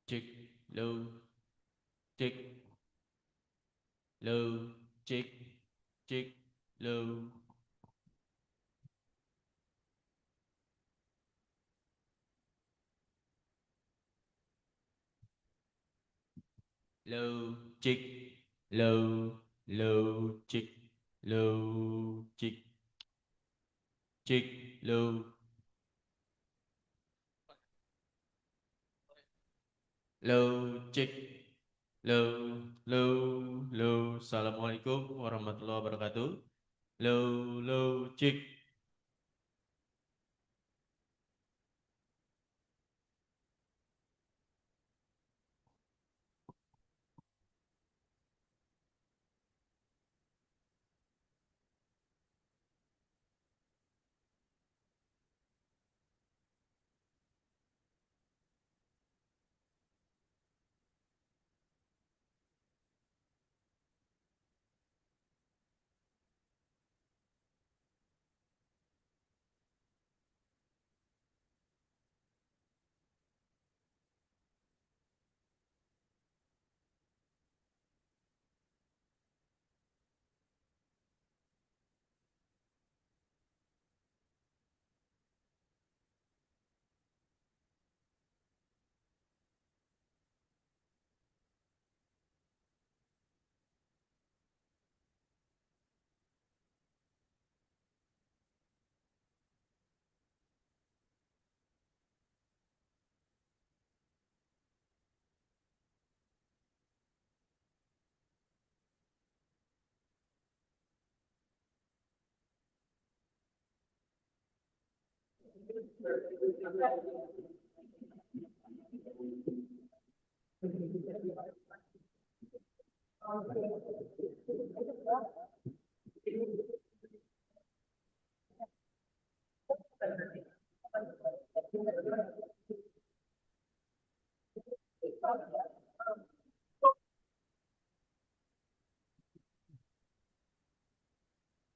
Chick, low, chick, low, chick, chick, low, low, chick, low, low, chick, low, chick, chick, low, low, chick, low, low, low. Assalamualaikum warahmatullahi wabarakatuh. Low, low, chick.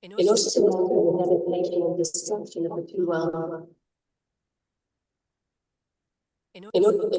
In order to welcome the dedication and destruction of the two worlds, in order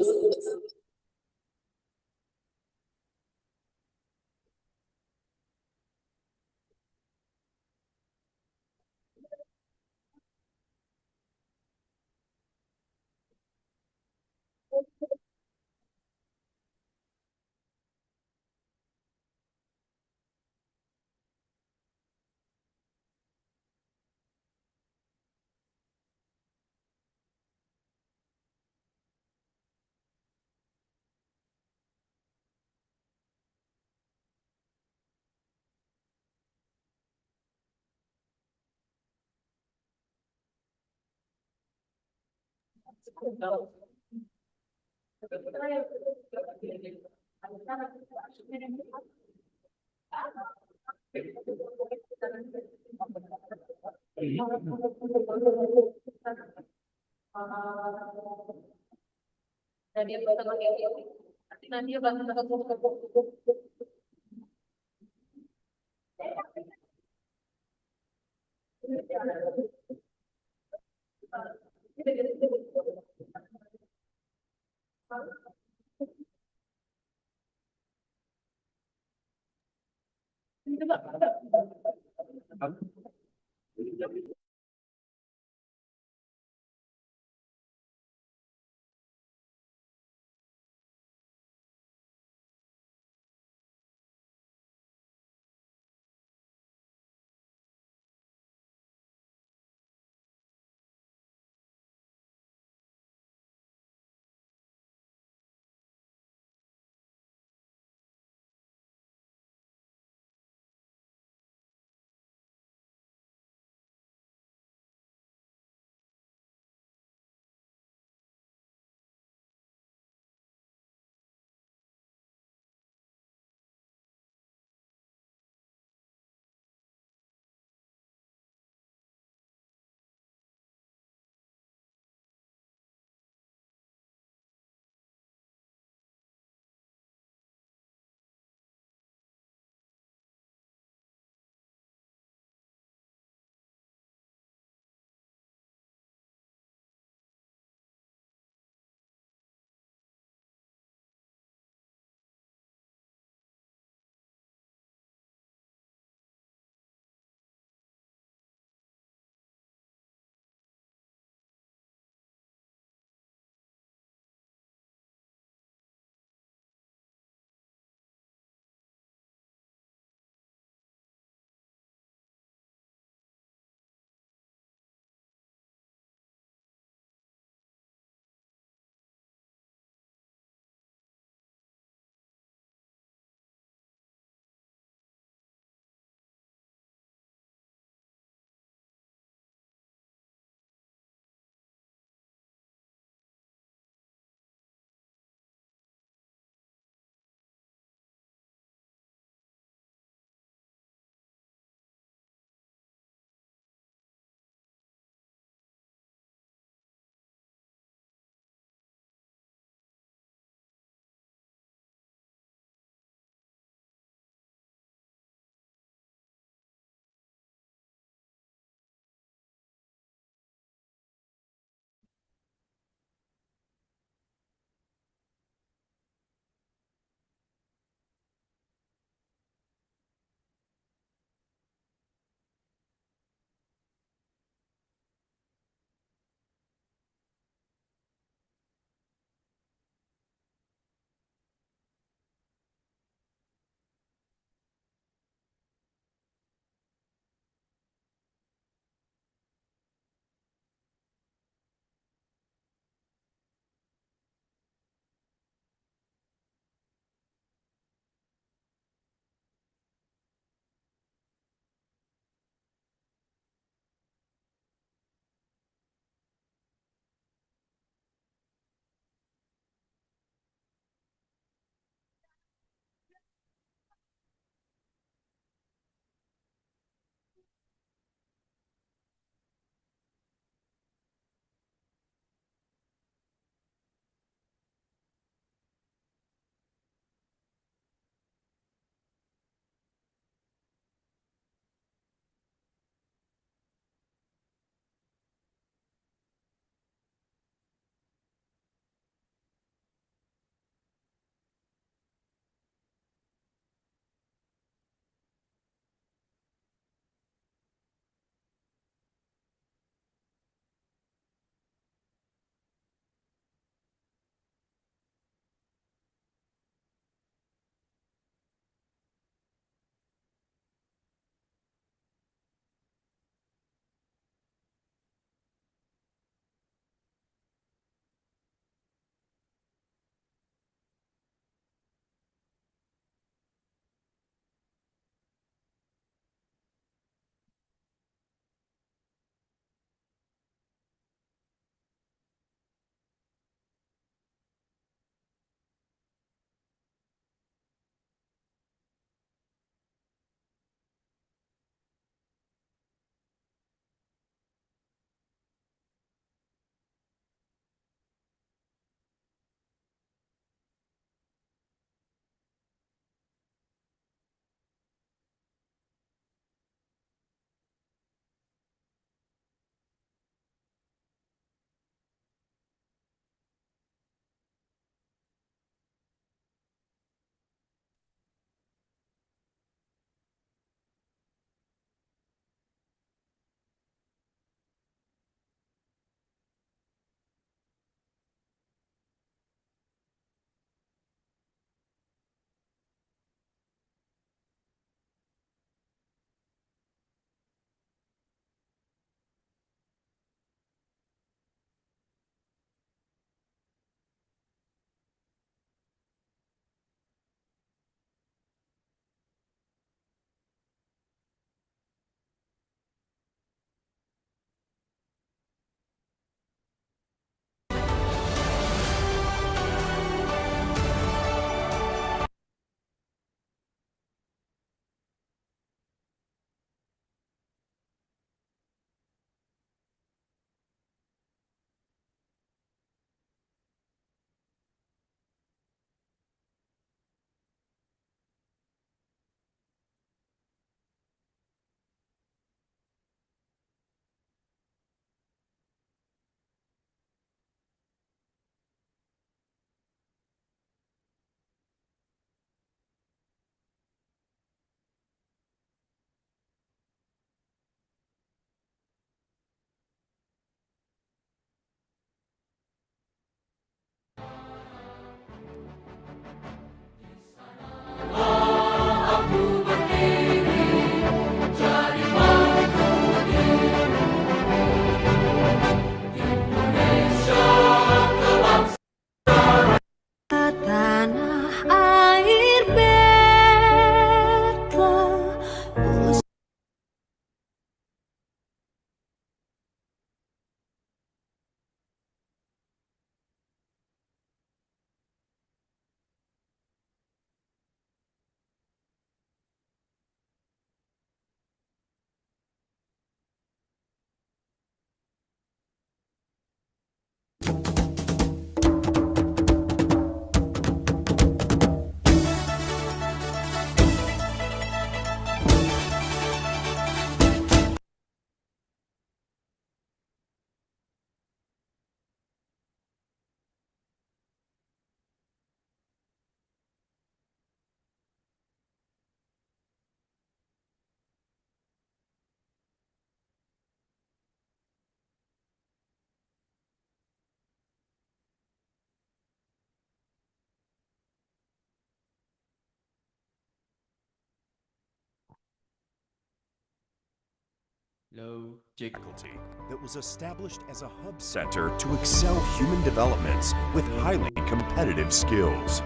Low, check. Faculty that was established as a hub center to excel human developments with highly competitive skills.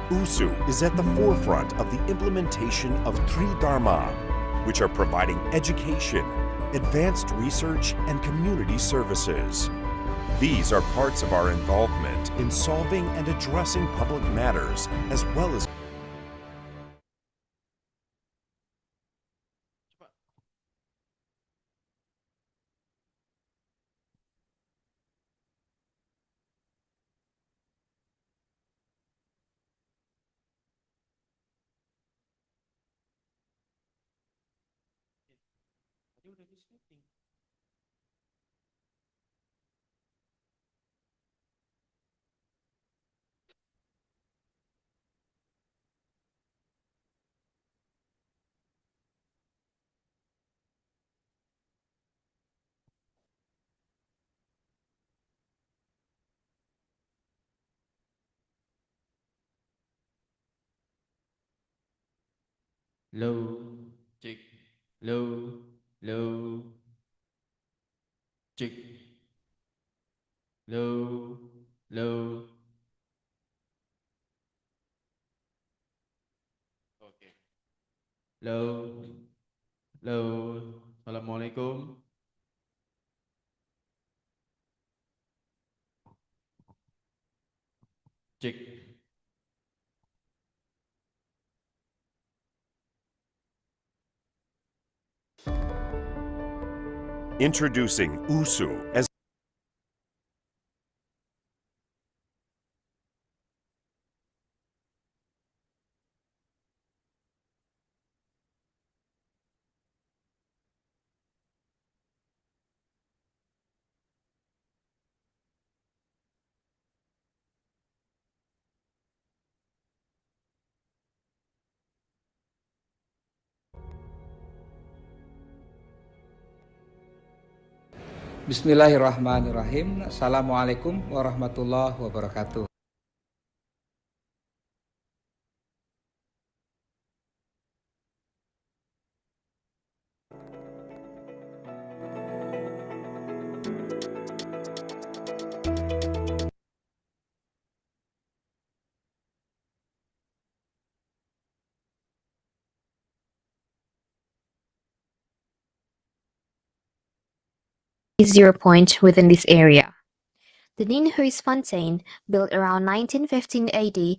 USU is at the forefront of the implementation of Tri Dharma, which are providing education, advanced research, and community services. These are parts of our involvement in solving and addressing public matters as well as Cepat. Tadi udah di setting. Low, check. Low, low, check. Low, low. Oke. Low, low. Assalamualaikum. Cek. introducing USU as Bismillahirrahmanirrahim. Assalamualaikum warahmatullahi wabarakatuh. Zero point within this area. The Ninhui Fontaine, built around 1915 AD,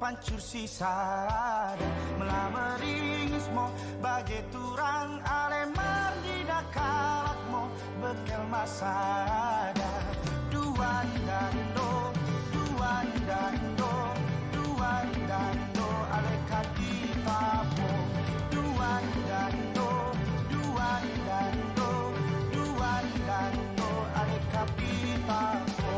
pancur sisada melameringis mo bagai turang alemar di dakalak mo bekel masada duan dando aleka kita po duan dando aleka kita po.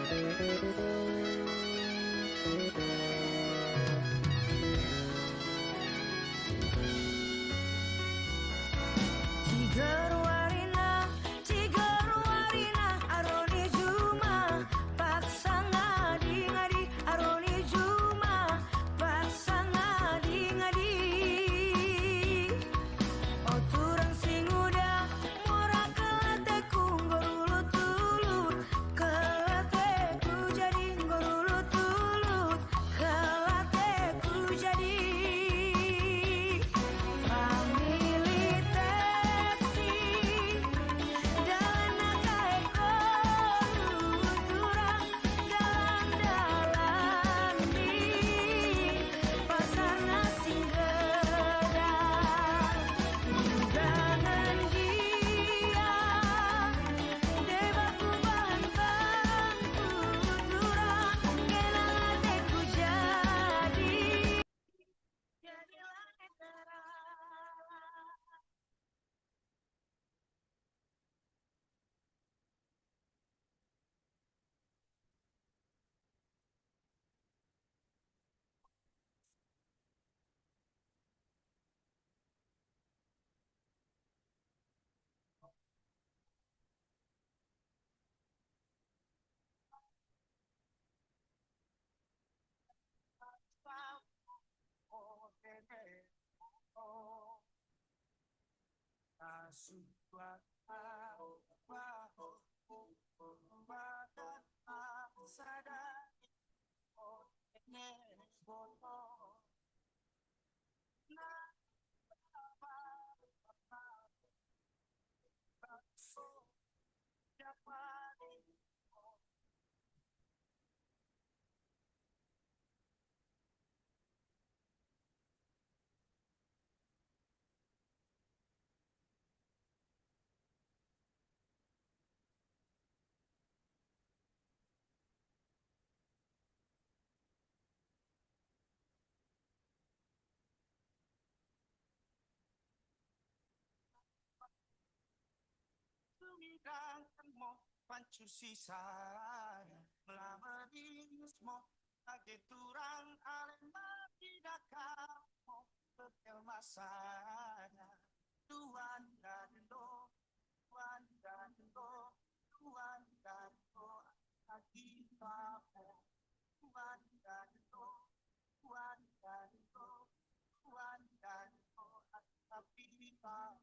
Tiger warina, tiger warina, aroni juma, paksa ngadi-ngadi, aroni juma, paksa ngadi-ngadi. Oh turang sing uda, mora kelateku ngorulut-ulut, kelateku jadi ngorulut-ulut, kelateku jadi. Family taxi, dana kaekor turang dalan-dalan di pasar nasi gedang. Undangan dia, debaku bahan bangku turang, kenal adeku jadilah netara. Tumidangkan mo pancur sisara melamar mo bagai turang alema tidak kamu bekel masanya tuan dan do tuan dan do tuan dan do kita tuan dan do tuan dan do tuan dan do tapi kita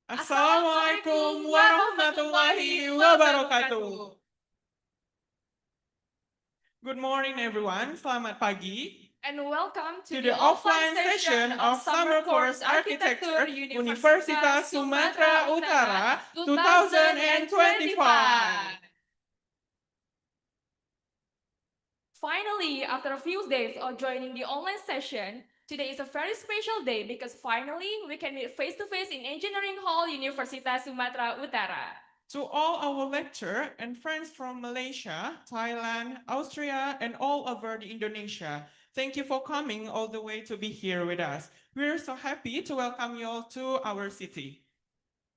Assalamualaikum warahmatullahi wabarakatuh. Good morning everyone, selamat pagi. And welcome To the offline session of Summer Course Architecture Universitas Sumatera Utara 2025. Finally, after a few days of joining the online session, today is a very special day because finally we can meet face-to-face in Engineering Hall Universitas Sumatera Utara. To all our lecturer and friends from Malaysia, Thailand, Austria, and all over the Indonesia, thank you for coming all the way to be here with us. We're so happy to welcome you all to our city.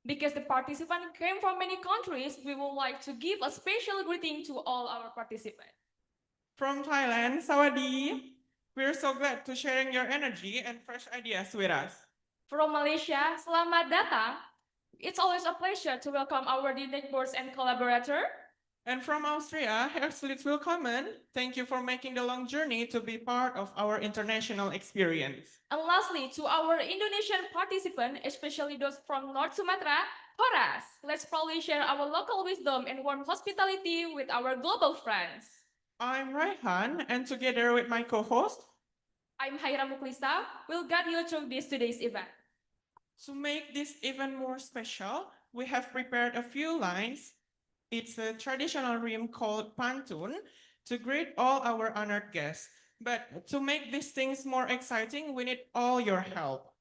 Because the participants came from many countries, we would like to give a special greeting to all our participants. From Thailand, Sawadee. We're so glad to sharing your energy and fresh ideas with us. From Malaysia, selamat datang. It's always a pleasure to welcome our dear neighbors and collaborator. And from Austria, herzlich willkommen. Thank you for making the long journey to be part of our international experience. And lastly, to our Indonesian participants, especially those from North Sumatra, Horas, let's proudly share our local wisdom and warm hospitality with our global friends. I'm Raihan, and together with my co-host, I'm Haira Muklisa, will guide you through this today's event. to make this even more special, we have prepared a few lines. It's a traditional rhyme called pantun to greet all our honored guests. But to make these things more exciting, we need all your help.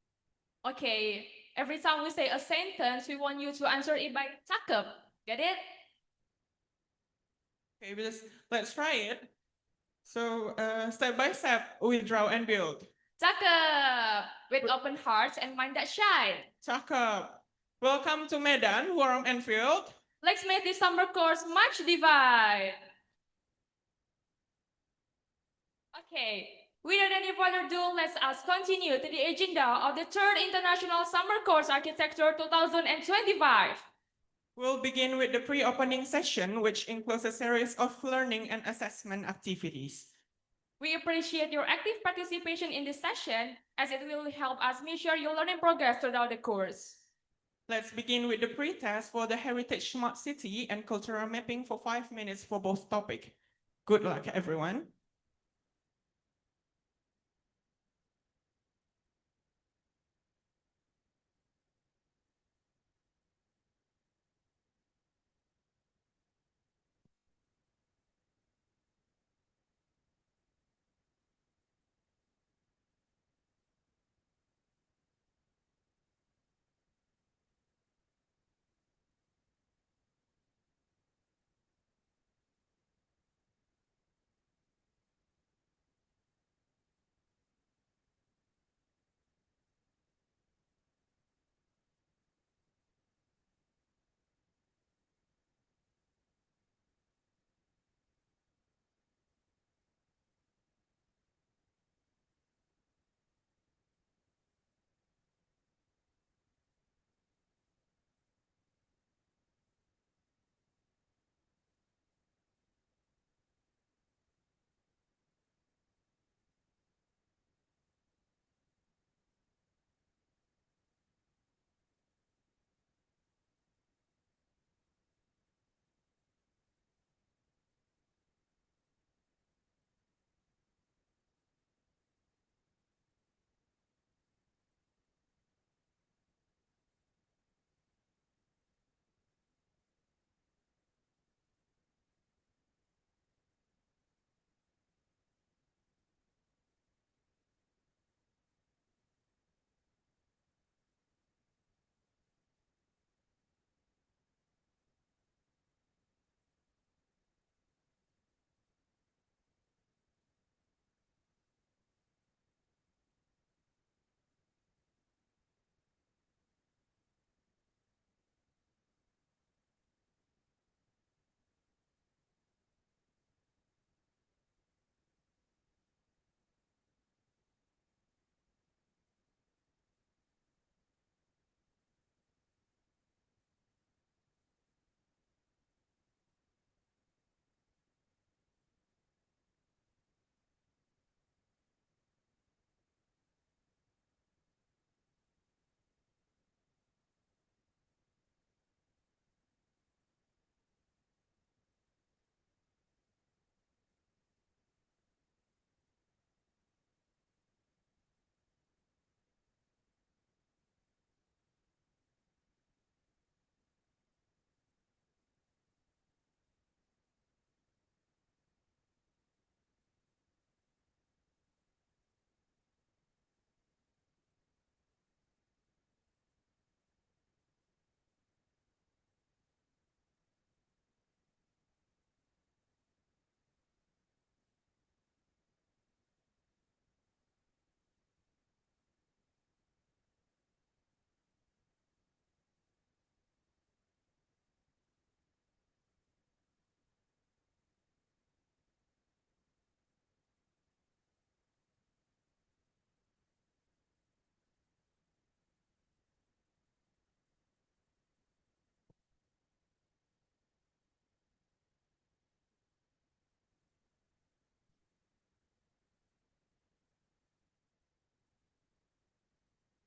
Okay, every time we say a sentence, we want you to answer it by cakep. Get it? Okay, let's try it. So step by step, we draw and build. Cakep! With open hearts and mind that shine. Cakep. Welcome to Medan, warm and filled. Let's make this summer course much divine. Okay, without any further ado, let us continue to the agenda of the third International Summer Course Architecture 2025. We'll begin with the pre-opening session, which includes a series of learning and assessment activities. We appreciate your active participation in this session as it will help us measure your learning progress throughout the course. Let's begin with the pre-test for the Heritage Smart City and Cultural Mapping for 5 minutes for both topics. Good luck, everyone.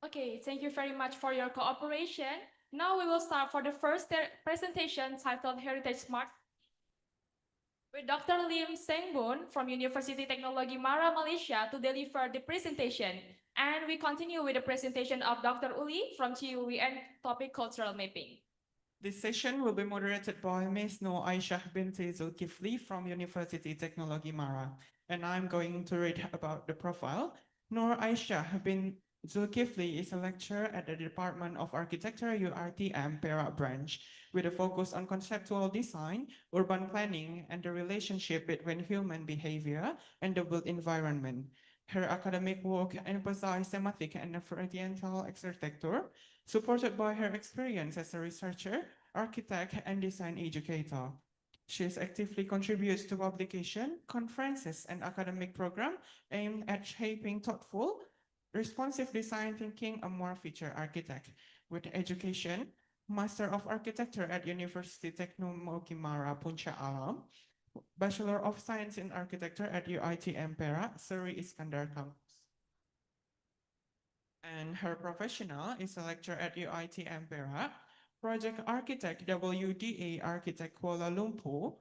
Okay, thank you very much for your cooperation. Now we will start for the first presentation titled Heritage Smart with Dr. Lim Sengbun from University Technology Mara, Malaysia to deliver the presentation. And we continue with the presentation of Dr. Uli from CUI and topic cultural mapping. This session will be moderated by Ms. Noor Aisyah binti Zulkifli from University Technology Mara, and I'm going to read about the profile. Noor Aisyah bin Zulkifli is a lecturer at the Department of Architecture URTM Perak branch, with a focus on conceptual design, urban planning, and the relationship between human behavior and the built environment. Her academic work emphasizes thematic and experiential architecture, supported by her experience as a researcher, architect, and design educator. She actively contributes to publication, conferences, and academic programs aimed at shaping thoughtful, responsive design thinking a more future architect. With education, Master of Architecture at University Technologi Mara Puncak Alam, Bachelor of Science in Architecture at UITM Perak, Seri Iskandar Campus. And her professional is a lecturer at UITM Perak, project architect WDA Architect Kuala Lumpur,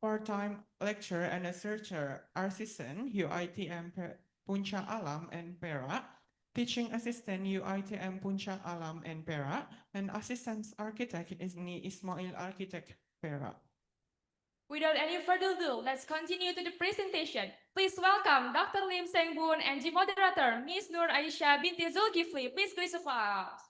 part-time lecturer and researcher assistant UITM Puncak Alam and Perak, teaching assistant UITM Puncak Alam and Perak, and assistant architect is Ismail Architect Perak. Without any further ado, let's continue to the presentation. Please welcome Dr. Lim Sengbun and the moderator, Ms. Noor Aisyah binti Zulkifli. Please grace of applause.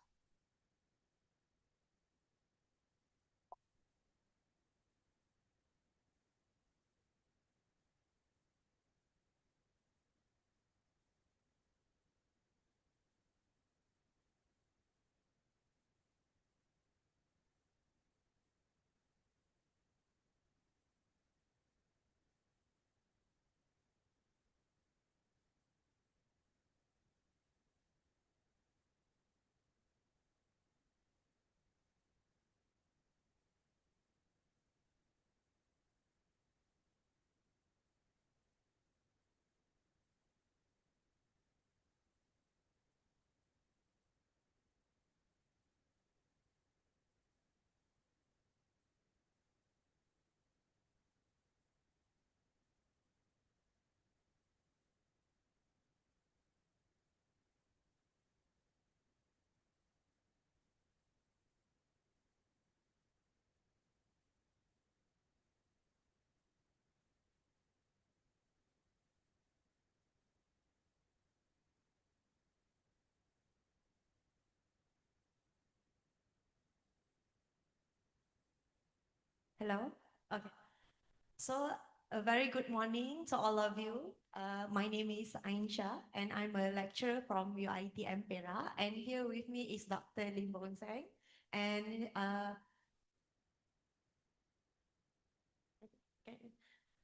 Hello. Okay. So a very good morning to all of you. My name is Ainsha and I'm a lecturer from UITM Perak. And here with me is Dr. Lim Bonsang. And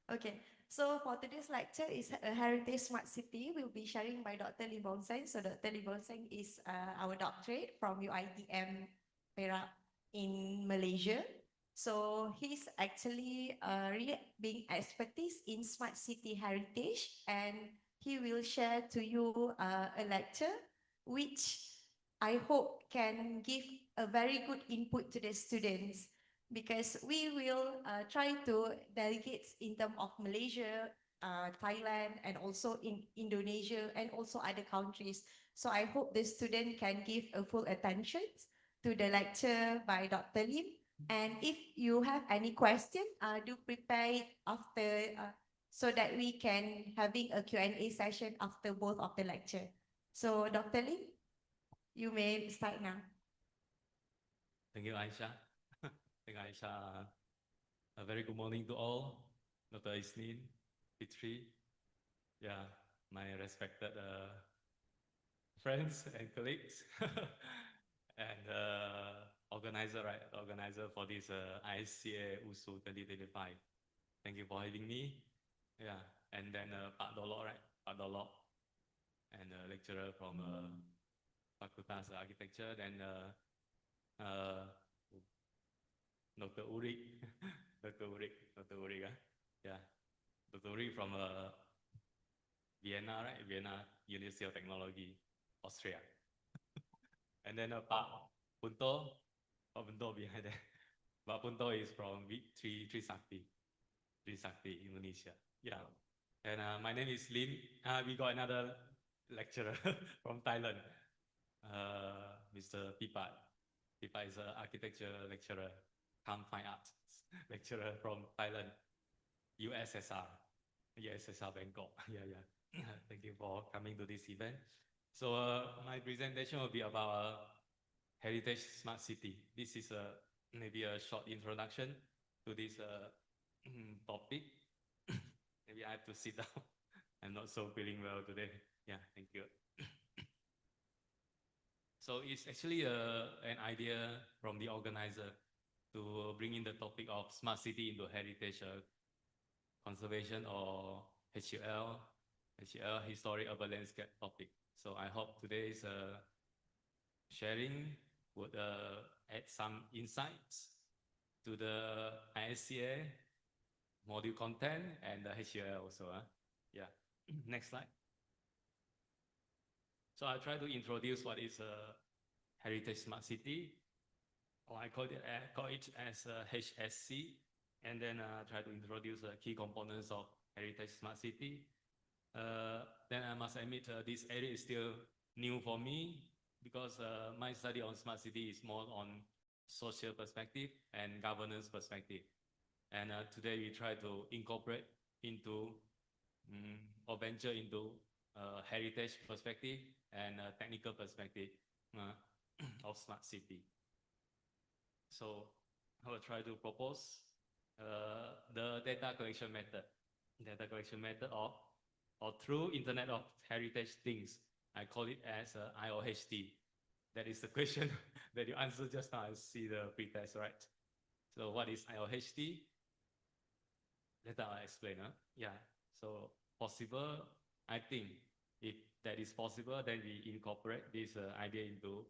okay. So for today's lecture is a Heritage Smart City. Will be sharing by Dr. Lim Bonsang. So Dr. Lim Bonsang is our doctorate from UITM Perak in Malaysia. So he's actually really being expertise in smart city heritage, and he will share to you a lecture which I hope can give a very good input to the students, because we will try to delegate in terms of Malaysia, Thailand, and also in Indonesia and also other countries. So I hope the student can give a full attention to the lecture by Dr. Lim. And if you have any question, do prepare it after so that we can having a Q&A session after both of the lecture. So Dr. Lim, you may start now. Thank you, Aisha. Thank you, Aisha. A very good morning to all. Dr. Isnin, Fitri, yeah, my respected friends and colleagues, and organizer, right? Organizer for this ISCA USU 2025. Thank you for having me. Yeah, and then Pak Dolok, right? Pak Dolok, and a lecturer from Fakultas Architecture, then Dr. Urik, Dr. Urik, yeah, Dr. Urik from Vienna, right? Vienna University of Technology, Austria. And then Pak Punto, Pak Punto behind there. Pak Punto is from Trisakti, Indonesia. Yeah. And my name is Lim. We got another lecturer from Thailand, Mr. Pipat. Pipat is an architecture lecturer, fine arts lecturer from Thailand, USSR, Bangkok. Yeah. Thank you for coming to this event. So my presentation will be about heritage smart city. This is maybe a short introduction to this topic. Maybe I have to sit down. I'm not so feeling well today. Yeah, thank you. So it's actually an idea from the organizer to bring in the topic of smart city into heritage conservation or HUL, historic urban landscape topic. So I hope today's sharing would add some insights to the ISCA module content and the HUL also. Yeah. Next slide. So I try to introduce what is a heritage smart city, or I call it as HSC, and then try to introduce the key components of heritage smart city. Then I must admit this area is still new for me because my study on smart city is more on social perspective and governance perspective. And today we try to incorporate into or venture into heritage perspective and technical perspective of smart city. So I will try to propose the data collection method or through Internet of Heritage Things. I call it as IOHT. That is the question that you answered just now. I see the pretest, right? So what is IOHT? Later I'll explain. Yeah. So possible, I think if that is possible, then we incorporate this idea into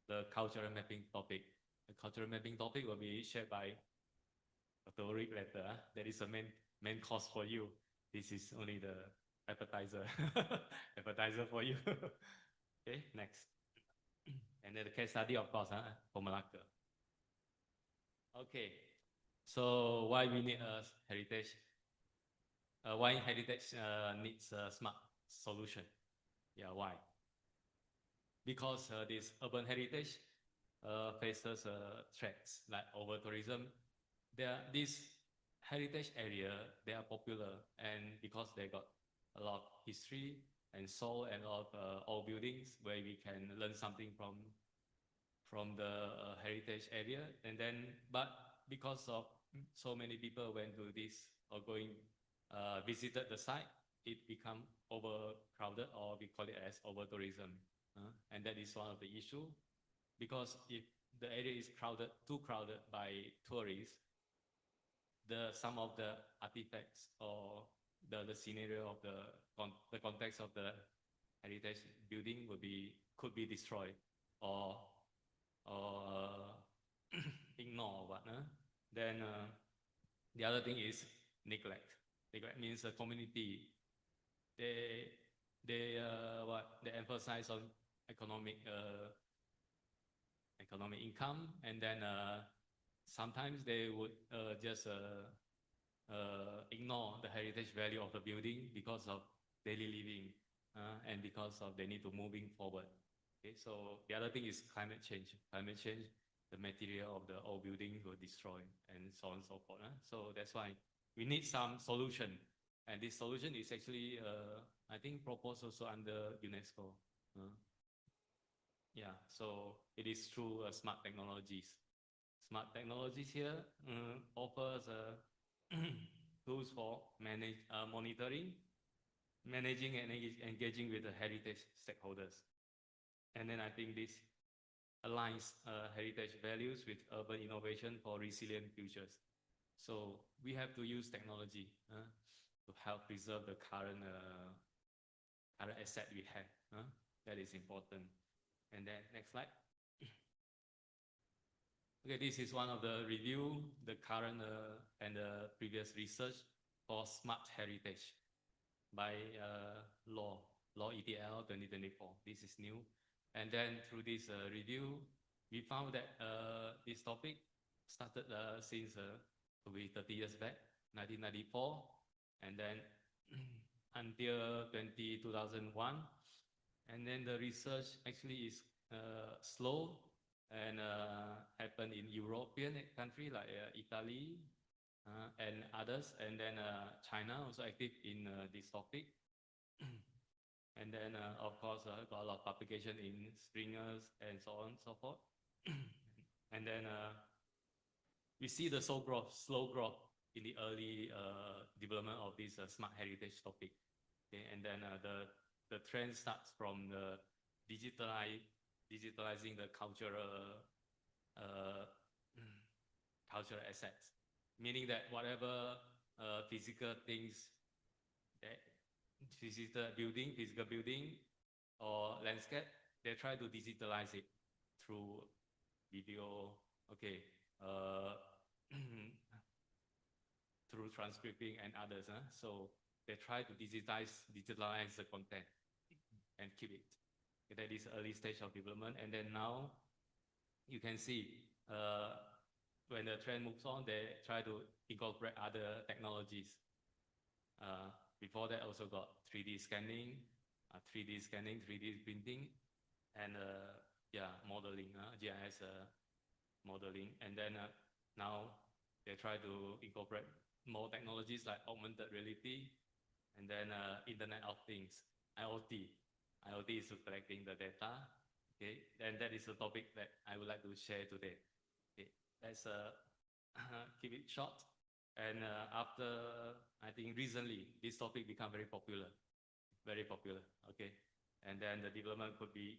the cultural mapping topic. The cultural mapping topic will be shared by Dr. Rick later. That is the main course for you. This is only the appetizer, appetizer for you. Okay, next. And then the case study, of course, for Malacca. Okay, so why we need a heritage? Why heritage needs a smart solution? Yeah, why? Because this urban heritage faces threats like over-tourism. This heritage area, they are popular, and because they got a lot of history and soul and a lot of old buildings where we can learn something from the heritage area. And then, but because of so many people went to this or visited the site, it become overcrowded, or we call it as over-tourism. And that is one of the issue, because if the area is too crowded by tourists, some of the artifacts or the scenario of the context of the heritage building could be destroyed or ignore or what. Then the other thing is neglect. Neglect means the community, they emphasize on economic income, and then sometimes they would just ignore the heritage value of the building because of daily living and because of they need to moving forward. Okay, so the other thing is climate change. Climate change, the material of the old building will destroy, and so on and so forth. So that's why we need some solution, and this solution is actually I think proposed also under UNESCO. Yeah, so it is through smart technologies. Smart technologies here offers tools for monitoring, managing and engaging with the heritage stakeholders. And then I think this aligns heritage values with urban innovation for resilient futures. So we have to use technology to help preserve the current asset we have. That is important. And then next slide. Okay, this is one of the review, the current and the previous research for smart heritage by Law ETL 2024. This is new. And then through this review, we found that this topic started since probably 30 years back, 1994, and then until 2001. And then the research actually is slow and happened in European country like Italy and others, and then China also active in this topic. And then of course got a lot of publication in Springers and so on and so forth. And then we see the slow growth in the early development of this smart heritage topic. Okay, and then the trend starts from the digitalizing the cultural cultural assets, meaning that whatever physical things, that physical building or landscape, they try to digitalize it through video, okay, through transcribing and others. So they try to digitalize the content and keep it. That is early stage of development. And then now you can see when the trend moves on, they try to incorporate other technologies. Before that also got 3D scanning, 3D printing, and yeah, modeling, GIS modeling. And then now they try to incorporate more technologies like augmented reality, and then Internet of Things, IoT. IoT is collecting the data. Okay, and that is the topic that I would like to share today. Okay, let's keep it short. And after, I think recently, this topic become very popular, okay? And then the development could be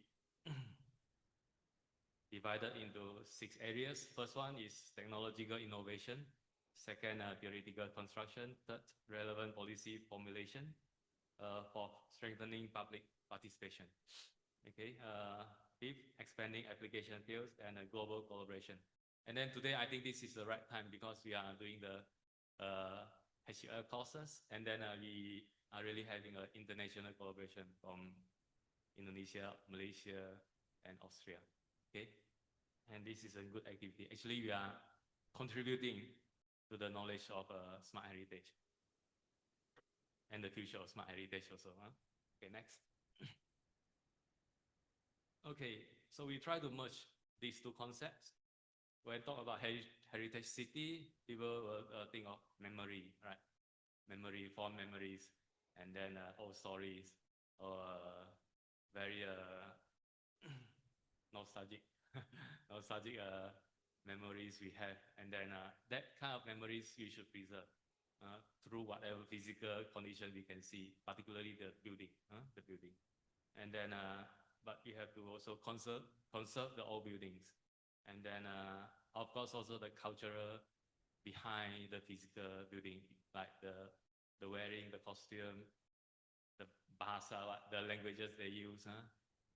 divided into 6 areas. First one is technological innovation. Second, theoretical construction. Third, relevant policy formulation. Fourth, strengthening public participation. Okay, fifth, expanding application fields and global collaboration. And then today, I think this is the right time because we are doing the HCL courses, and then we are really having an international collaboration from Indonesia, Malaysia, and Austria. Okay, and this is a good activity. Actually, we are contributing to the knowledge of smart heritage and the future of smart heritage also. Okay, next. Okay, so we try to merge these two concepts. When talk about heritage city, people will think of memory, right? Memory, fond memories, and then old stories, or very nostalgic, nostalgic memories we have. And then that kind of memories we should preserve through whatever physical condition we can see, particularly the building, And then, but we have to also conserve the old buildings. And then, of course, also the cultural behind the physical building, like the wearing, the costume, the bahasa, the languages they use,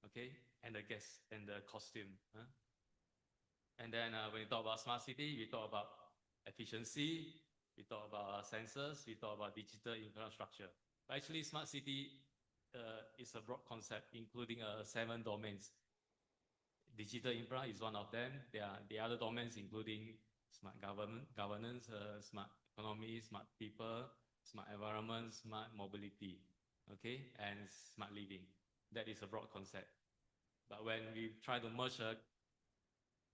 okay, and the guests and the costume. And then when we talk about smart city, we talk about efficiency, we talk about sensors, we talk about digital infrastructure. But actually, smart city is a broad concept, including 7 domains. Digital infra is one of them. There are the other domains, including smart governance, smart economy, smart people, smart environment, smart mobility, okay, and smart living. That is a broad concept. But when we try to merge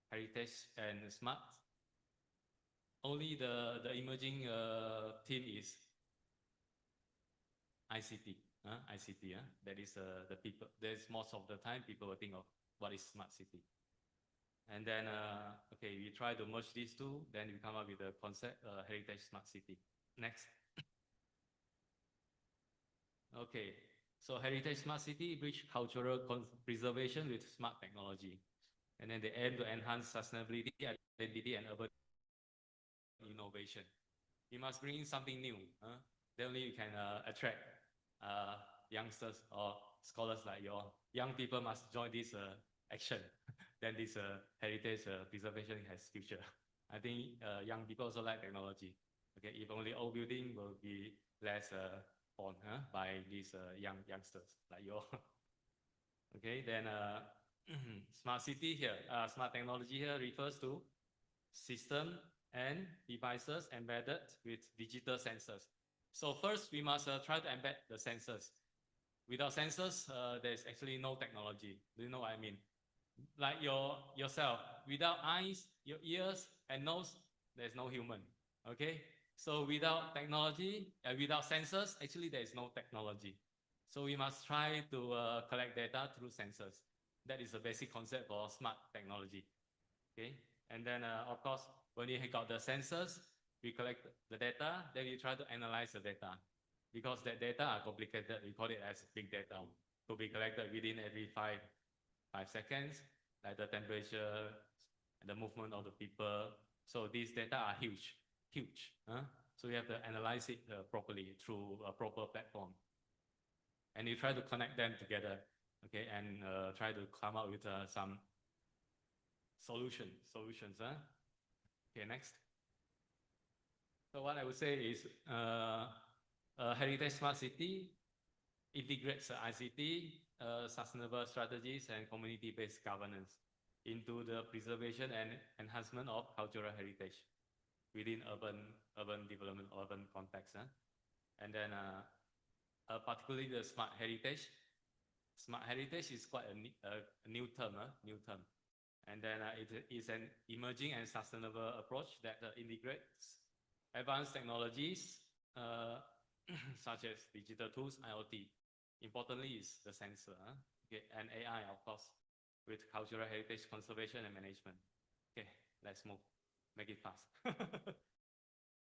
heritage and smart, only the emerging theme is ICT. ICT. That is the people. There's most of the time people will think of what is smart city. And then, okay, we try to merge these two, then we come up with the concept, heritage smart city. Next. Okay, so heritage smart city bridge cultural preservation with smart technology. And then they aim to enhance sustainability, identity, and urban innovation. You must bring in something new. Then only you can attract youngsters or scholars like you. Young people must join this action. Then this heritage preservation has future. I think young people also like technology. Okay, if only old building will be less fond by these youngsters like you. Okay, then smart city here, smart technology here refers to system and devices embedded with digital sensors. So first, we must try to embed the sensors. Without sensors, there's actually no technology. Do you know what I mean? Like yourself, without eyes, your ears, and nose, there's no human. Okay? So without technology, without sensors, actually there is no technology. So we must try to collect data through sensors. That is the basic concept for smart technology. Okay? And then, of course, when you got the sensors, we collect the data, then we try to analyze the data. Because that data are complicated, we call it as big data, to be collected within every 5 seconds, like the temperature, and the movement of the people. So these data are huge. So we have to analyze it properly through a proper platform. And you try to connect them together, okay, and try to come up with some solutions. Okay, next. So what I would say is Heritage Smart City integrates ICT, sustainable strategies, and community-based governance into the preservation and enhancement of cultural heritage within urban development, urban context. And then particularly the smart heritage. Smart heritage is quite a new term. And then it is an emerging and sustainable approach that integrates advanced technologies such as digital tools, IoT. Importantly is the sensor, okay, and AI, of course, with cultural heritage conservation and management. Okay, let's move, make it fast.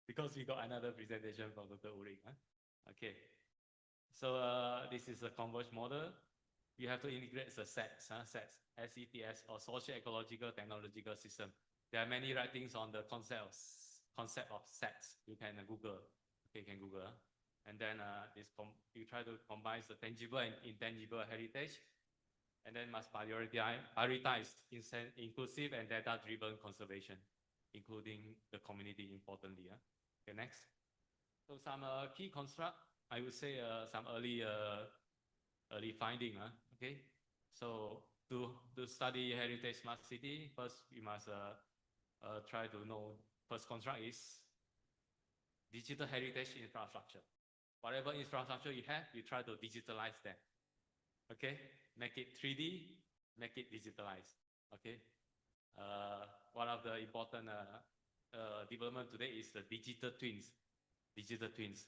Because we got another presentation from Dr. Ulrich. Okay, so this is a converged model. You have to integrate the SETS, SETS, or socio-ecological technological system. There are many writings on the concept of SETS. You can Google. Okay, you can Google. And then you try to combine the tangible and intangible heritage, and then must prioritize inclusive and data-driven conservation, including the community, importantly. Okay, next. So some key construct, I would say some early finding. Okay, so to study heritage smart city, first we must try to know. First construct is digital heritage infrastructure. Whatever infrastructure you have, you try to digitalize them. Okay, make it 3D, make it digitalized. Okay, one of the important development today is the digital twins. Digital twins,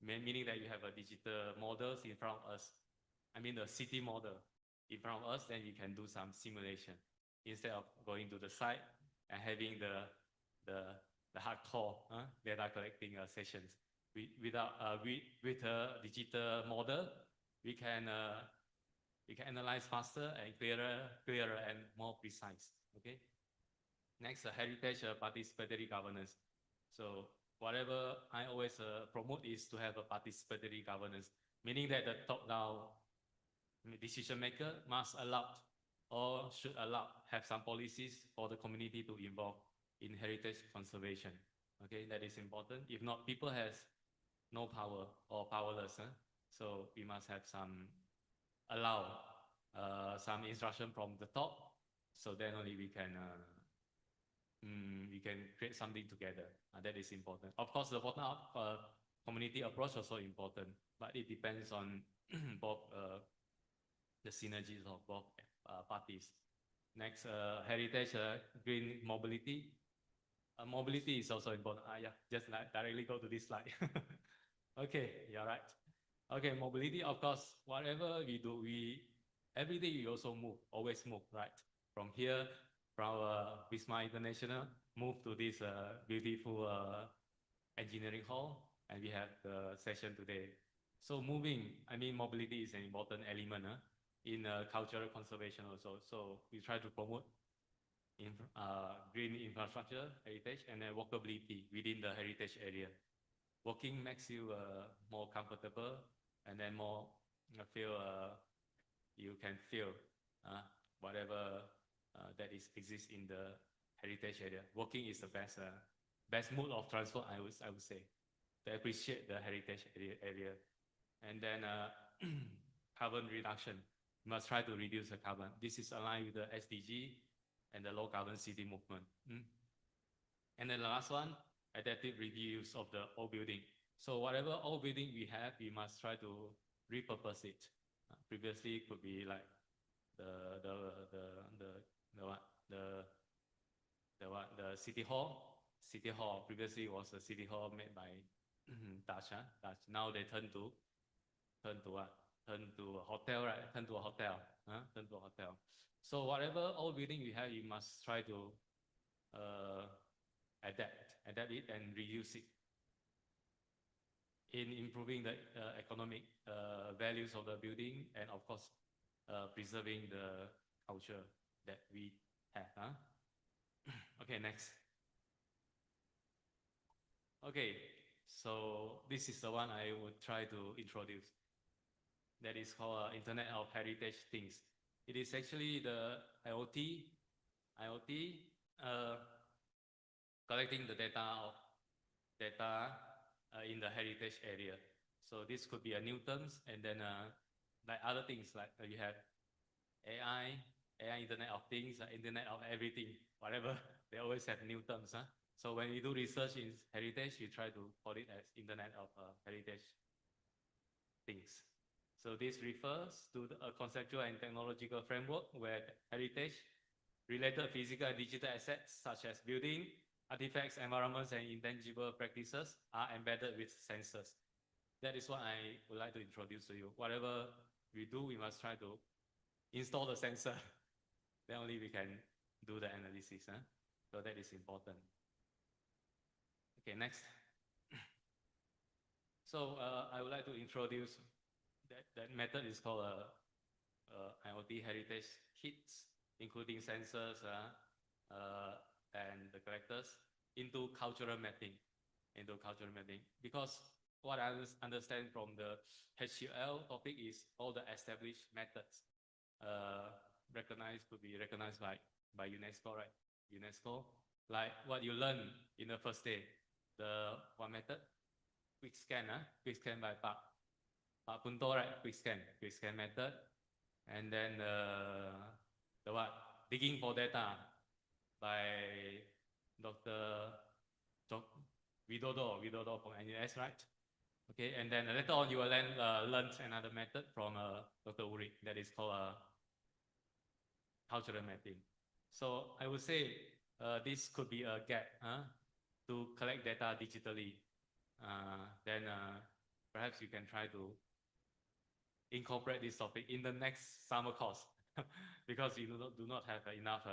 meaning that you have a digital models in front of us. I mean the city model in front of us, then you can do some simulation instead of going to the site and having the hardcore data collecting sessions. With a digital model, we can analyze faster and clearer and more precise. Okay. Next, heritage participatory governance. So whatever I always promote is to have a participatory governance, meaning that the top-down decision maker must allow or should have some policies for the community to involve in heritage conservation. Okay, that is important. If not, people has no power or powerless. So we must have some some instruction from the top. So then only we can create something together. That is important. Of course, the bottom-up community approach also important, but it depends on both the synergies of both parties. Next, heritage green mobility. Mobility is also important. Yeah, just directly go to this slide. Okay, you're right. Okay, mobility, of course, whatever we do, every day we also move, always move, right? From here, from Wisma International, move to this beautiful engineering hall, and we have the session today. So moving, I mean, mobility is an important element in cultural conservation also. So we try to promote green infrastructure, heritage, and then walkability within the heritage area. Walking makes you more comfortable, and then more you can feel whatever that exists in the heritage area. Walking is the best mode of transport, I would say, to appreciate the heritage area. And then carbon reduction, we must try to reduce the carbon. This is aligned with the SDG and the low carbon city movement. And then the last one, adaptive reuse of the old building. So whatever old building we have, we must try to repurpose it. Previously, it could be like the city hall. City hall previously was a city hall made by Dutch. Now they turn to what? Turn to a hotel, right? Turn to a hotel. Turn to a hotel. So whatever old building we have, you must try to adapt it and reuse it in improving the economic values of the building, and of course preserving the culture that we have. Okay, next. Okay, so this is the one I would try to introduce. That is called Internet of Heritage Things. It is actually the IoT collecting the data in the heritage area. So this could be a new terms, and then like other things like you have AI Internet of Things, Internet of Everything, whatever. They always have new terms. So when we do research in heritage, we try to call it as Internet of Heritage Things. So this refers to a conceptual and technological framework where heritage related physical and digital assets such as building, artifacts, environments, and intangible practices are embedded with sensors. That is what I would like to introduce to you. Whatever we do, we must try to install the sensor. Then only we can do the analysis. So that is important. Okay, next. So I would like to introduce that method is called IoT heritage kits, including sensors and the collectors into cultural mapping. Because what I understand from the HQL topic is all the established methods could be recognized by UNESCO, right? UNESCO, like what you learn in the first day. The one method? Quick scan by Pak Punto, right? Quick scan method. And then the what? Digging for data by Dr. Widodo from NUS, right? Okay, and then later on you will learn another method from Dr. Uri that is called cultural mapping. So I would say this could be a gap to collect data digitally. Then perhaps you can try to incorporate this topic in the next summer course because you do not have enough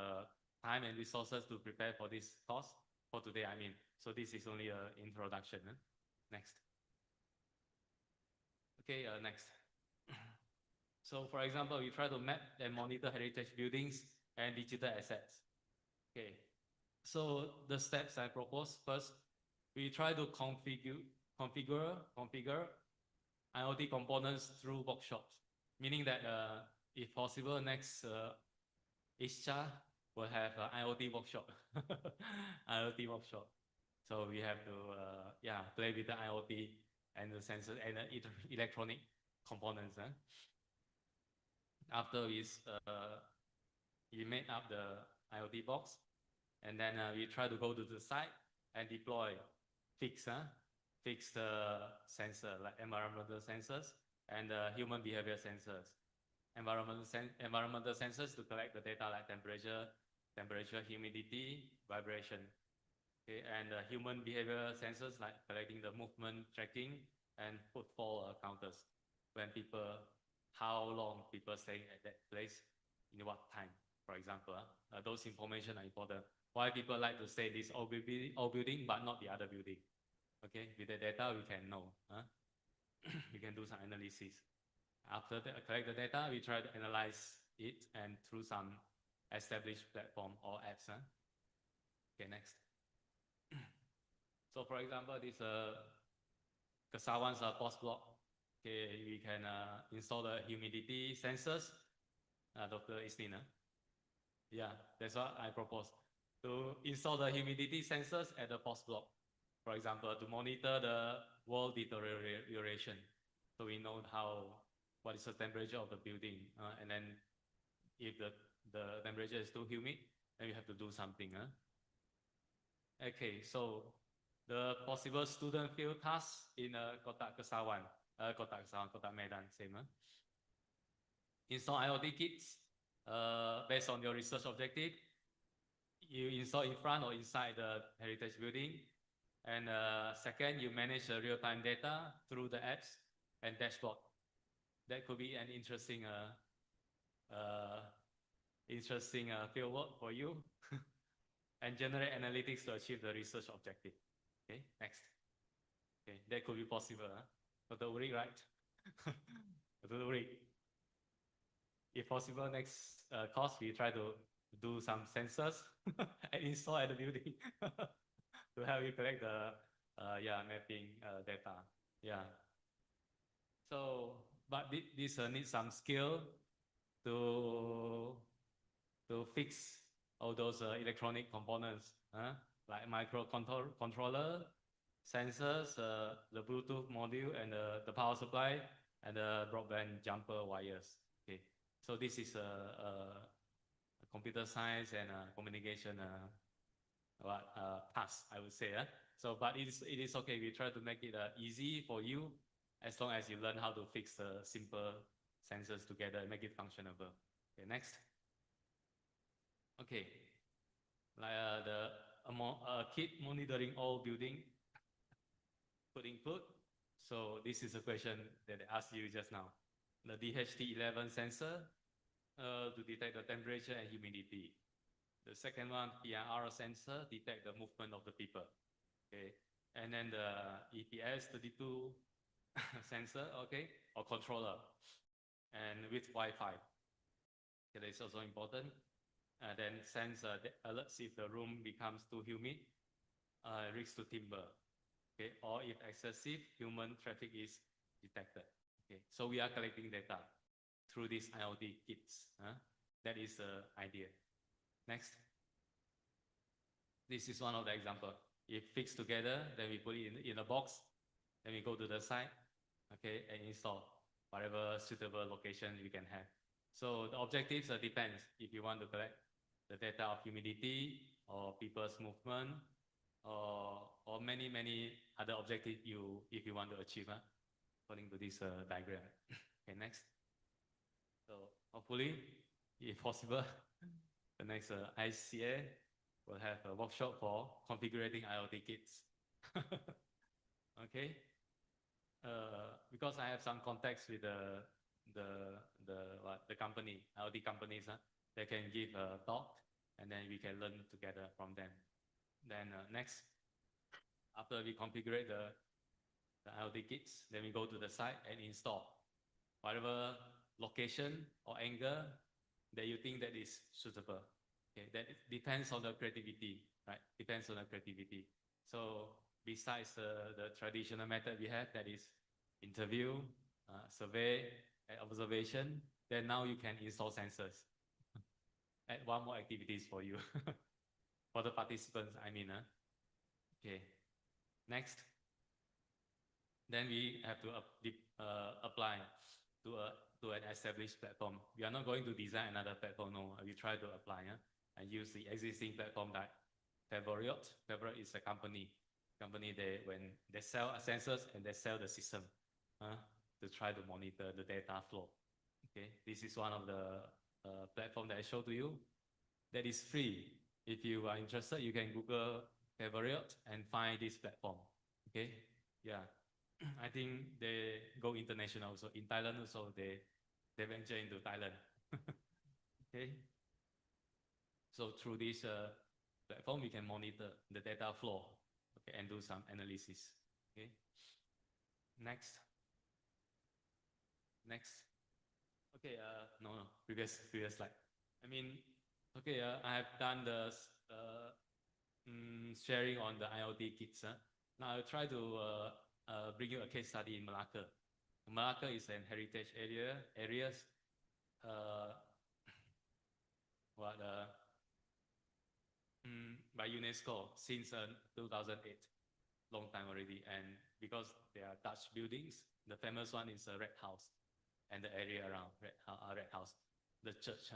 time and resources to prepare for this course for today, I mean. So this is only an introduction. Next. Okay, next. So for example, we try to map and monitor heritage buildings and digital assets. Okay, so the steps I propose: first, we try to configure IoT components through workshops, meaning that if possible, next ISCHA will have an IoT workshop. IoT workshop. So we have to play with the IoT and the sensors and the electronic components. After we made up the IoT box, and then we try to go to the site and deploy fix the sensor like environmental sensors and human behavior sensors. Environmental sensors to collect the data like temperature, humidity, vibration. Okay, and human behavior sensors like collecting the movement tracking and footfall counters. How long people staying at that place, in what time, for example. Those information are important. Why people like to stay this old building but not the other building. Okay, with the data we can know. We can do some analysis. After collect the data, we try to analyze it and through some established platform or apps. Okay, next. So for example, this Kesawan's post block. Okay, we can install the humidity sensors. Dr. Istina. Yeah, that's what I propose. To install the humidity sensors at the post block. For example, to monitor the wall deterioration. So we know how what is the temperature of the building, and then if the temperature is too humid, then you have to do something. Okay, so the possible student field tasks in Kotak Kesawan, Kotak Medan, same. Install IoT kits based on your research objective. You install in front or inside the heritage building. And second, you manage the real-time data through the apps and dashboard. That could be an interesting field work for you. And generate analytics to achieve the research objective. Okay, next. Okay, that could be possible. Dr. Uri, right? Dr. Uri. If possible, next course, we try to do some sensors and install at the building to help you collect the mapping data. Yeah. So, but this needs some skill to fix all those electronic components, like microcontroller, sensors, the Bluetooth module, and the power supply, and the broadband jumper wires. Okay, so this is a computer science and communication task, I would say. So, but it is okay. We try to make it easy for you, as long as you learn how to fix the simple sensors together and make it functionable. Okay, next. Okay, like the kit monitoring all building could include. So this is a question that I asked you just now. The DHT11 sensor to detect the temperature and humidity. The second one, PIR sensor, detect the movement of the people. Okay, and then the EPS32 sensor, okay, or controller, and with Wi-Fi. Okay, that is also important. Then sends alerts if the room becomes too humid, risks to timber. Okay, or if excessive human traffic is detected. Okay, so we are collecting data through these IoT kits. That is the idea. Next. This is one of the examples. If fixed together, then we put it in a box, then we go to the site, okay, and install whatever suitable location we can have. So the objectives depends if you want to collect the data of humidity or people's movement or many other objectives if you want to achieve according to this diagram. Okay, next. So hopefully, if possible, the next ICA will have a workshop for configuring IoT kits. Okay. Because I have some contacts with the company, IoT companies, they can give a talk, and then we can learn together from them. Then next, after we configure the IoT kits, then we go to the site and install whatever location or angle that you think that is suitable. Okay, that depends on the creativity, right? Depends on the creativity. So besides the traditional method we have, that is interview, survey, and observation, then now you can install sensors. Add one more activities for you, for the participants, I mean. Okay, next. Then we have to apply to an established platform. We are not going to design another platform, no. We try to apply and use the existing platform like Favoriot. Favoriot is a company. When they sell sensors and they sell the system to try to monitor the data flow. Okay, this is one of the platform that I showed to you. That is free. If you are interested, you can Google Favoriot and find this platform. Okay, yeah. I think they go international also. In Thailand also, they venture into Thailand. Okay. So through this platform, we can monitor the data flow, okay, and do some analysis. Okay. Next. Okay. No. Previous slide. I mean, okay. I have done the sharing on the IoT kits. Now I'll try to bring you a case study in Malacca. Malacca is an heritage areas. By UNESCO since 2008, long time already. And because they are Dutch buildings, the famous one is a Red House. and the area around Red House, the church,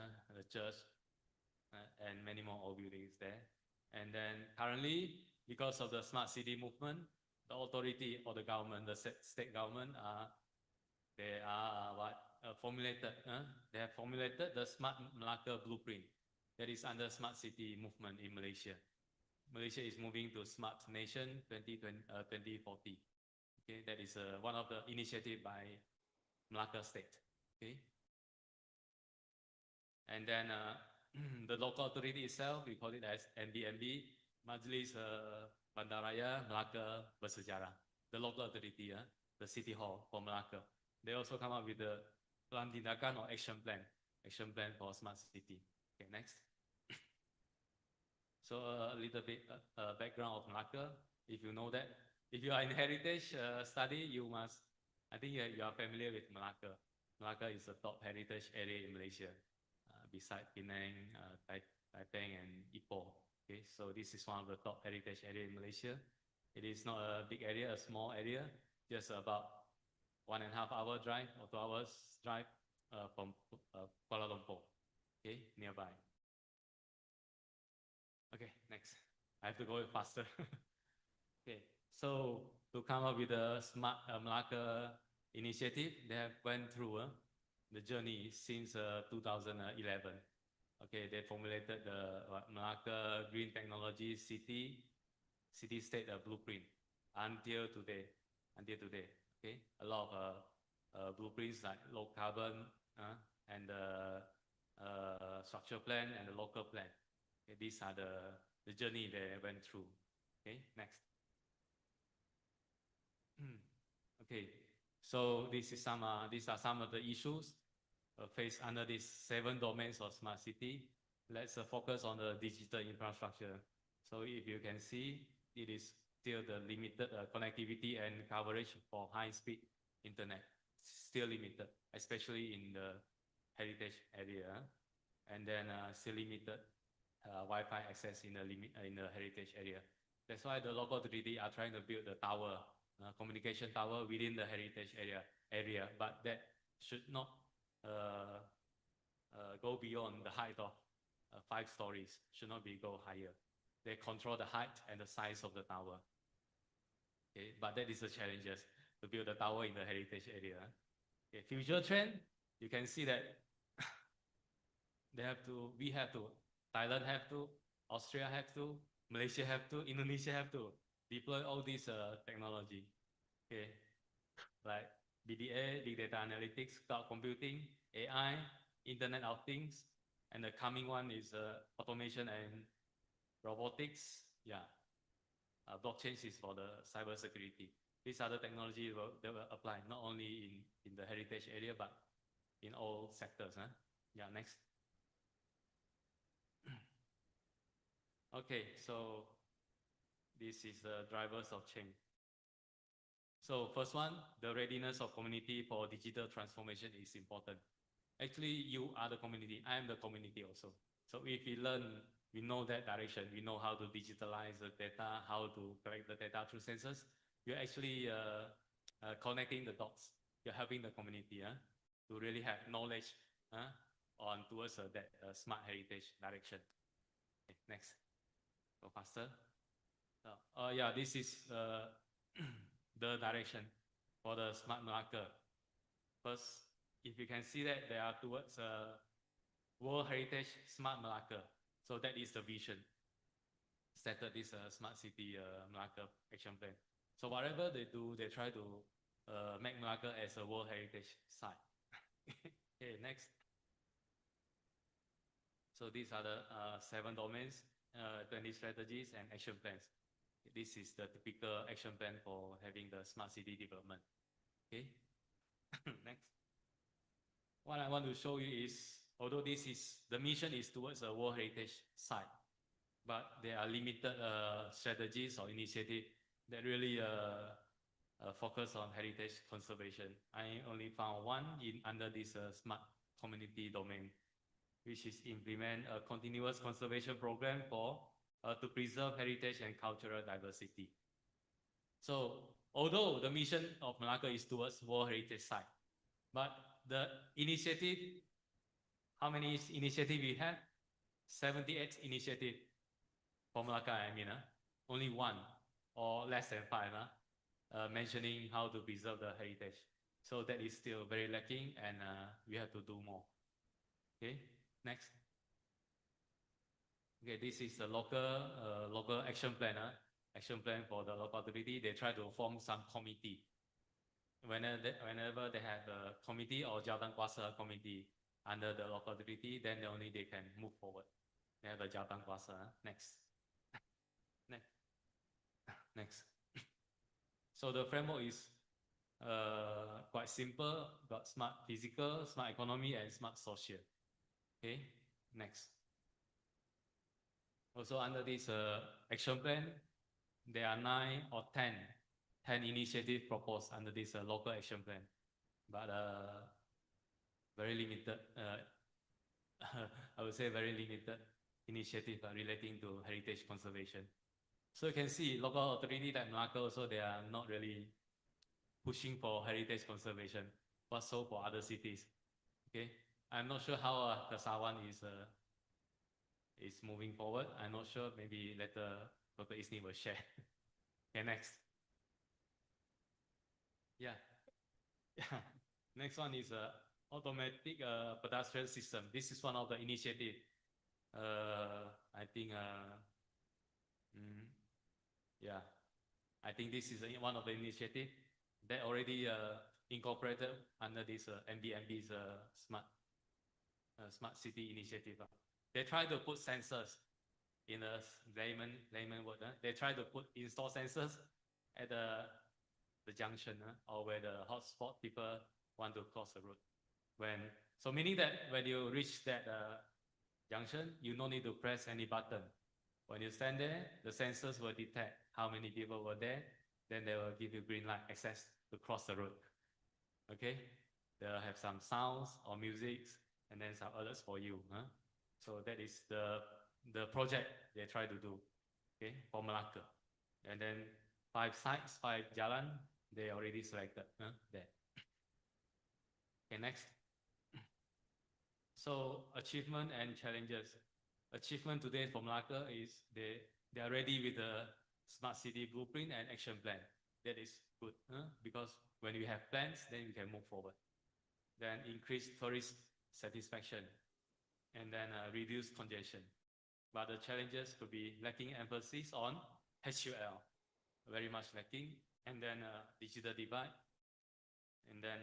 and many more old buildings there. And then currently, because of the smart city movement, the authority or the government, the state government, they have formulated the Smart Malacca blueprint that is under smart city movement in Malaysia. Malaysia is moving to smart nation 2040. Okay, that is one of the initiative by Malacca state. Okay, and then the local authority itself, we call it as MBMB, Majlis Bandaraya Malacca Bersejarah. The local authority, the city hall for Malacca. They also come up with the plan tindakan or action plan for smart city. Okay, next. So a little bit background of Malacca, if you know that. If you are in heritage study, I think you are familiar with Malacca. Malacca is the top heritage area in Malaysia, beside Penang, Taiping, and Ipoh. Okay, so this is one of the top heritage area in Malaysia. It is not a big area, a small area, just about 1.5 hour drive or 2 hours drive from Kuala Lumpur. Okay, nearby. Okay, next. I have to go faster. Okay, so to come up with the Smart Malacca initiative, they have went through the journey since 2011. Okay, they formulated the Malacca Green Technology City-State Blueprint until today. Okay, a lot of blueprints like low carbon and the structure plan and the local plan. Okay, these are the journey they went through. Okay, next. Okay, so these are some of the issues faced under these 7 domains of smart city. Let's focus on the digital infrastructure. So if you can see, it is still the limited connectivity and coverage for high-speed internet, still limited, especially in the heritage area, and then still limited Wi-Fi access in the heritage area. That's why the local authority are trying to build the tower, communication tower within the heritage area, but that should not go beyond the height of 5 stories, should not go higher. They control the height and the size of the tower. Okay, but that is the challenges to build a tower in the heritage area. Okay, future trend, you can see that we have to, Thailand have to, Austria have to, Malaysia have to, Indonesia have to deploy all this technology. Okay, like BDA, big data analytics, cloud computing, AI, Internet of Things, and the coming one is automation and robotics. Yeah, blockchain is for the cybersecurity. These are the technologies that will apply not only in the heritage area but in all sectors. Yeah, next. Okay, so this is the drivers of change. So first one, the readiness of community for digital transformation is important. Actually, you are the community. I am the community also. So if we learn, we know that direction, we know how to digitalize the data, how to collect the data through sensors, you're actually connecting the dots. You're helping the community to really have knowledge on towards that smart heritage direction. Okay, next. Go faster. Yeah, this is the direction for the Smart Malacca. First, if you can see that they are towards World Heritage Smart Malacca. So that is the vision. Started this Smart City Malacca action plan. So whatever they do, they try to make Malacca as a World Heritage site. Okay, next. So these are the 7 domains, 20 strategies and action plans. This is the typical action plan for having the smart city development. Okay, next. What I want to show you is, although the mission is towards a World Heritage site, but there are limited strategies or initiatives that really focus on heritage conservation. I only found one under this smart community domain, which is implement a continuous conservation program to preserve heritage and cultural diversity. So although the mission of Malacca is towards World Heritage site, but the initiative, how many initiative we have? 78 initiative for Malacca, I mean, only one or less than five, mentioning how to preserve the heritage. So that is still very lacking, and we have to do more. Okay, next. Okay, this is the local action plan. Action plan for the local authority. They try to form some committee. Whenever they have a committee or Jabatan Kuasa committee under the local authority, then only they can move forward. They have a Jabatan Kuasa. Next. Next. Next. So the framework is quite simple. Got smart physical, smart economy, and smart social. Okay. Next. Also under this action plan, there are 9 or 10 initiatives proposed under this local action plan, but very limited, I would say very limited initiative relating to heritage conservation. So you can see local authority like Malacca also, they are not really pushing for heritage conservation, but so for other cities. Okay, I'm not sure how Kesawan is moving forward. I'm not sure, maybe later Dr. Isni will share. Okay, next. Yeah. Yeah. Next one is automatic pedestrian system. This is one of the initiative. I think, yeah, I think this is one of the initiative that already incorporated under this MBMB's smart city initiative. They try to put sensors in a layman word. They try to install sensors at the junction or where the hotspot people want to cross the road. So meaning that when you reach that junction, you don't need to press any button. When you stand there, the sensors will detect how many people were there. Then they will give you green light access to cross the road. Okay, they'll have some sounds or music, and then some alerts for you. So that is the project they try to do. Okay, for Malacca, and then 5 sites, 5 jalan, they already selected there. Okay, next. So achievement and challenges. Achievement today for Malacca is they are ready with the smart city blueprint and action plan. That is good, because when we have plans, then we can move forward. Then increase tourist satisfaction, and then reduce congestion. But the challenges could be lacking emphasis on HUL, very much lacking, and then digital divide, and then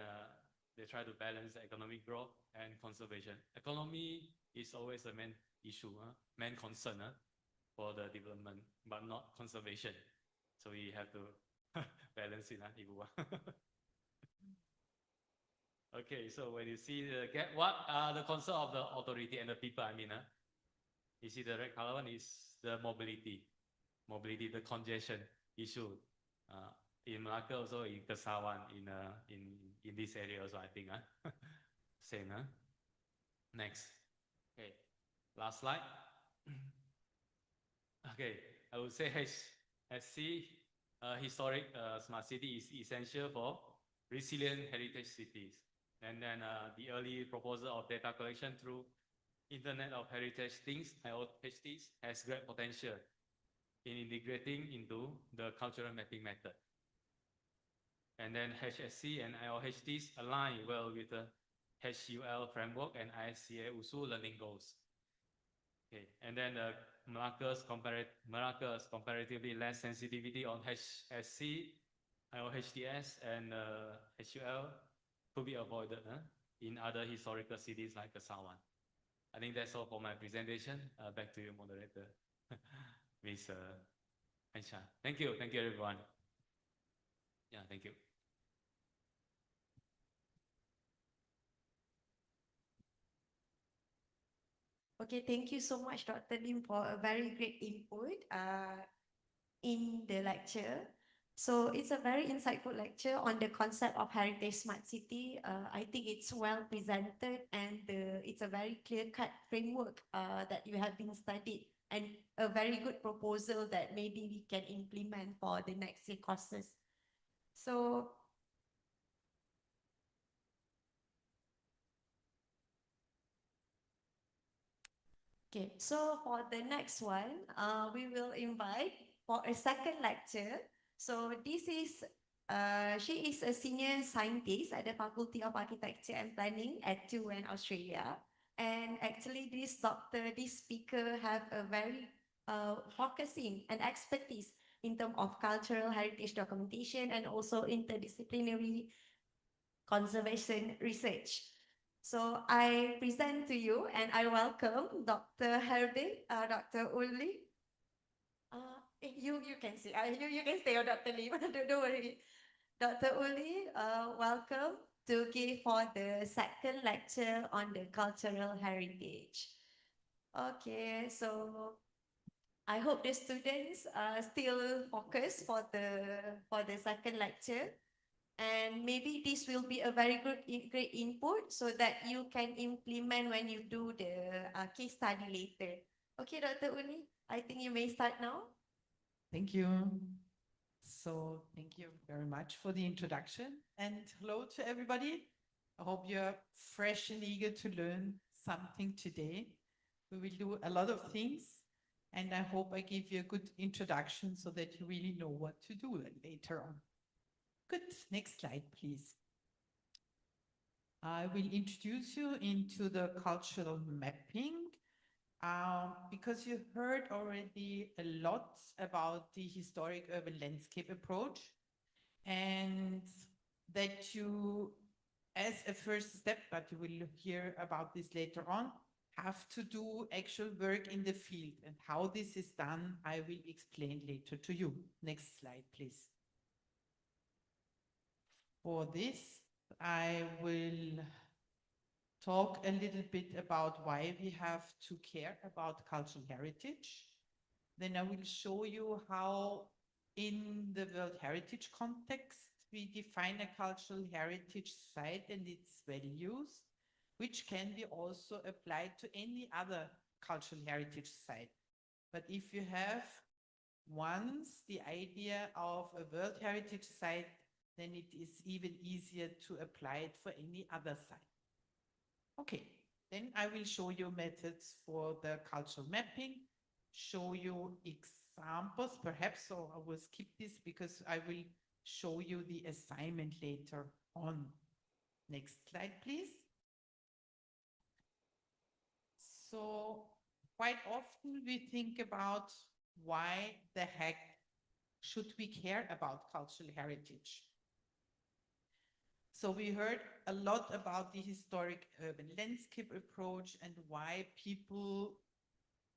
they try to balance economic growth and conservation. Economy is always a main issue, main concern for the development, but not conservation. So we have to balance it, Ibu. Okay, so when you see the gap, what are the concern of the authority and the people? I mean, you see the red color one is the mobility, the congestion issue. In Malacca also, in Kesawan, in this area also, I think. Same, Next. Okay, last slide. Okay, I would say HSC, historic smart city is essential for resilient heritage cities. And then the early proposal of data collection through Internet of Heritage Things, IOHTs, has great potential in integrating into the cultural mapping method. And then HSC and IOHTs align well with the HUL framework and ISCA USU learning goals. Okay, and then Malacca's comparatively less sensitivity on HSC, IOHTS, and HUL could be avoided in other historical cities like Kesawan. I think that's all for my presentation. Back to you, moderator, Ms. Aisha. Thank you, everyone. Yeah, thank you. Okay, thank you so much, Dr. Lim, for a very great input in the lecture. So it's a very insightful lecture on the concept of heritage smart city. I think it's well presented, and it's a very clear-cut framework that you have been studied, and a very good proposal that maybe we can implement for the next year courses. So Okay, so for the next one, we will invite for a second lecture. So she is a senior scientist at the Faculty of Architecture and Planning at TUN, Australia. And actually this speaker have a very focusing and expertise in terms of cultural heritage documentation and also interdisciplinary conservation research. So I present to you and I welcome Dr. Herbie, Dr. Uli. You can see, you can stay on Dr. Lee, don't worry. Dr. Uli, welcome to give for the second lecture on the cultural heritage. Okay, so I hope the students are still focused for the second lecture. And maybe this will be a very great input so that you can implement when you do the case study later. Okay, Dr. Uni, I think you may start now. Thank you. So thank you very much for the introduction and hello to everybody. I hope you're fresh and eager to learn something today. We will do a lot of things and I hope I give you a good introduction so that you really know what to do later on. Good, next slide, please. I will introduce you into the cultural mapping because you heard already a lot about the historic urban landscape approach and that you, as a first step, but you will hear about this later on, have to do actual work in the field, and how this is done, I will explain later to you. Next slide, please. For this, I will talk a little bit about why we have to care about cultural heritage. Then I will show you how in the World Heritage context, we define a cultural heritage site and its values, which can be also applied to any other cultural heritage site. But if you have once the idea of a World Heritage site, then it is even easier to apply it for any other site. Okay, then I will show you methods for the cultural mapping, show you examples perhaps, so I will skip this because I will show you the assignment later on. Next slide, please. So quite often we think about why the heck should we care about cultural heritage? So we heard a lot about the historic urban landscape approach and why people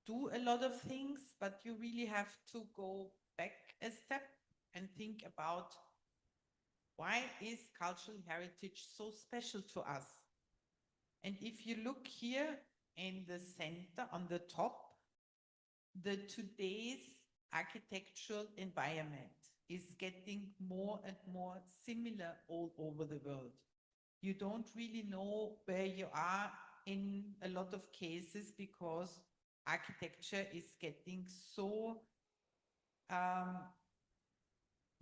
do a lot of things, but you really have to go back a step and think about why is cultural heritage so special to us? And if you look here in the center on the top, the today's architectural environment is getting more and more similar all over the world. You don't really know where you are in a lot of cases because architecture is getting so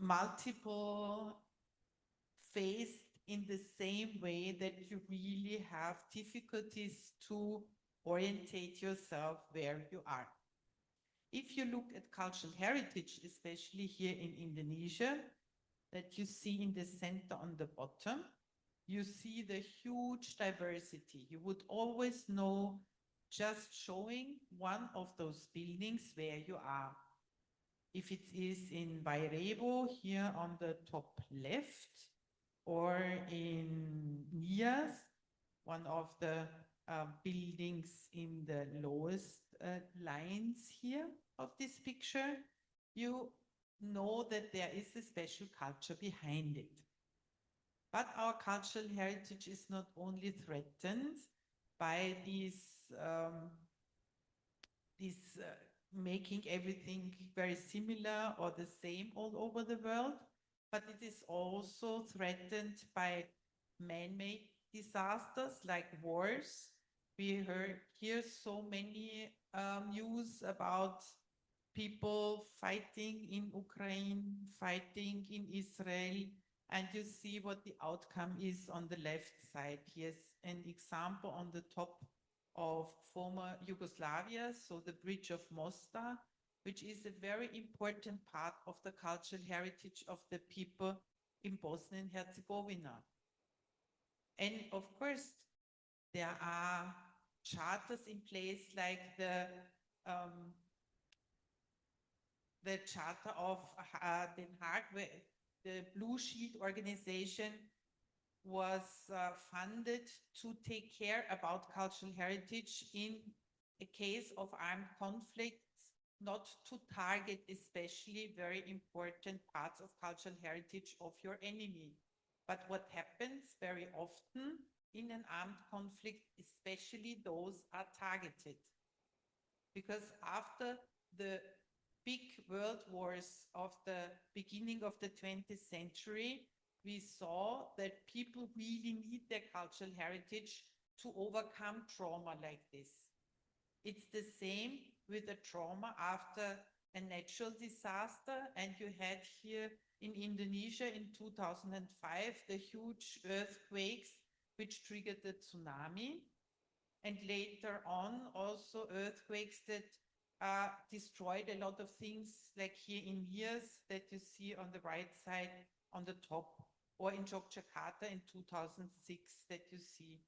multiple faced in the same way that you really have difficulties to orientate yourself where you are. If you look at cultural heritage, especially here in Indonesia, that you see in the center on the bottom, you see the huge diversity. You would always know just showing one of those buildings where you are. If it is in Bairebo here on the top left, or in Nias, one of the buildings in the lowest lines here of this picture, you know that there is a special culture behind it. But our cultural heritage is not only threatened by these making everything very similar or the same all over the world, but it is also threatened by man-made disasters like wars. We heard here so many news about people fighting in Ukraine, fighting in Israel, and you see what the outcome is on the left side. Here's an example on the top of former Yugoslavia, so the Bridge of Mostar, which is a very important part of the cultural heritage of the people in Bosnia and Herzegovina. And of course, there are charters in place like the Charter of Den Haag, where the Blue Sheet organization was funded to take care about cultural heritage in a case of armed conflicts, not to target especially very important parts of cultural heritage of your enemy. But what happens very often in an armed conflict, especially those are targeted. Because after the big world wars of the beginning of the 20th century, we saw that people really need their cultural heritage to overcome trauma like this. It's the same with a trauma after a natural disaster, and you had here in Indonesia in 2005 the huge earthquakes which triggered the tsunami, and later on also earthquakes that destroyed a lot of things, like here in Nias that you see on the right side on the top, or in Yogyakarta in 2006 that you see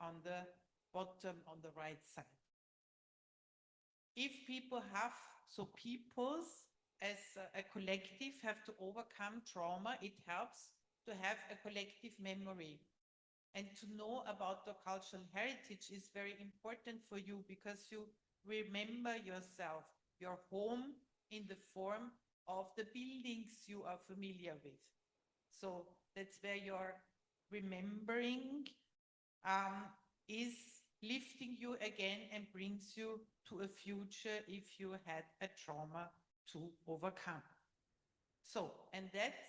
on the bottom on the right side. If people have, so peoples as a collective have to overcome trauma, it helps to have a collective memory. And to know about the cultural heritage is very important for you because you remember yourself, your home in the form of the buildings you are familiar with. So that's where your remembering is lifting you again and brings you to a future if you had a trauma to overcome. So, and that's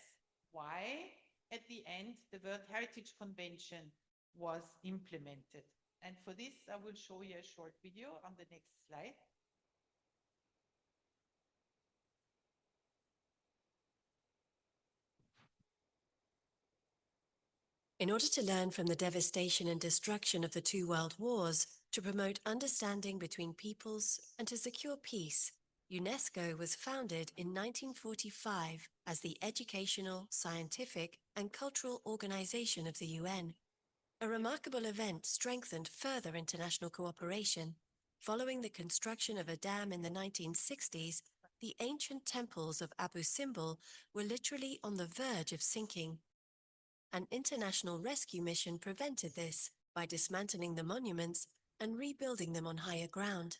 why at the end the World Heritage Convention was implemented. And for this, I will show you a short video on the next slide. In order to learn from the devastation and destruction of the two world wars, to promote understanding between peoples, and to secure peace, UNESCO was founded in 1945 as the Educational, Scientific and Cultural Organization of the UN. A remarkable event strengthened further international cooperation. Following the construction of a dam in the 1960s, the ancient temples of Abu Simbel were literally on the verge of sinking. An international rescue mission prevented this by dismantling the monuments and rebuilding them on higher ground.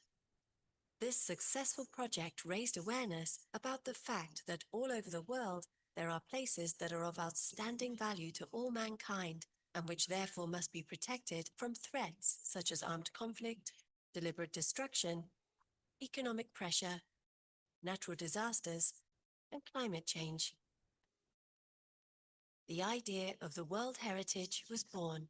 This successful project raised awareness about the fact that all over the world there are places that are of outstanding value to all mankind and which therefore must be protected from threats such as armed conflict, deliberate destruction, economic pressure, natural disasters, and climate change. The idea of the World Heritage was born.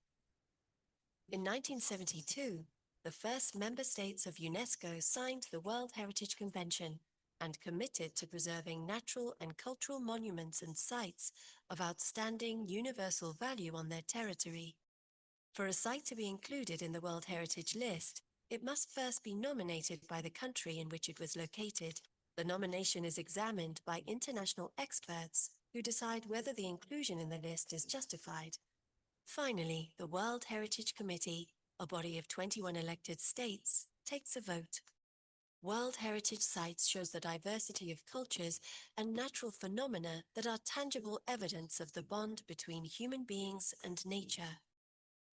In 1972, the first member states of UNESCO signed the World Heritage Convention and committed to preserving natural and cultural monuments and sites of outstanding universal value on their territory. For a site to be included in the World Heritage List, it must first be nominated by the country in which it was located. The nomination is examined by international experts who decide whether the inclusion in the list is justified. Finally, the World Heritage Committee, a body of 21 elected states, takes a vote. World Heritage Sites shows the diversity of cultures and natural phenomena that are tangible evidence of the bond between human beings and nature.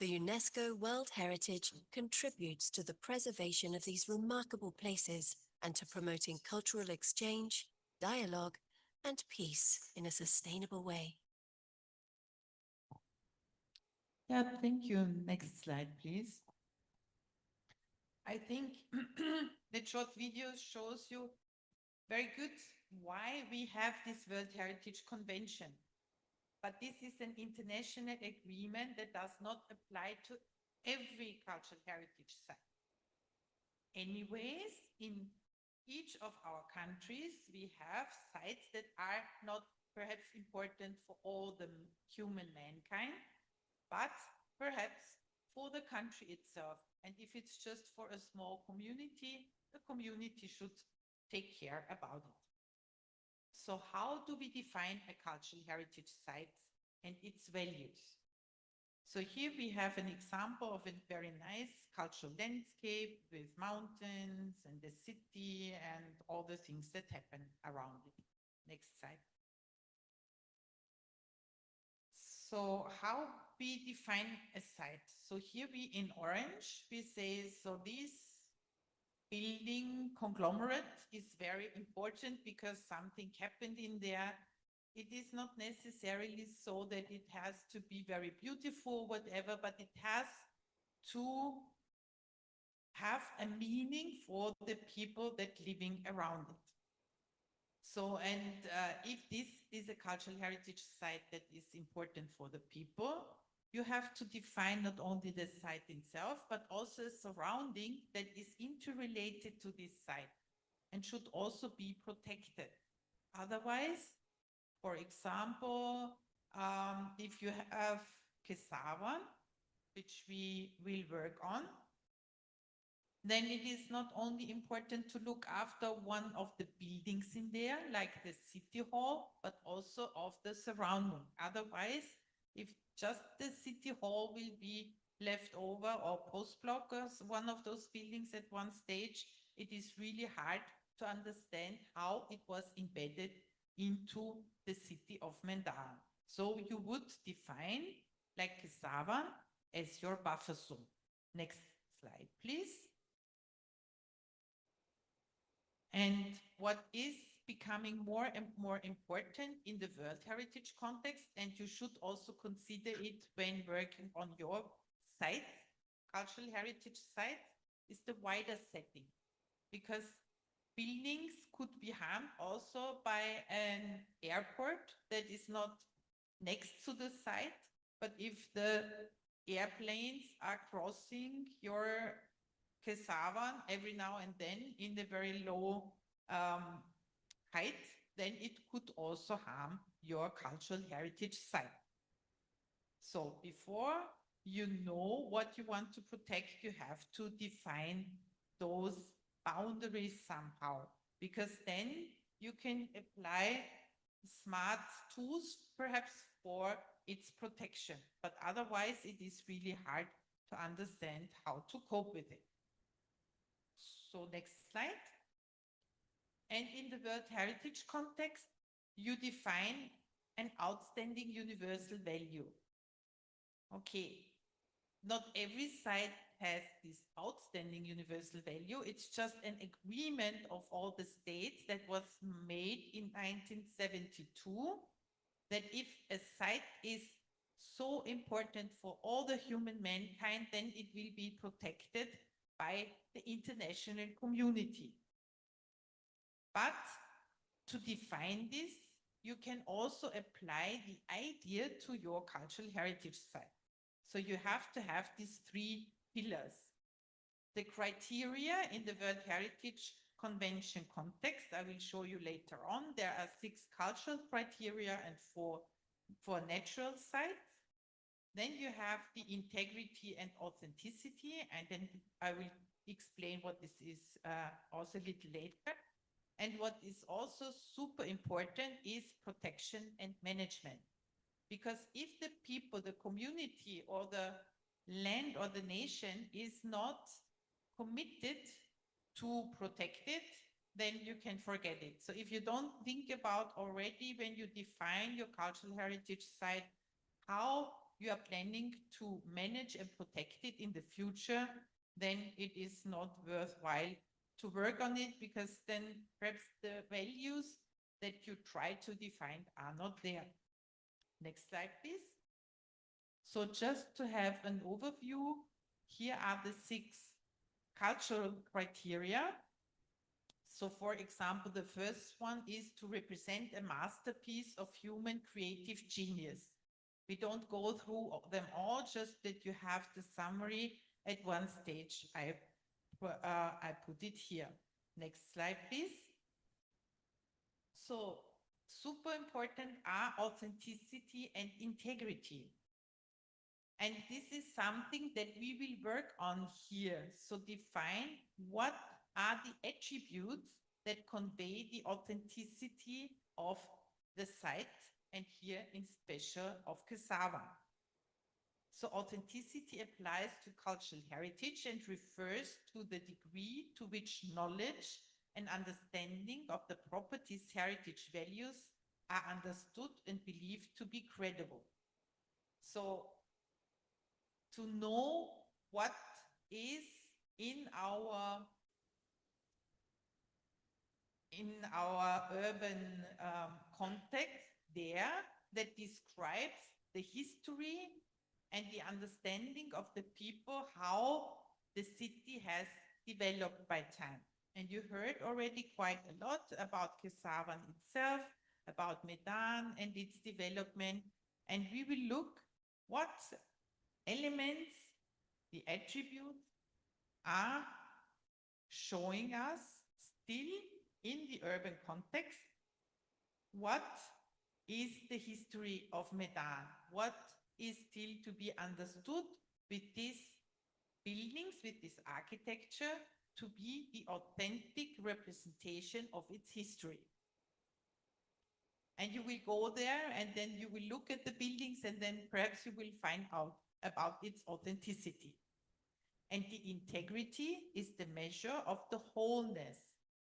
The UNESCO World Heritage contributes to the preservation of these remarkable places and to promoting cultural exchange, dialogue, and peace in a sustainable way. Yeah, thank you. Next slide, please. I think the short video shows you very good why we have this World Heritage Convention. But this is an international agreement that does not apply to every cultural heritage site. Anyways, in each of our countries, we have sites that are not perhaps important for all the human mankind, but perhaps for the country itself. And if it's just for a small community, the community should take care about it. So how do we define a cultural heritage site and its values? So here we have an example of a very nice cultural landscape with mountains and the city and all the things that happen around it. Next slide. So how we define a site? So here we in orange, we say, so this building conglomerate is very important because something happened in there. It is not necessarily so that it has to be very beautiful, whatever, but it has to have a meaning for the people that living around it. So, and if this is a cultural heritage site that is important for the people, you have to define not only the site itself, but also a surrounding that is interrelated to this site and should also be protected. Otherwise, for example, if you have Kesavan, which we will work on, then it is not only important to look after one of the buildings in there, like the city hall, but also of the surrounding. Otherwise, if just the city hall will be left over or post blockers, one of those buildings at one stage, it is really hard to understand how it was embedded into the city of Mendara. So you would define like Kesavan as your buffer zone. Next slide, please. And what is becoming more and more important in the World Heritage context, and you should also consider it when working on your sites, cultural heritage sites, is the wider setting. Because buildings could be harmed also by an airport that is not next to the site, but if the airplanes are crossing your Kesavan every now and then in the very low height, then it could also harm your cultural heritage site. So before you know what you want to protect, you have to define those boundaries somehow, because then you can apply smart tools perhaps for its protection, but otherwise it is really hard to understand how to cope with it. So next slide. And in the World Heritage context, you define an outstanding universal value. Okay, not every site has this outstanding universal value. It's just an agreement of all the states that was made in 1972, that if a site is so important for all the human mankind, then it will be protected by the international community. But to define this, you can also apply the idea to your cultural heritage site. So you have to have these three pillars. The criteria in the World Heritage Convention context, I will show you later on. There are 6 cultural criteria and 4 for natural sites. Then you have the integrity and authenticity, and then I will explain what this is also a little later. And what is also super important is protection and management. Because if the people, the community, or the land or the nation is not committed to protect it, then you can forget it. So if you don't think about already when you define your cultural heritage site, how you are planning to manage and protect it in the future, then it is not worthwhile to work on it, because then perhaps the values that you try to define are not there. Next slide, please. So just to have an overview, here are the 6 cultural criteria. So for example, the first one is to represent a masterpiece of human creative genius. We don't go through them all, just that you have the summary at one stage. I put it here. Next slide, please. So super important are authenticity and integrity. And this is something that we will work on here. So define what are the attributes that convey the authenticity of the site, and here in special of Kesavan. So authenticity applies to cultural heritage and refers to the degree to which knowledge and understanding of the property's heritage values are understood and believed to be credible. So to know what is in our urban context there that describes the history and the understanding of the people, how the city has developed by time. And you heard already quite a lot about Kesavan itself, about Medan and its development. And we will look what elements, the attributes are showing us still in the urban context what is the history of Medan, what is still to be understood with these buildings, with this architecture, to be the authentic representation of its history. And you will go there and then you will look at the buildings and then perhaps you will find out about its authenticity. And the integrity is the measure of the wholeness.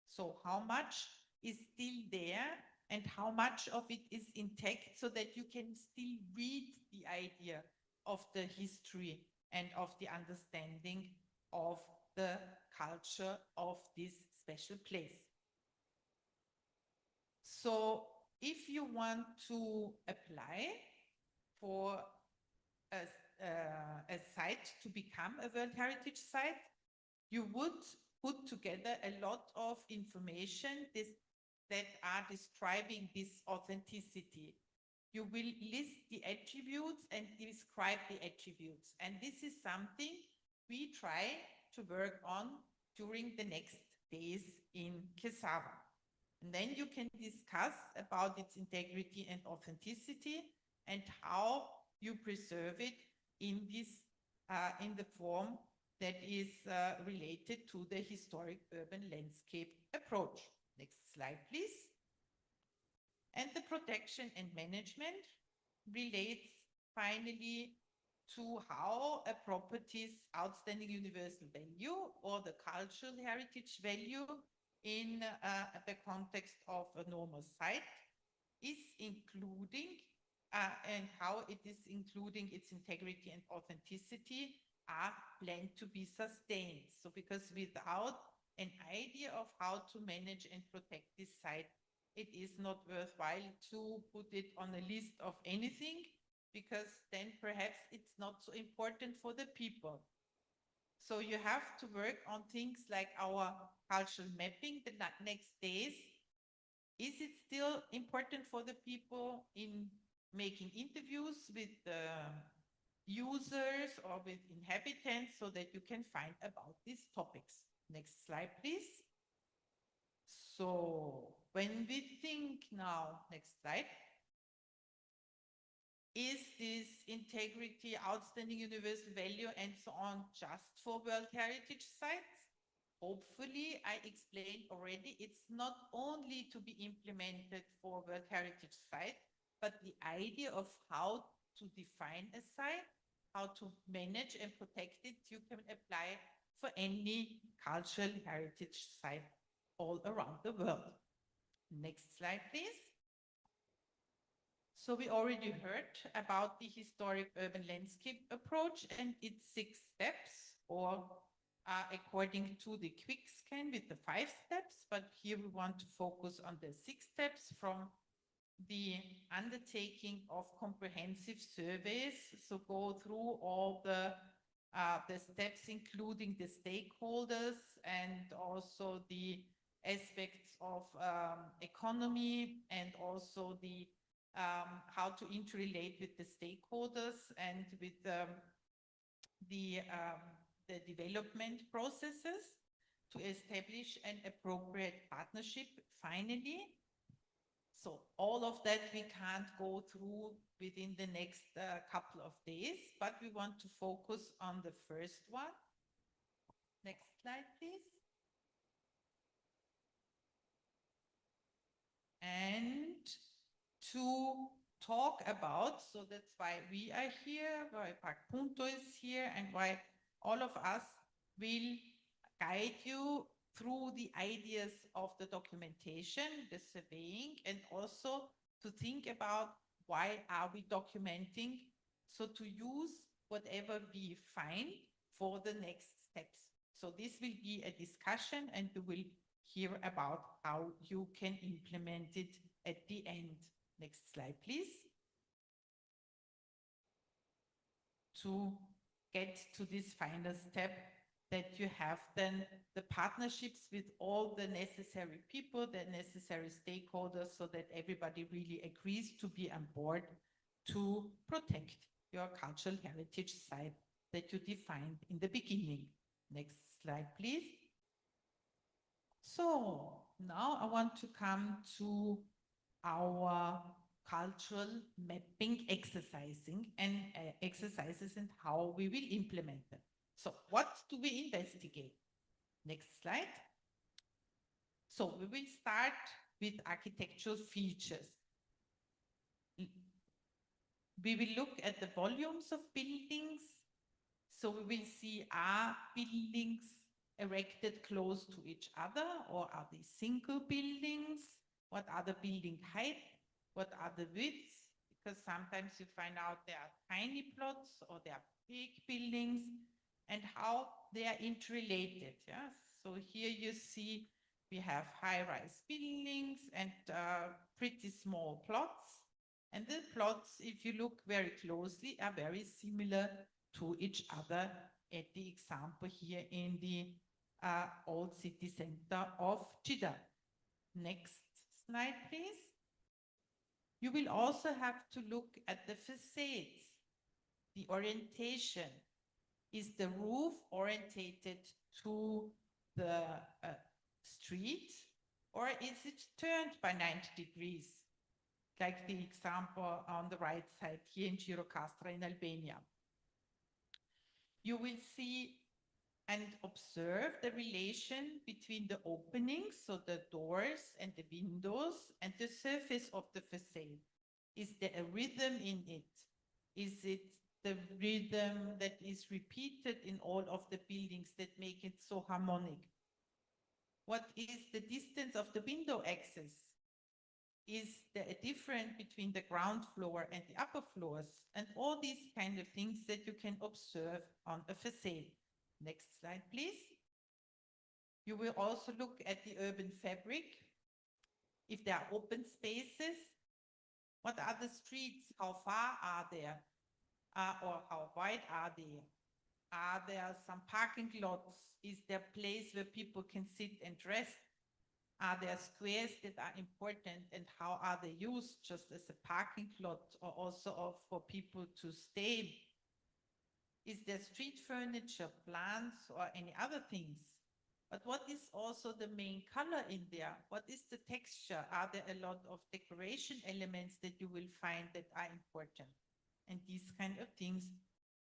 So how much is still there and how much of it is intact so that you can still read the idea of the history and of the understanding of the culture of this special place. So if you want to apply for a site to become a World Heritage Site, you would put together a lot of information that are describing this authenticity. You will list the attributes and describe the attributes. And this is something we try to work on during the next days in Kesavan. And then you can discuss about its integrity and authenticity and how you preserve it in the form that is related to the historic urban landscape approach. Next slide, please. And the protection and management relates finally to how a property's outstanding universal value or the cultural heritage value in the context of a normal site is including and how it is including its integrity and authenticity are planned to be sustained. So because without an idea of how to manage and protect this site, it is not worthwhile to put it on a list of anything, because then perhaps it's not so important for the people. So you have to work on things like our cultural mapping the next days. Is it still important for the people in making interviews with users or with inhabitants so that you can find about these topics? Next slide, please. So when we think now, next slide, is this integrity, outstanding universal value, and so on just for World Heritage Sites? Hopefully, I explained already, it's not only to be implemented for World Heritage Site, but the idea of how to define a site, how to manage and protect it, you can apply for any cultural heritage site all around the world. Next slide, please. So we already heard about the historic urban landscape approach and its 6 steps, or according to the quick scan with the 5 steps, but here we want to focus on the 6 steps from the undertaking of comprehensive surveys. So go through all the steps, including the stakeholders and also the aspects of economy and also the how to interrelate with the stakeholders and with the development processes to establish an appropriate partnership finally. So all of that we can't go through within the next couple of days, but we want to focus on the first one. Next slide, please. And to talk about, so that's why we are here, why Punto is here, and why all of us will guide you through the ideas of the documentation, the surveying, and also to think about why are we documenting, so to use whatever we find for the next steps. So this will be a discussion, and you will hear about how you can implement it at the end. Next slide, please. To get to this final step, that you have then the partnerships with all the necessary people, the necessary stakeholders, so that everybody really agrees to be on board to protect your cultural heritage site that you defined in the beginning. Next slide, please. So now I want to come to our cultural mapping exercises and how we will implement them. So what do we investigate? Next slide. So we will start with architectural features. We will look at the volumes of buildings. So we will see, are buildings erected close to each other, or are they single buildings? What are the building height? What are the widths? Because sometimes you find out there are tiny plots or there are big buildings, and how they are interrelated. Yeah? So here you see we have high-rise buildings and pretty small plots. And the plots, if you look very closely, are very similar to each other, at the example here in the old city center of Jeddah. Next slide, please. You will also have to look at the facades, the orientation. Is the roof orientated to the street, or is it turned by 90 degrees? Like the example on the right side here in Girocastra in Albania. You will see and observe the relation between the openings, so the doors and the windows, and the surface of the facade. Is there a rhythm in it? Is it the rhythm that is repeated in all of the buildings that make it so harmonic? What is the distance of the window axis? Is there a difference between the ground floor and the upper floors? And all these kind of things that you can observe on a facade. Next slide, please. You will also look at the urban fabric. If there are open spaces, what are the streets? How far are there? Or how wide are they? Are there some parking lots? Is there a place where people can sit and rest? Are there squares that are important, and how are they used, just as a parking lot or also for people to stay? Is there street furniture, plants, or any other things? But what is also the main color in there? What is the texture? Are there a lot of decoration elements that you will find that are important? And these kind of things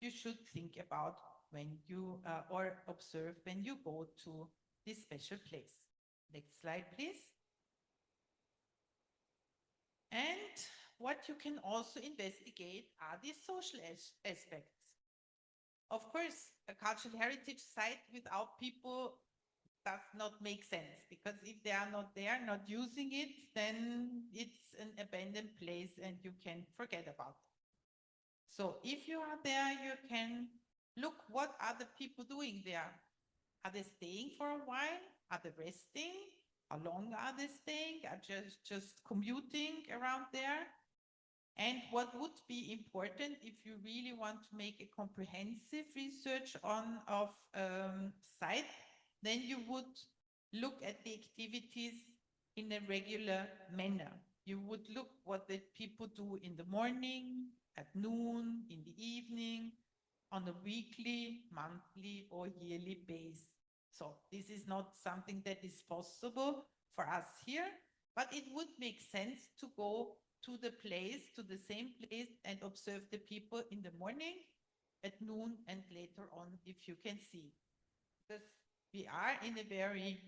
you should think about when you or observe when you go to this special place. Next slide, please. And what you can also investigate are the social aspects. Of course, a cultural heritage site without people does not make sense, because if they are not there, not using it, then it's an abandoned place and you can forget about it. So if you are there, you can look, what are the people doing there? Are they staying for a while? Are they resting? How long are they staying? Are just commuting around there? And what would be important if you really want to make a comprehensive research of site, then you would look at the activities in a regular manner. You would look what the people do in the morning, at noon, in the evening, on a weekly, monthly, or yearly basis. So this is not something that is possible for us here, But it would make sense to go to the place, to the same place, and observe the people in the morning, at noon, and later on, if you can see. Because we are in a very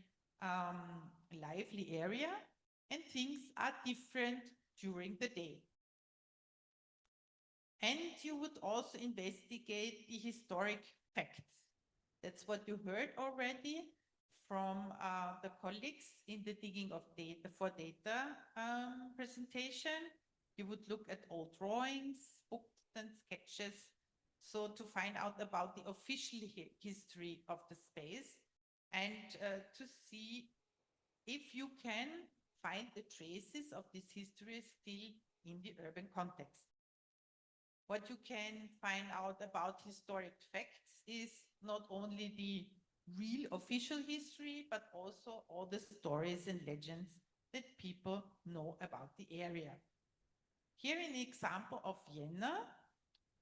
lively area and things are different during the day. And you would also investigate the historic facts. That's what you heard already from the colleagues in the digging of data for data presentation. You would look at old drawings, books and sketches. So to find out about the official history of the space and to see if you can find the traces of this history still in the urban context. What you can find out about historic facts is not only the real official history, but also all the stories and legends that people know about the area. Here an example of Vienna,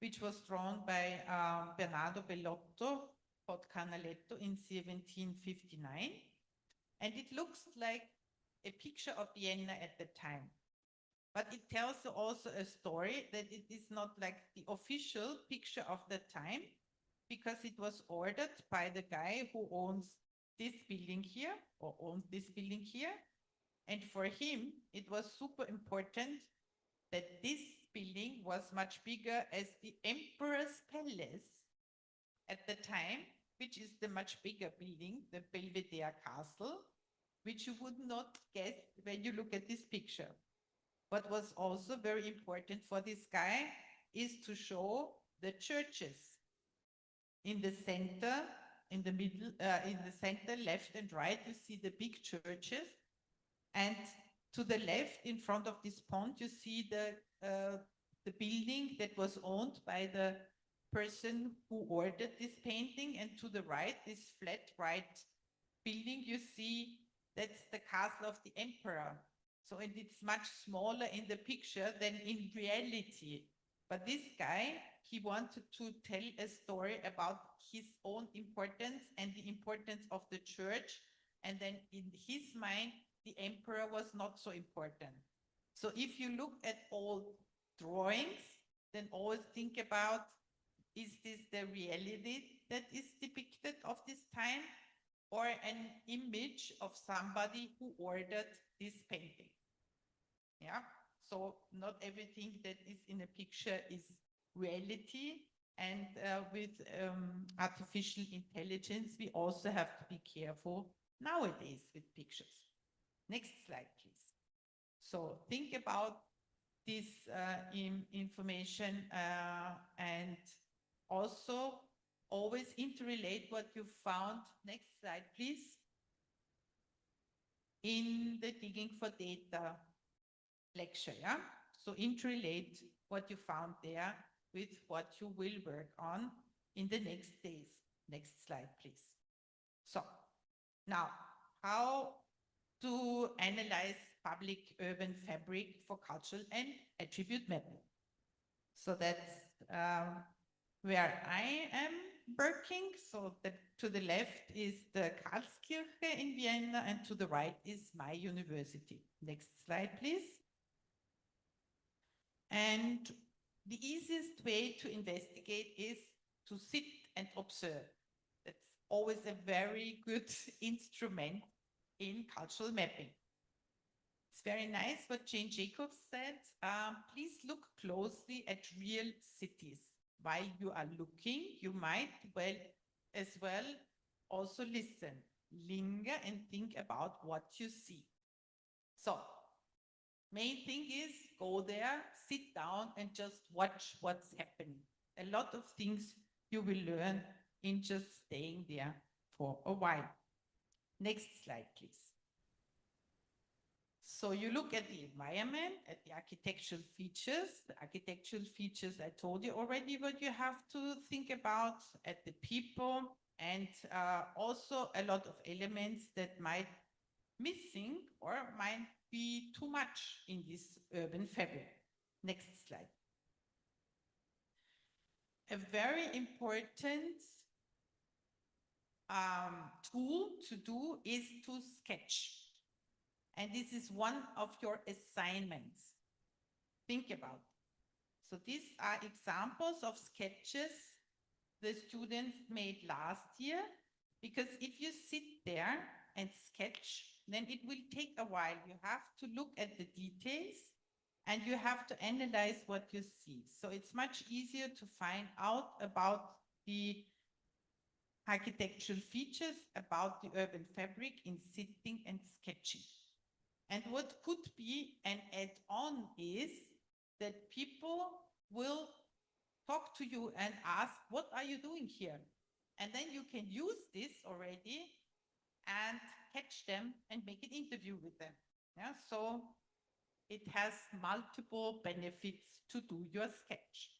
which was drawn by Bernardo Bellotto called Canaletto in 1759. And it looks like a picture of Vienna at the time. But it tells also a story that it is not like the official picture of the time, because it was ordered by the guy who owns this building here, or owned this building here. And for him, it was super important that this building was much bigger as the Emperor's Palace at the time, which is the much bigger building, the Belvedere Castle, which you would not guess when you look at this picture. What was also very important for this guy is to show the churches. In the center, in the middle, in the center, left and right, you see the big churches. And to the left, in front of this pond, you see the building that was owned by the person who ordered this painting. And to the right, this flat white building, you see that's the castle of the emperor. So it's much smaller in the picture than in reality. But this guy, he wanted to tell a story about his own importance and the importance of the church. And then in his mind, the emperor was not so important. So if you look at old drawings, then always think about, is this the reality that is depicted of this time, or an image of somebody who ordered this painting? Yeah, so not everything that is in a picture is reality. And with artificial intelligence, we also have to be careful nowadays with pictures. Next slide, please. So think about this information and also always interrelate what you found. Next slide, please. In the digging for data lecture, yeah? So interrelate what you found there with what you will work on in the next days. Next slide, please. So now, how to analyze public urban fabric for cultural and attribute mapping. So that's where I am working. So to the left is the Karlskirche in Vienna, and to the right is my university. Next slide, please. And the easiest way to investigate is to sit and observe. That's always a very good instrument in cultural mapping. It's very nice what Jane Jacobs said. Please look closely at real cities. While you are looking, you might as well also listen, linger, and think about what you see. So, main thing is go there, sit down, and just watch what's happening. A lot of things you will learn in just staying there for a while. Next slide, please. So you look at the environment, at the architectural features. The architectural features, I told you already what you have to think about, at the people, and also a lot of elements that might missing or might be too much in this urban fabric. Next slide. A very important tool to do is to sketch. And this is one of your assignments. Think about it. So these are examples of sketches the students made last year, because if you sit there and sketch, then it will take a while. You have to look at the details and you have to analyze what you see. So it's much easier to find out about the architectural features, about the urban fabric in sitting and sketching. And what could be an add-on is that people will talk to you and ask, what are you doing here? And then you can use this already and catch them and make an interview with them. Yeah, so it has multiple benefits to do your sketch.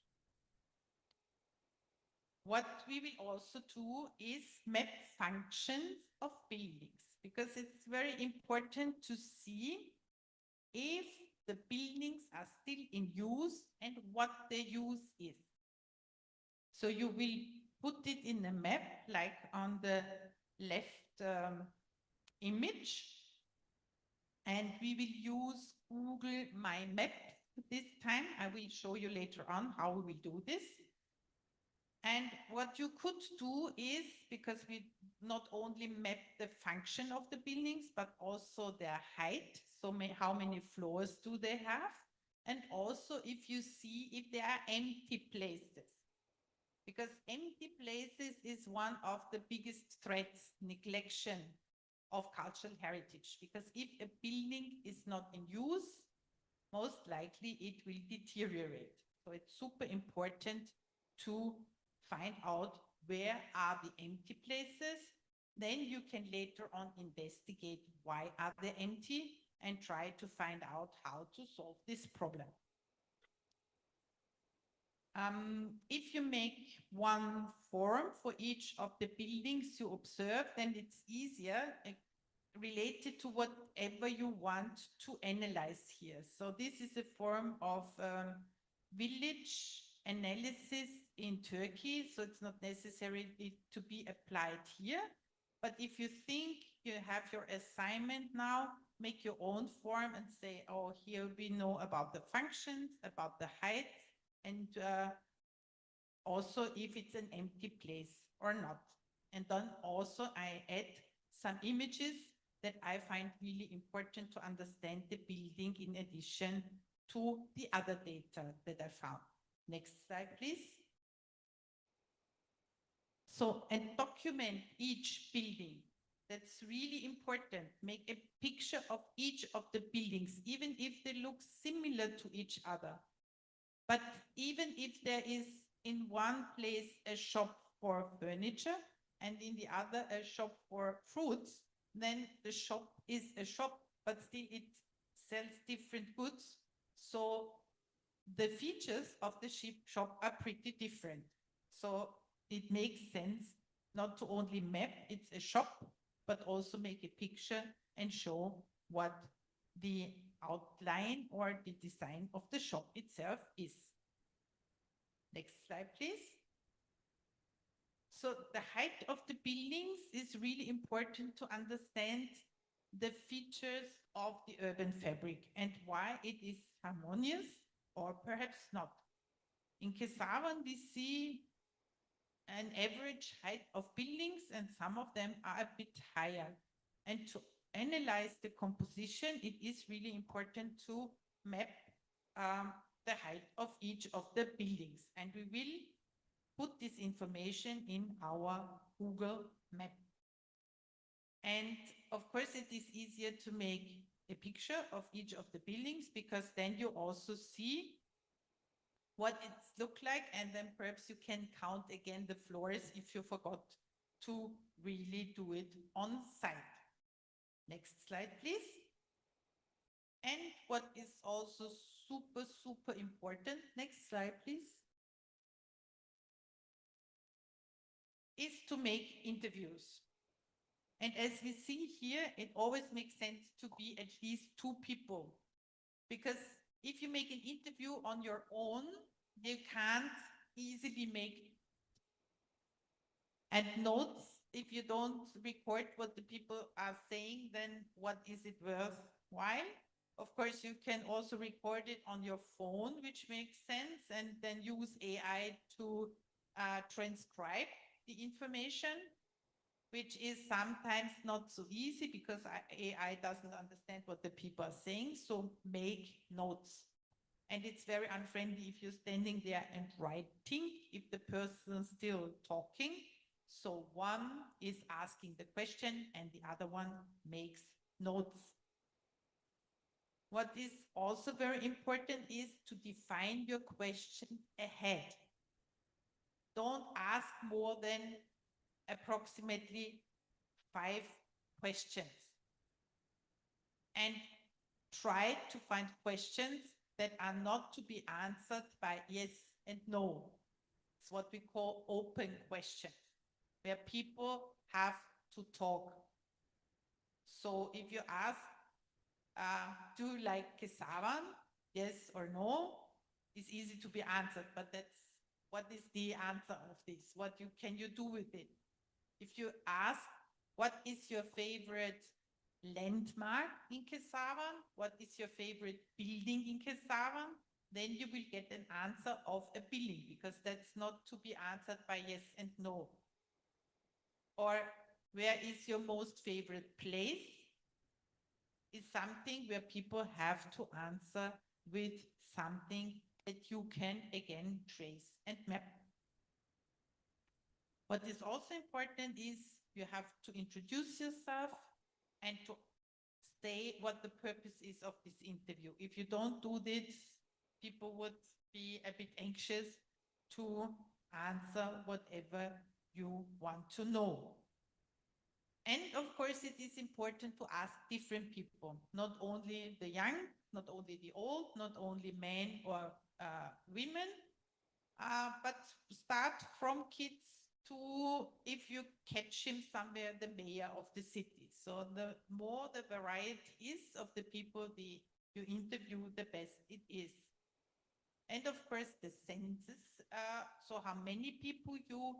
What we will also do is map functions of buildings, because it's very important to see if the buildings are still in use and what their use is. So you will put it in a map, like on the left image, and we will use Google My Maps this time. I will show you later on how we will do this. And what you could do is, because we not only map the function of the buildings, but also their height, so how many floors do they have, and also if you see if there are empty places. Because empty places is one of the biggest threats, neglection of cultural heritage. Because if a building is not in use, most likely it will deteriorate. So it's super important to find out where are the empty places. Then you can later on investigate why are they empty and try to find out how to solve this problem. If you make one form for each of the buildings you observe, then it's easier related to whatever you want to analyze here. So this is a form of village analysis in Turkey, so it's not necessary to be applied here. But if you think you have your assignment now, make your own form and say, oh, here we know about the functions, about the heights, and also if it's an empty place or not. And then also I add some images that I find really important to understand the building in addition to the other data that I found. Next slide, please. So, and document each building. That's really important. Make a picture of each of the buildings, even if they look similar to each other. But even if there is in one place a shop for furniture and in the other a shop for fruits, then the shop is a shop, but still it sells different goods. So the features of the shop are pretty different. So it makes sense not to only map it's a shop, but also make a picture and show what the outline or the design of the shop itself is. Next slide, please. So the height of the buildings is really important to understand the features of the urban fabric and why it is harmonious or perhaps not. In Kesavan, we see an average height of buildings and some of them are a bit higher. And to analyze the composition, it is really important to map the height of each of the buildings. And we will put this information in our Google map. And of course, it is easier to make a picture of each of the buildings because then you also see what it looks like, and then perhaps you can count again the floors if you forgot to really do it on site. Next slide, please. And what is also super, super important, next slide, please, is to make interviews. And as we see here, it always makes sense to be at least 2 people, because if you make an interview on your own, you can't easily make and notes if you don't record what the people are saying, then what is it worthwhile? Of course, you can also record it on your phone, which makes sense, and then use AI to transcribe the information, which is sometimes not so easy because AI doesn't understand what the people are saying. So make notes. And it's very unfriendly if you're standing there and writing, if the person is still talking. So one is asking the question and the other one makes notes. What is also very important is to define your question ahead. Don't ask more than approximately 5 questions. And try to find questions that are not to be answered by yes and no. It's what we call open questions, where people have to talk. So if you ask, do you like cassava? Yes or no? It's easy to be answered, but what is the answer of this? Can you do with it? If you ask, what is your favorite landmark in Kesavan? What is your favorite building in Kesavan? Then you will get an answer of a building, because that's not to be answered by yes and no. Or where is your most favorite place? Is something where people have to answer with something that you can again trace and map. What is also important is you have to introduce yourself and to say what the purpose is of this interview. If you don't do this, people would be a bit anxious to answer whatever you want to know. And of course, it is important to ask different people, not only the young, not only the old, not only men or women, but start from kids to, if you catch him somewhere, the mayor of the city. So the more the variety is of the people you interview, the best it is. And of course, the census, so how many people you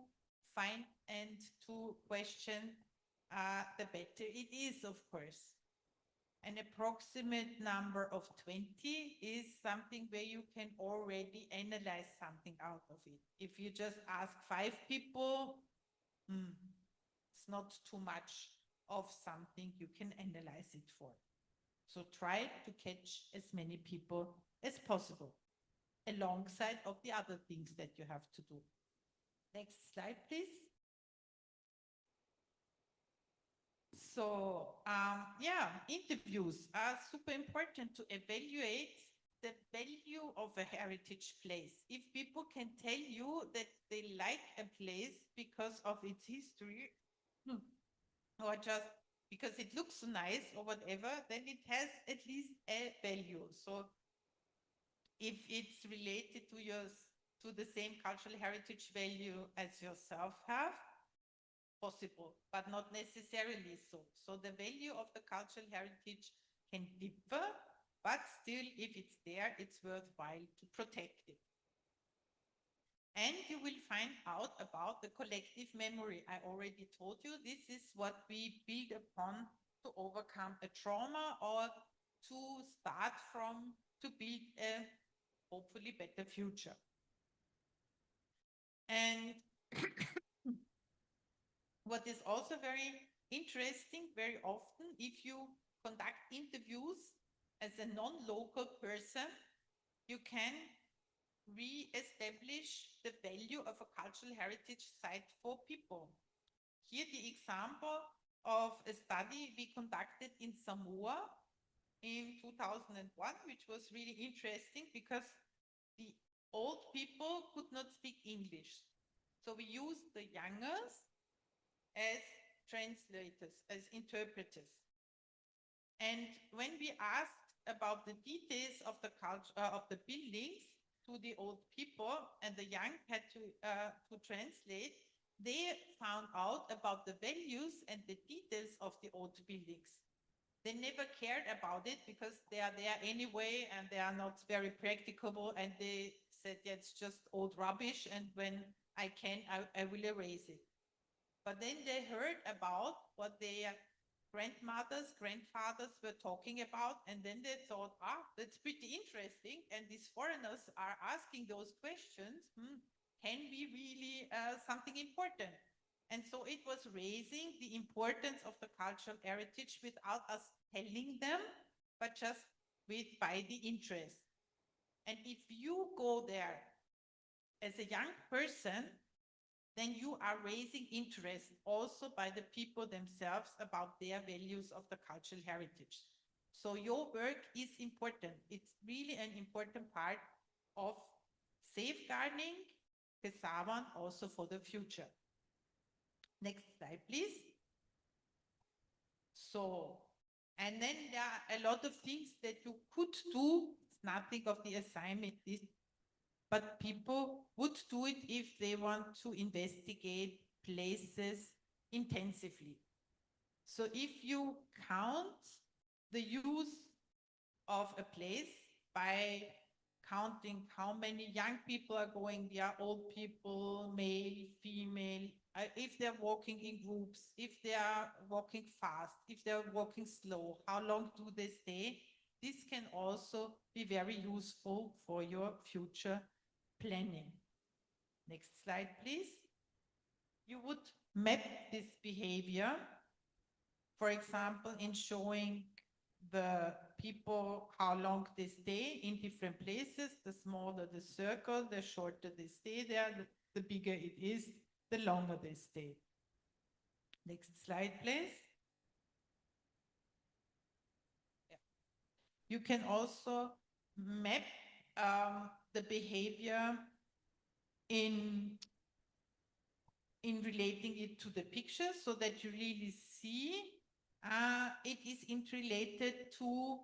find and to question, the better it is, of course. An approximate number of 20 is something where you can already analyze something out of it. If you just ask 5 people, it's not too much of something you can analyze it for. So try to catch as many people as possible, alongside of the other things that you have to do. Next slide, please. So, interviews are super important to evaluate the value of a heritage place. If people can tell you that they like a place because of its history, or just because it looks so nice or whatever, then it has at least a value. So if it's related to the same cultural heritage value as yourself have, possible, but not necessarily so. So the value of the cultural heritage can differ, but still, if it's there, it's worthwhile to protect it. And you will find out about the collective memory. I already told you this is what we build upon to overcome a trauma or to start from to build a hopefully better future. And what is also very interesting, very often, if you conduct interviews as a non-local person, you can re-establish the value of a cultural heritage site for people. Here the example of a study we conducted in Samoa in 2001, which was really interesting because the old people could not speak English. So we used the youngers as translators, as interpreters. And when we asked about the details of the culture of the buildings to the old people, and the young had to translate, they found out about the values and the details of the old buildings. They never cared about it because they are there anyway and they are not very practicable, and they said, yeah, it's just old rubbish, and when I can, I will erase it. But then they heard about what their grandmothers, grandfathers were talking about, and then they thought, that's pretty interesting. And these foreigners are asking those questions. Can we really something important? And so it was raising the importance of the cultural heritage without us telling them, but just by the interest. And if you go there as a young person, then you are raising interest also by the people themselves about their values of the cultural heritage. So your work is important. It's really an important part of safeguarding Kesavan also for the future. Next slide, please. So, and then there are a lot of things that you could do. It's nothing of the assignment, but people would do it if they want to investigate places intensively. So if you count the use of a place by counting how many young people are going there, old people, male, female, if they're walking in groups, if they are walking fast, if they're walking slow, how long do they stay? This can also be very useful for your future planning. Next slide, please. You would map this behavior, for example, in showing the people how long they stay in different places. The smaller the circle, the shorter they stay there, the bigger it is, the longer they stay. Next slide, please. Yeah. You can also map the behavior in relating it to the picture so that you really see it is interrelated to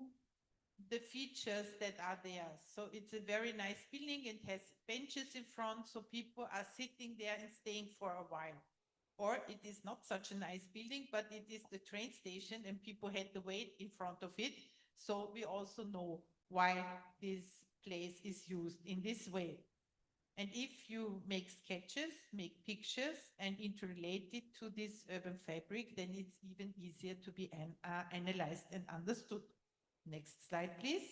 the features that are there. So it's a very nice building. It has benches in front, so people are sitting there and staying for a while. Or it is not such a nice building, but it is the train station and people had to wait in front of it. So we also know why this place is used in this way. And if you make sketches, make pictures, and interrelate it to this urban fabric, then it's even easier to be analyzed and understood. Next slide, please.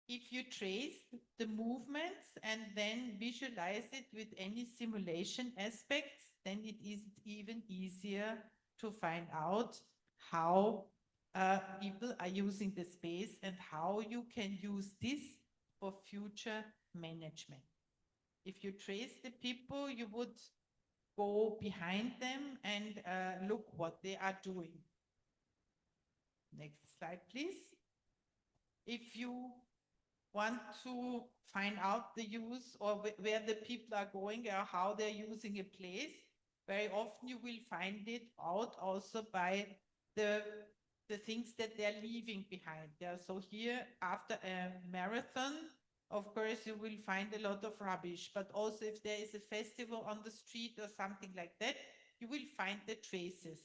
If you trace the movements and then visualize it with any simulation aspects, then it is even easier to find out how people are using the space and how you can use this for future management. If you trace the people, you would go behind them and look what they are doing. Next slide, please. If you want to find out the use or where the people are going or how they're using a place, very often you will find it out also by the things that they're leaving behind. Yeah, so here after a marathon, of course, you will find a lot of rubbish, but also if there is a festival on the street or something like that, you will find the traces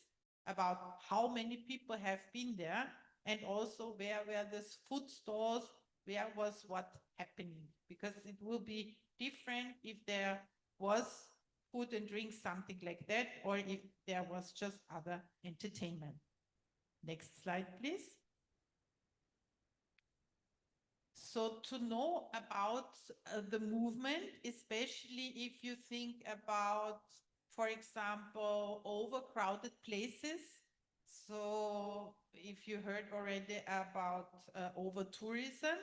about how many people have been there and also where were the food stores, where was what happening, because it will be different if there was food and drink, something like that, or if there was just other entertainment. Next slide, please. So to know about the movement, especially if you think about, for example, overcrowded places. So if you heard already about over-tourism,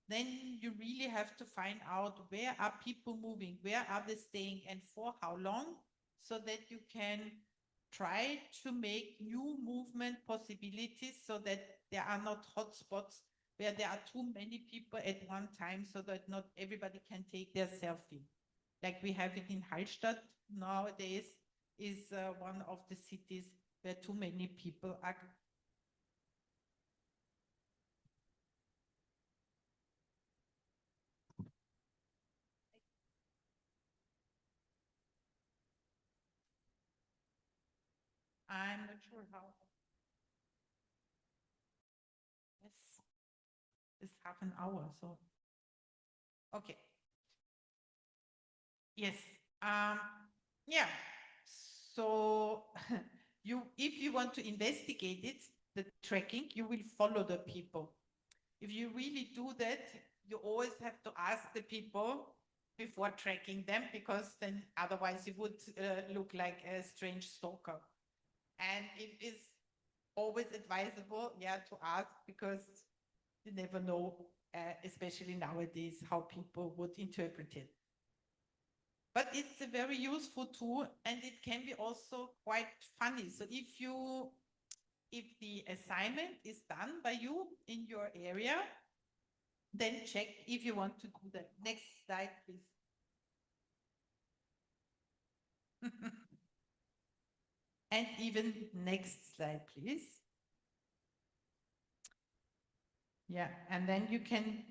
then you really have to find out where are people moving, where are they staying and for how long, so that you can try to make new movement possibilities so that there are not hotspots where there are too many people at one time so that not everybody can take their selfie. Like we have it in Hallstatt nowadays, is one of the cities where too many people are. I'm not sure how. Yes, it's half an hour, so. Okay. Yes. Yeah. So if you want to investigate it, the tracking, you will follow the people. If you really do that, you always have to ask the people before tracking them, because then otherwise you would look like a strange stalker. And it is always advisable, yeah, to ask, because you never know, especially nowadays, how people would interpret it. But it's a very useful tool, and it can be also quite funny. So if the assignment is done by you in your area, then check if you want to do that. Next slide, please. And even next slide, please. Yeah, and then you can,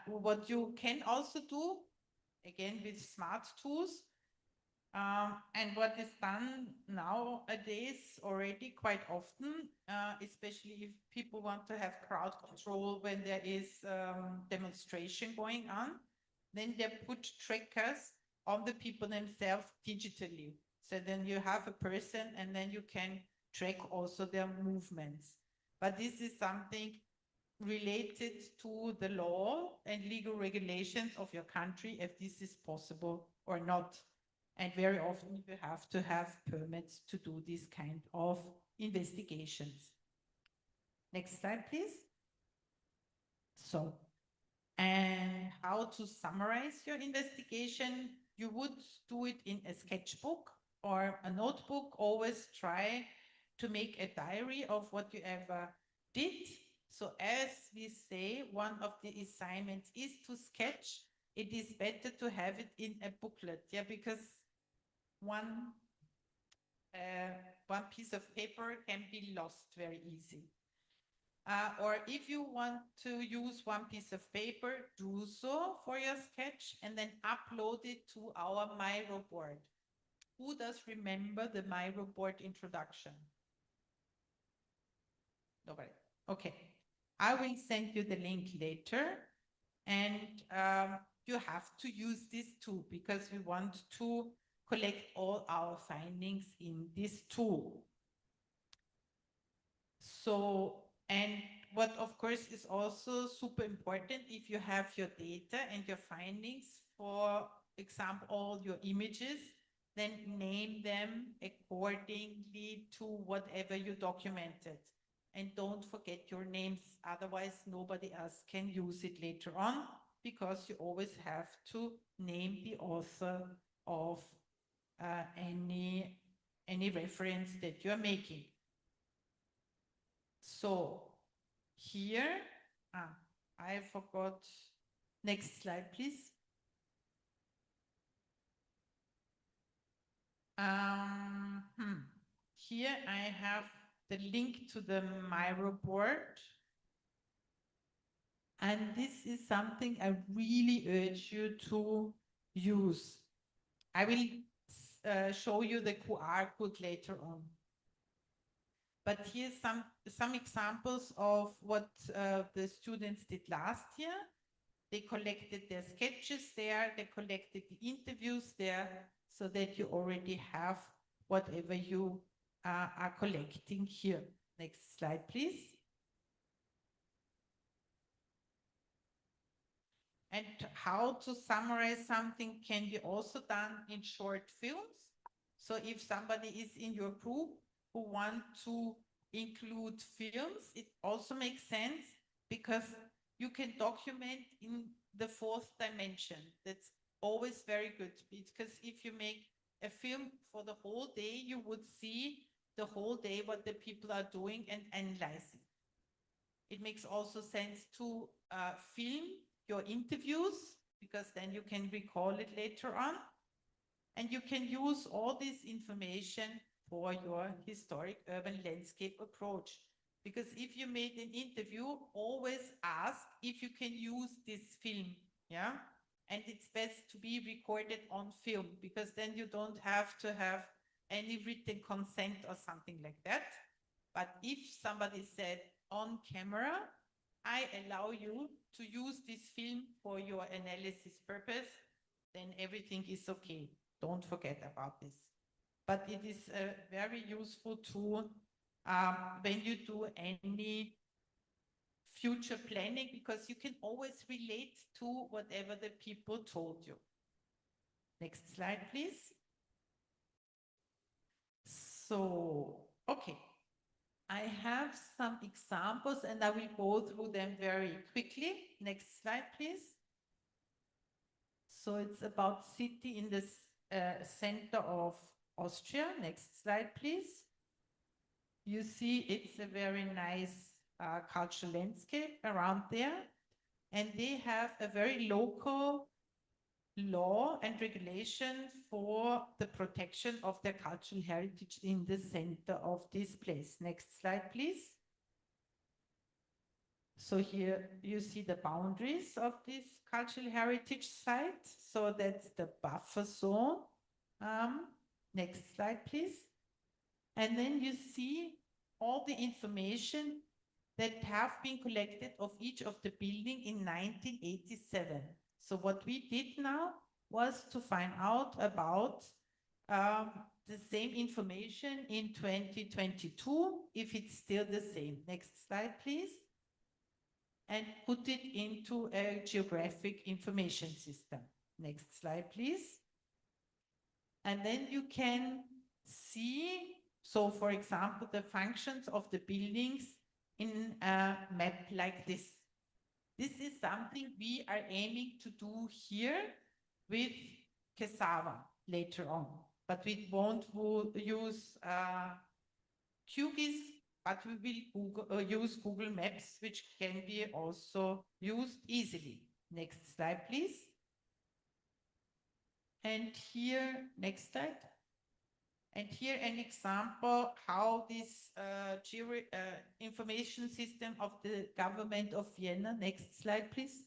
what you can also do, again with smart tools, and what is done nowadays already quite often, especially if people want to have crowd control when there is demonstration going on, then they put trackers on the people themselves digitally. So then you have a person, and then you can track also their movements. But this is something related to the law and legal regulations of your country, if this is possible or not. And very often you have to have permits to do this kind of investigations. Next slide, please. So, and how to summarize your investigation? You would do it in a sketchbook or a notebook. Always try to make a diary of what you ever did. So as we say, one of the assignments is to sketch. It is better to have it in a booklet, yeah, because one piece of paper can be lost very easy. Or if you want to use one piece of paper, do so for your sketch and then upload it to our Miro board. Who does remember the Miro board introduction? Nobody. Okay. I will send you the link later, and you have to use this tool because we want to collect all our findings in this tool. So, and what of course is also super important, if you have your data and your findings, for example, all your images, then name them accordingly to whatever you documented. And don't forget your names, otherwise nobody else can use it later on, because you always have to name the author of any reference that you are making. So here, I forgot. Next slide, please. Here I have the link to the Miro board. And this is something I really urge you to use. I will show you the QR code later on. But here's some examples of what the students did last year. They collected their sketches there, they collected the interviews there, so that you already have whatever you are collecting here. Next slide, please. And how to summarize something can be also done in short films. So if somebody is in your group who want to include films, it also makes sense, because you can document in the fourth dimension. That's always very good, because if you make a film for the whole day, you would see the whole day what the people are doing and analyzing. It makes also sense to film your interviews, because then you can recall it later on. And you can use all this information for your historic urban landscape approach. Because if you made an interview, always ask if you can use this film, yeah? And it's best to be recorded on film, because then you don't have to have any written consent or something like that. But if somebody said on camera, I allow you to use this film for your analysis purpose, then everything is okay. Don't forget about this. but it is a very useful tool when you do any future planning, because you can always relate to whatever the people told you. Next slide, please. So, okay. I have some examples and I will go through them very quickly. Next slide, please. So it's about city in the center of Austria. Next slide, please. You see it's a very nice cultural landscape around there. And they have a very local law and regulation for the protection of their cultural heritage in the center of this place. Next slide, please. So here you see the boundaries of this cultural heritage site. So that's the buffer zone. Next slide, please. And then you see all the information that have been collected of each of the building in 1987. So what we did now was to find out about the same information in 2022, if it's still the same. Next slide, please. And put it into a geographic information system. Next slide, please. And then you can see, so for example, the functions of the buildings in a map like this. This is something we are aiming to do here with Cassava later on, but we won't use QGIS, but we will use Google Maps, which can be also used easily. Next slide, please. And here, next slide. And here an example how this information system of the government of Vienna. Next slide, please.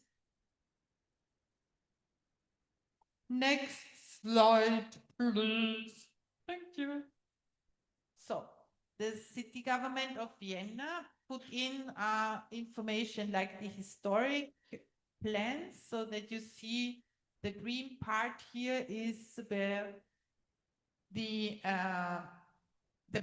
Next slide, please. Thank you. So the city government of Vienna put in information like the historic plans, so that you see the green part here is where the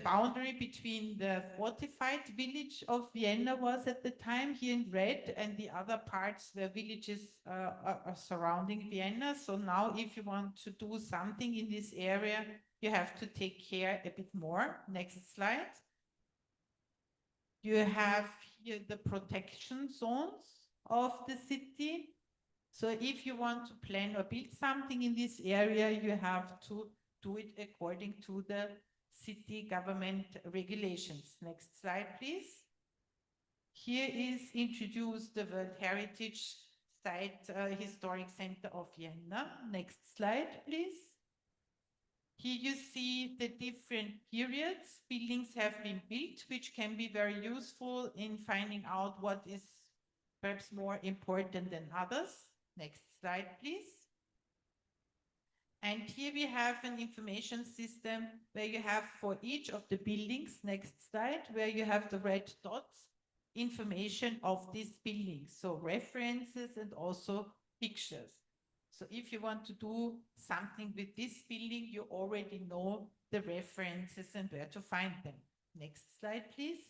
boundary between the fortified village of Vienna was at the time, here in red, and the other parts where villages are surrounding Vienna. So now if you want to do something in this area, you have to take care a bit more. Next slide. You have here the protection zones of the city. So if you want to plan or build something in this area, you have to do it according to the city government regulations. Next slide, please. Here is introduced the World Heritage Site Historic Center of Vienna. Next slide, please. Here you see the different periods buildings have been built, which can be very useful in finding out what is perhaps more important than others. Next slide, please. And here we have an information system where you have for each of the buildings, next slide, where you have the red dots, information of these buildings. So references and also pictures. So if you want to do something with this building, you already know the references and where to find them. Next slide, please.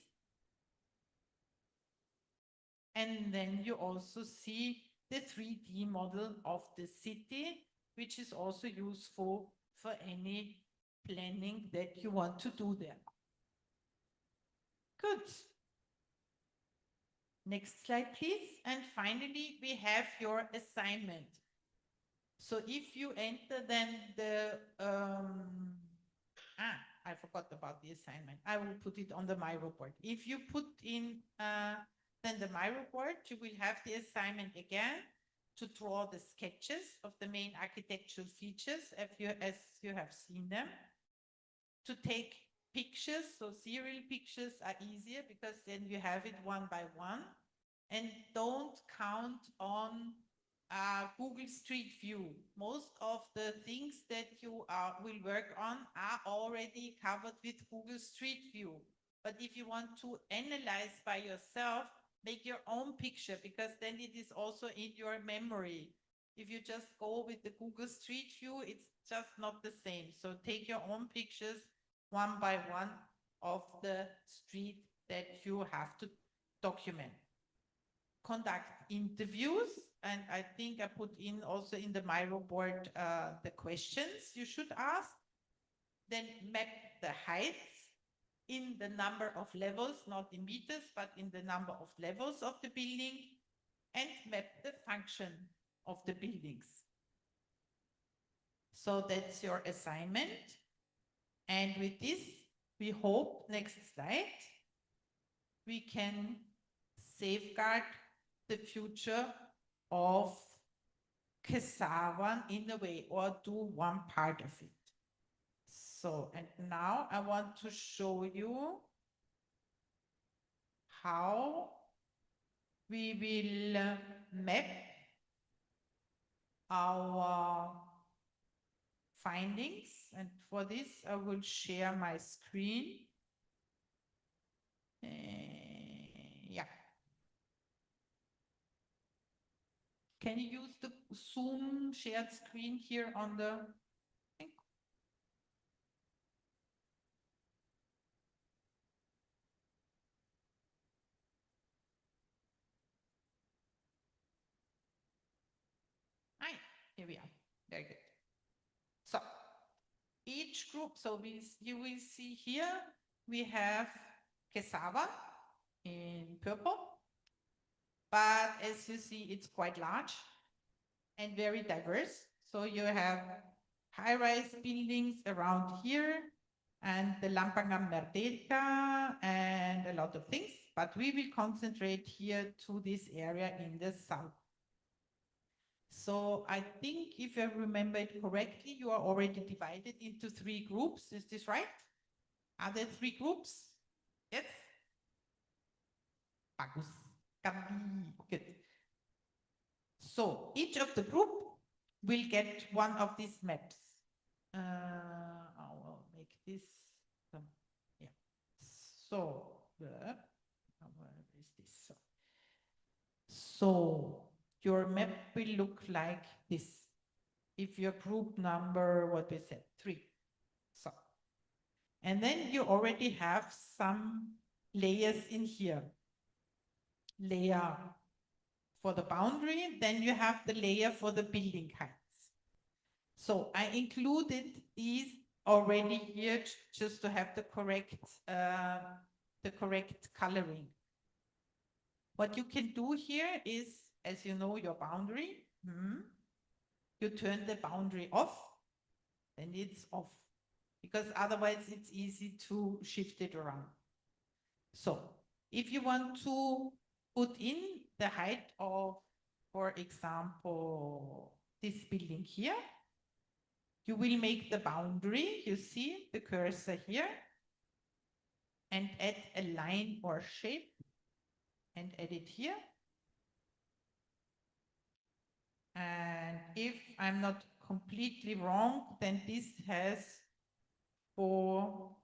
And then you also see the 3D model of the city, which is also useful for any planning that you want to do there. Good. Next slide, please. And finally, we have your assignment. So if you enter then the, I forgot about the assignment. I will put it on the My Report. If you put in then the My Report, you will have the assignment again to draw the sketches of the main architectural features as you have seen them. To take pictures, so serial pictures are easier because then you have it one by one. And don't count on Google Street View. Most of the things that you will work on are already covered with Google Street View. But if you want to analyze by yourself, make your own picture, because then it is also in your memory. If you just go with the Google Street View, it's just not the same. So take your own pictures one by one of the street that you have to document. Conduct interviews, and I think I put in also in the Miro board the questions you should ask. Then map the heights in the number of levels, not in meters, but in the number of levels of the building, and map the function of the buildings. So that's your assignment. And with this, we hope, next slide, we can safeguard the future of Kesavan in a way, or do one part of it. So, and now I want to show you how we will map our findings. And for this, I will share my screen. Yeah. Can you use the Zoom shared screen here on the thing? Hi, here we are. Very good. So each group, so you will see here, we have cassava in purple, but as you see, it's quite large and very diverse. So you have high-rise buildings around here and the Lampangam Merdeka and a lot of things, but we will concentrate here to this area in the south. So I think if I remember it correctly, you are already divided into 3 groups. Is this right? Are there 3 groups? Yes? Bagus. Good. So each of the group will get one of these maps. I will make this. Yeah. So, where is this? So your map will look like this. If your group number, what we said, 3. So, and then you already have some layers in here. Layer for the boundary, then you have the layer for the building heights. So I included these already here just to have the correct coloring. What you can do here is, as you know, your boundary, you turn the boundary off, then it's off, because otherwise it's easy to shift it around. So if you want to put in the height of, for example, this building here, you will make the boundary, you see the cursor here, and add a line or shape and add it here. And if I'm not completely wrong, then this has 4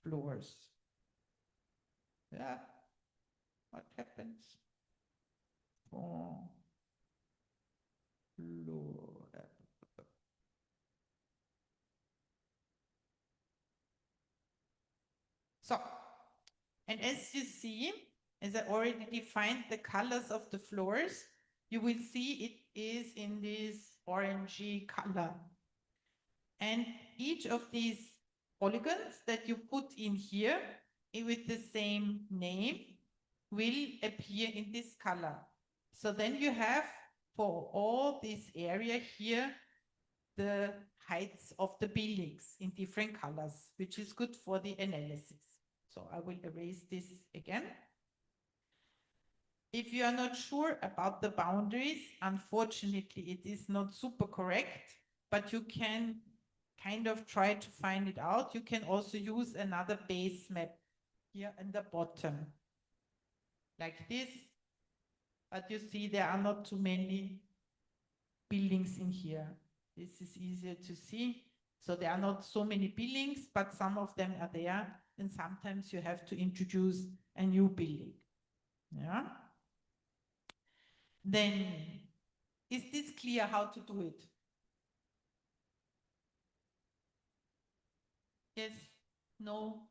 floors. Yeah, what happens? 4 floors. So, and as you see, as I already defined the colors of the floors, you will see it is in this orangey color. And each of these polygons that you put in here with the same name will appear in this color. So then you have for all this area here the heights of the buildings in different colors, which is good for the analysis. So I will erase this again. If you are not sure about the boundaries, unfortunately, it is not super correct, but you can kind of try to find it out. You can also use another base map here in the bottom, like this. But you see there are not too many buildings in here. This is easier to see. So there are not so many buildings, but some of them are there. And sometimes you have to introduce a new building. Yeah. then is this clear how to do it? Yes, no,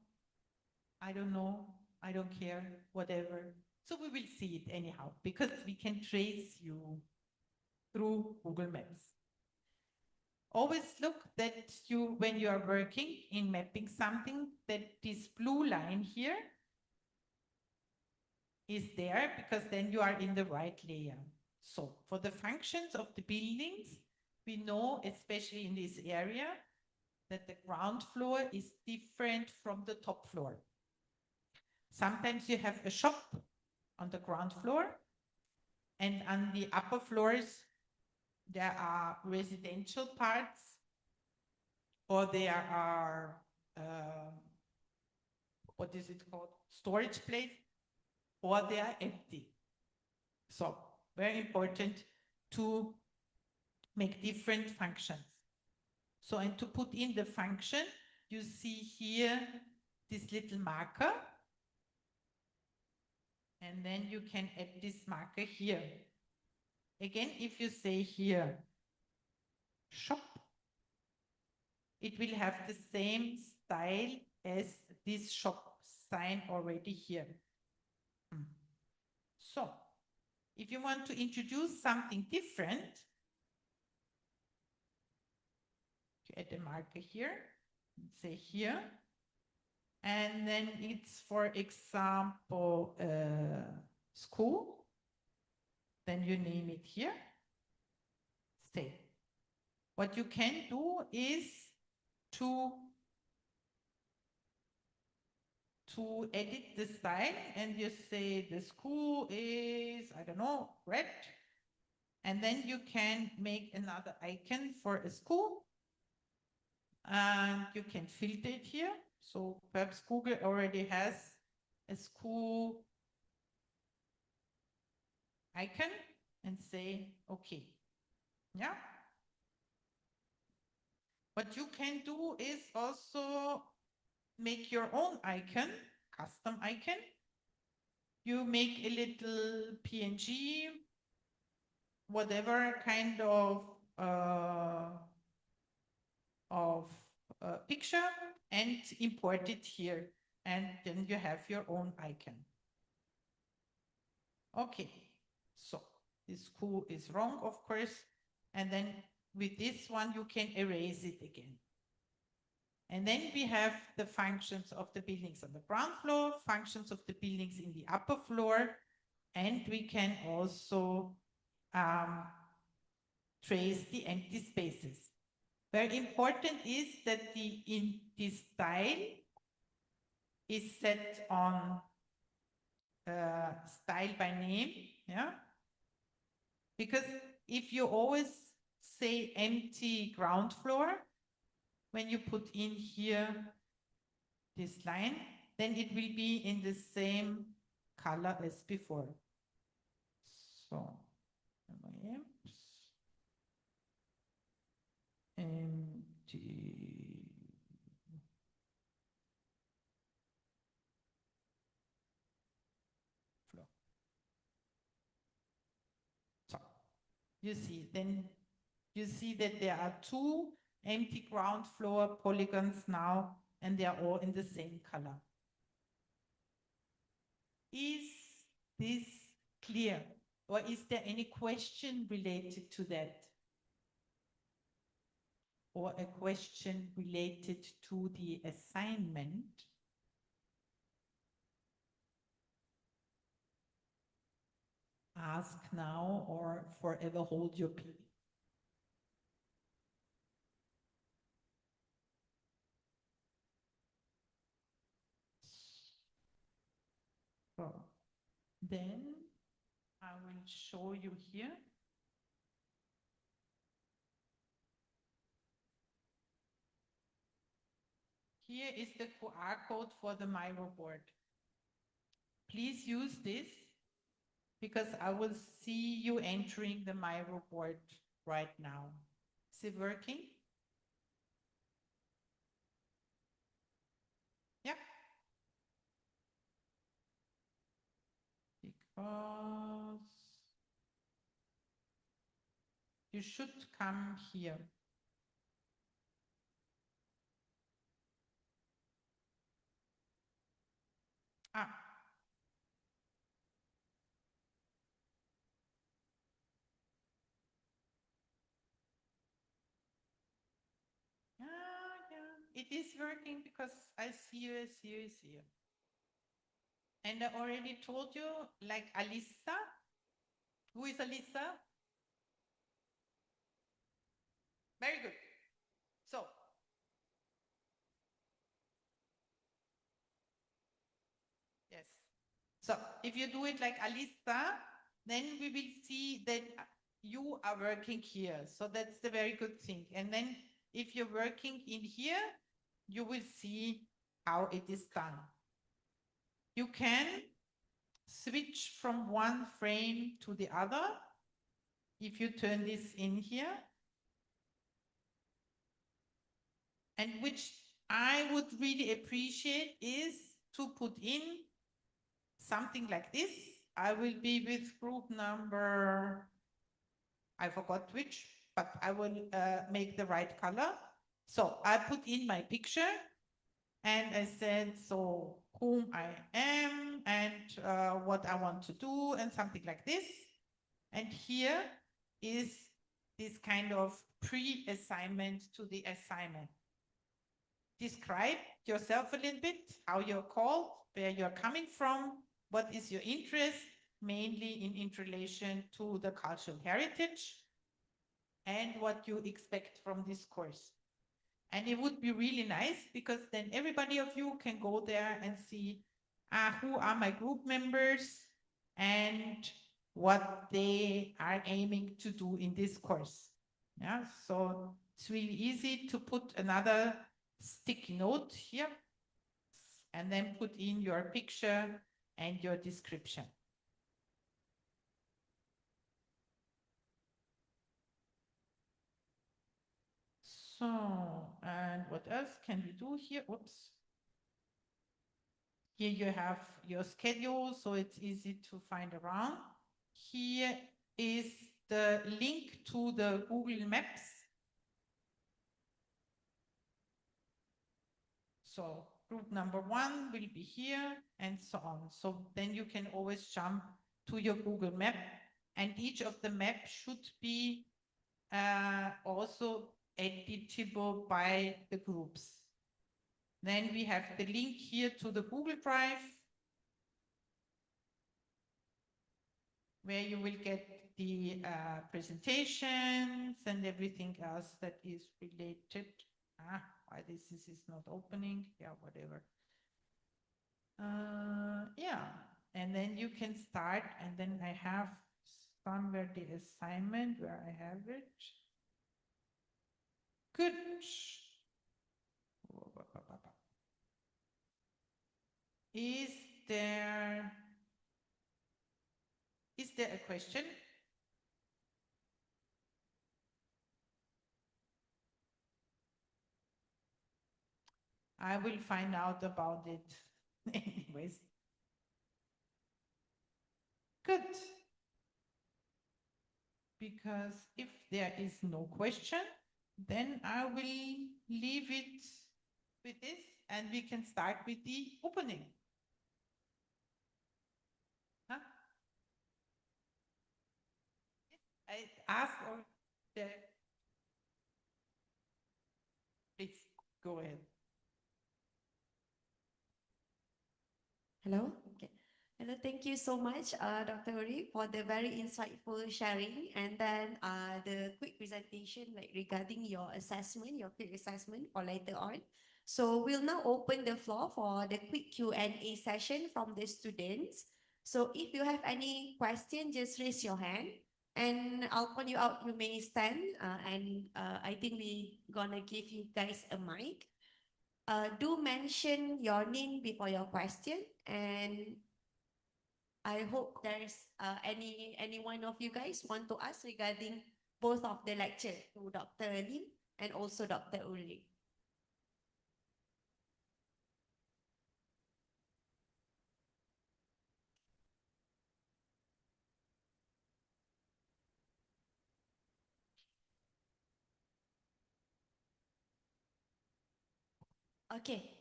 I don't know, I don't care, whatever. So we will see it anyhow, because we can trace you through Google Maps. Always look that you, when you are working in mapping something, that this blue line here is there, because then you are in the right layer. So for the functions of the buildings, we know, especially in this area, that the ground floor is different from the top floor. Sometimes you have a shop on the ground floor, and on the upper floors, there are residential parts, or there are, what is it called? Storage place, or they are empty. So very important to make different functions. So, and to put in the function, you see here this little marker, and then you can add this marker here. Again, if you say here shop, it will have the same style as this shop sign already here. So if you want to introduce something different, you add a marker here, say here, and then it's, for example, school, then you name it here, stay. What you can do is to edit the style, and you say the school is, I don't know, red, and then you can make another icon for a school, and you can filter it here. So perhaps Google already has a school icon, and say, okay, yeah. What you can do is also make your own icon, custom icon. You make a little PNG, whatever kind of picture, and import it here, and then you have your own icon. Okay, so this school is wrong, of course, and then with this one you can erase it again. And then we have the functions of the buildings on the ground floor, functions of the buildings in the upper floor, and we can also trace the empty spaces. Very important is that this style is set on style by name, yeah? Because if you always say empty ground floor, when you put in here this line, then it will be in the same color as before. So, empty floor. So, you see, then you see that there are two empty ground floor polygons now, and they are all in the same color. Is this clear? Or is there any question related to that? Or a question related to the assignment? Ask now or forever hold your peace. So then I will show you here. Here is the QR code for the Miro board. Please use this, because I will see you entering the Miro board right now. Is it working? Yeah. Because You should come here. Ah. Yeah, it is working because I see you, I see you, I see you. And I already told you, like Alisa. Who is Alisa? Very good. So, yes. So, if you do it like Alisa, then we will see that you are working here. So that's the very good thing. And then if you're working in here, you will see how it is done. You can switch from one frame to the other if you turn this in here. And which I would really appreciate is to put in something like this. I will be with group number, I forgot which, but I will make the right color. So I put in my picture and I said, so whom I am and what I want to do and something like this. And here is this kind of pre-assignment to the assignment. Describe yourself a little bit, how you're called, where you're coming from, what is your interest, mainly in relation to the cultural heritage, and what you expect from this course. And it would be really nice because then everybody of you can go there and see who are my group members and what they are aiming to do in this course. Yeah, so it's really easy to put another sticky note here and then put in your picture and your description. So, and what else can we do here? Oops. Here you have your schedule, so it's easy to find around. Here is the link to the Google Maps. So group number 1 will be here and so on. So then you can always jump to your Google Map, and each of the maps should be also editable by the groups. Then we have the link here to the Google Drive, where you will get the presentations and everything else that is related. Why this is not opening? Yeah, whatever. Yeah, and then you can start, and then I have somewhere the assignment where I have it. Good. Is there a question? I will find out about it anyways. Good. Because if there is no question, then I will leave it with this and we can start with the opening. Huh? I ask or please go ahead. Hello? Okay. Hello, thank you so much, Dr. Uri, for the very insightful sharing and then the quick presentation like regarding your assessment, your quick assessment for later on. So we'll now open the floor for the quick Q&A session from the students. So if you have any question, just raise your hand and I'll call you out. You may stand and I think we gonna give you guys a mic. Do mention your name before your question, and I hope there's any one of you guys want to ask regarding both of the lecture to Dr. Lim and also Dr. Uli. Okay,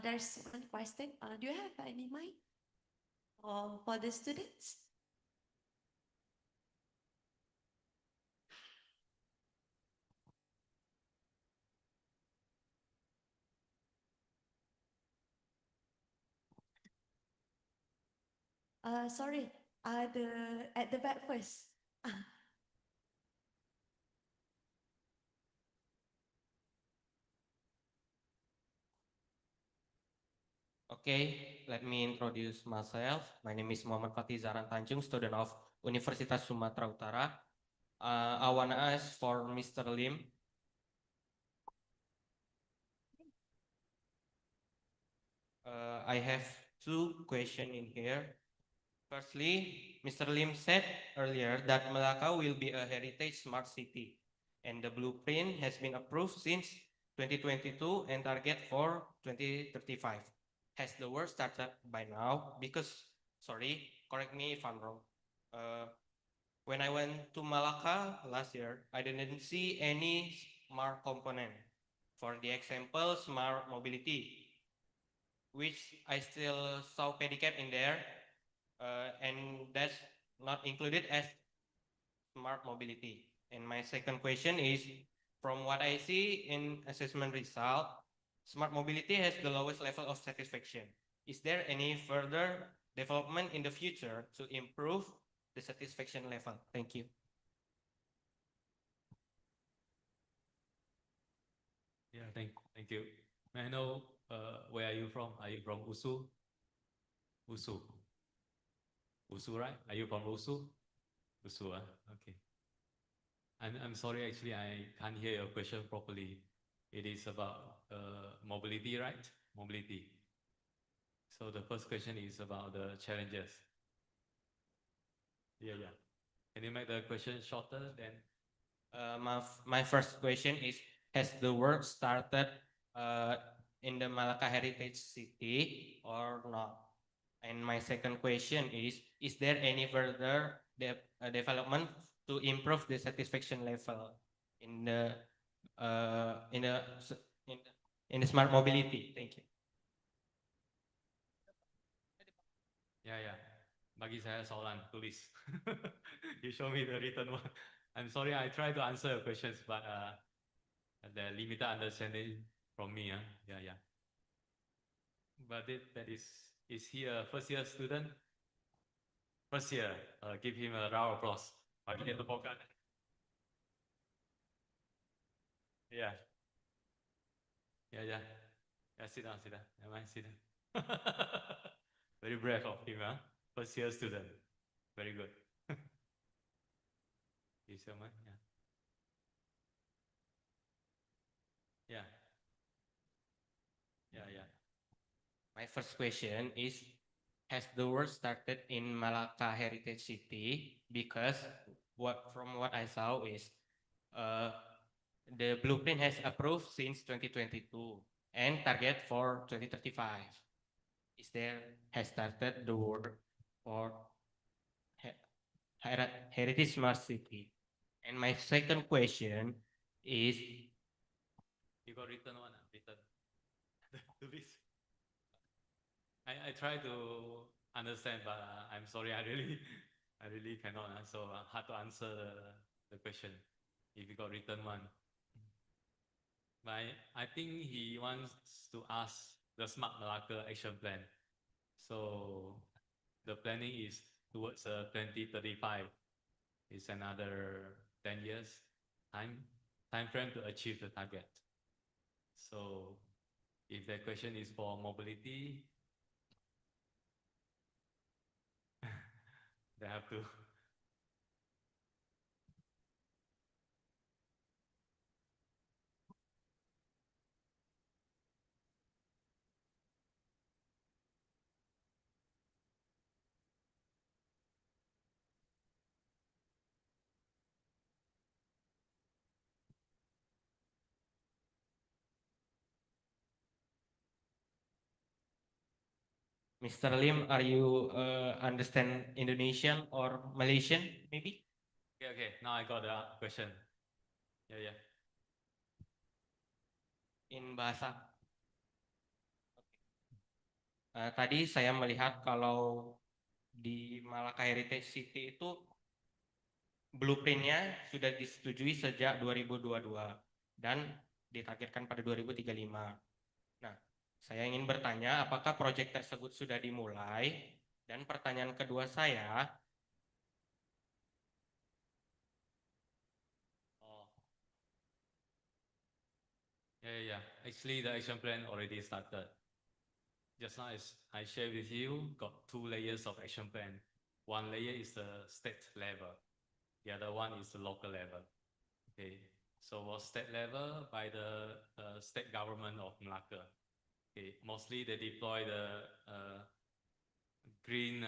there's one question. Do you have any mic for the students? Sorry, at the back first. Okay, let me introduce myself. My name is Muhammad Fatih Zaran Tanjung, student of Universitas Sumatera Utara. I wanna ask for Mr. Lim. I have two questions in here. Firstly, Mr. Lim said earlier that Malacca will be a heritage smart city, and the blueprint has been approved since 2022 and target for 2035. Has the work started by now? Because, sorry, correct me if I'm wrong. When I went to Malacca last year, I didn't see any smart component. For the example, smart mobility, which I still saw pedicab in there, and that's not included as smart mobility. And my second question is, from what I see in assessment result, smart mobility has the lowest level of satisfaction. Is there any further development in the future to improve the satisfaction level? Thank you. Yeah, thank you. May I know where are you from? Are you from USU? USU. USU, right? Are you from USU? USU, okay. I'm sorry, actually, I can't hear your question properly. It is about mobility, right? Mobility. So the first question is about the challenges. Yeah. Can you make the question shorter then? My first question is, has the work started in the Malacca Heritage City or not? And my second question is there any further development to improve the satisfaction level in the in the in the smart mobility? Thank you. Ya. Bagi saya soalan tulis. You show me the written one. I'm sorry, I try to answer your questions, but the limited understanding from me. Yeah. But that is he a first year student? First year. Give him a round of applause. Bagi dia tepukan. Yeah. Yeah. Sit down. Never mind, sit down. Very brave of him, huh? First year student. Very good. Is your man? Yeah. My first question is, has the work started in Malacca Heritage City? Because from what I saw is the blueprint has approved since 2022 and target for 2035. Has started the work for Heritage Smart City? And my second question is, You got written one, written. I try to understand, but I'm sorry, I really cannot. So hard to answer the question if you got written one. But I think he wants to ask the Smart Malacca action plan. So the planning is towards 2035. It's another 10 years time frame to achieve the target. So if the question is for mobility, they have to. Mr. Lim, are you understand Indonesian or Malaysian maybe? Okay. Now I got the question. Yeah. In bahasa Tadi saya melihat kalau di Malaka Heritage City itu blueprintnya sudah disetujui sejak 2022 dan ditargetkan pada 2035. Nah, saya ingin bertanya apakah proyek tersebut sudah dimulai? Dan pertanyaan kedua saya, Yeah. Actually, the action plan already started. Just now, as I shared with you, got 2 layers of action plan. One layer is the state level. The other one is the local level. Okay. So for state level, by the state government of Malacca. Okay. Mostly they deploy the green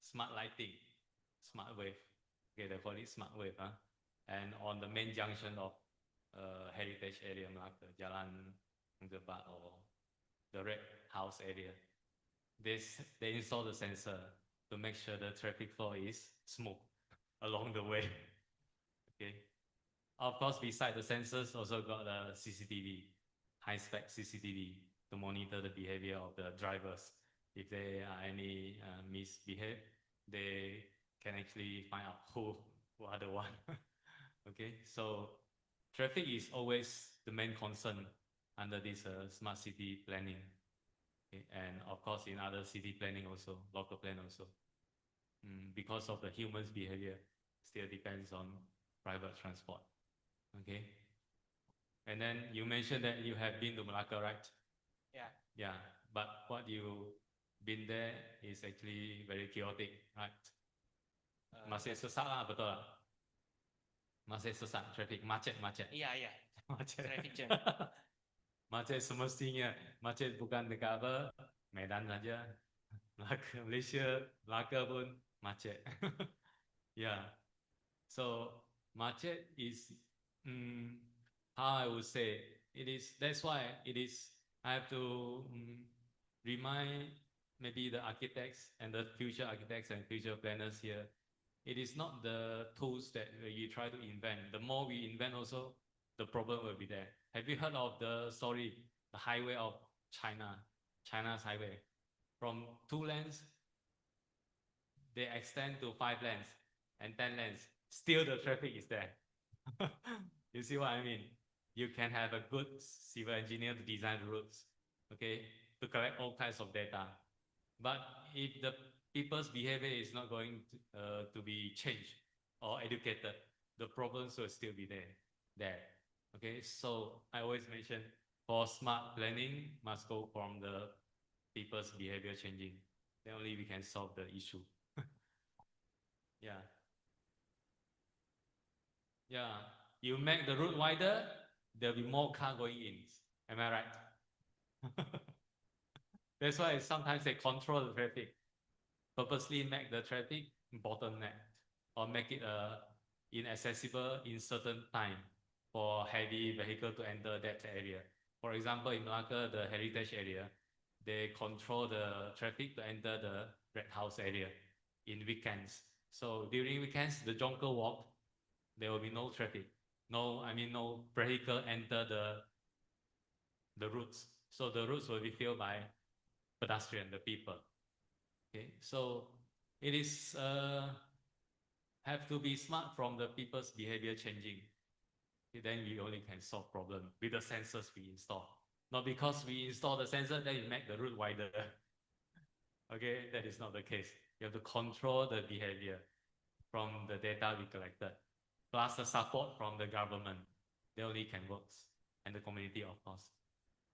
smart lighting, smart wave. Okay, they call it smart wave. And on the main junction of heritage area Malacca, Jalan Jebat or the Red House area. They install the sensor to make sure the traffic flow is smooth along the way. Okay. Of course, beside the sensors, also got a CCTV, high-spec CCTV to monitor the behavior of the drivers. If there are any misbehave, they can actually find out who are the one. Okay, so traffic is always the main concern under this smart city planning. Okay? And of course, in other city planning also, local plan also. Because of the human's behavior, still depends on private transport. Okay. And then you mentioned that you have been to Malacca, right? ya, Yeah, but what you been there is actually very chaotic, right? Masih sesak lah, betul lah. Masih sesak, traffic, macet. iya, Macet. traffic jam. Macet semestinya, macet bukan dekat apa, Medan saja. Melaka, Malaysia, Melaka pun macet. Yeah. So macet is how I would say it is. That's why it is. I have to remind maybe the architects and the future architects and future planners here. It is not the tools that you try to invent. The more we invent, also the problem will be there. Have you heard of the story, the highway of China, China's highway, from 2 lanes? They extend to 5 lanes and 10 lanes. Still the traffic is there. You see what I mean? You can have a good civil engineer to design the roads, okay, to collect all kinds of data. But if the people's behavior is not going to be changed or educated, the problems will still be there. Okay, so I always mention for smart planning must go from the people's behavior changing. Then only we can solve the issue. Yeah. Yeah. You make the route wider, there'll be more car going in. Am I right? That's why sometimes they control the traffic. Purposely make the traffic bottleneck or make it inaccessible in certain time for heavy vehicle to enter that area. For example, in Malacca, the heritage area, they control the traffic to enter the Red House area in weekends. So during weekends, the Jonker Walk, there will be no traffic. No vehicle enter the routes. So the routes will be filled by pedestrian, the people. Okay, so it is have to be smart from the people's behavior changing. Okay, then we only can solve problem with the sensors we install. Not because we install the sensor, then you make the route wider. Okay, that is not the case. You have to control the behavior from the data we collected, plus the support from the government. They only can work, and the community, of course.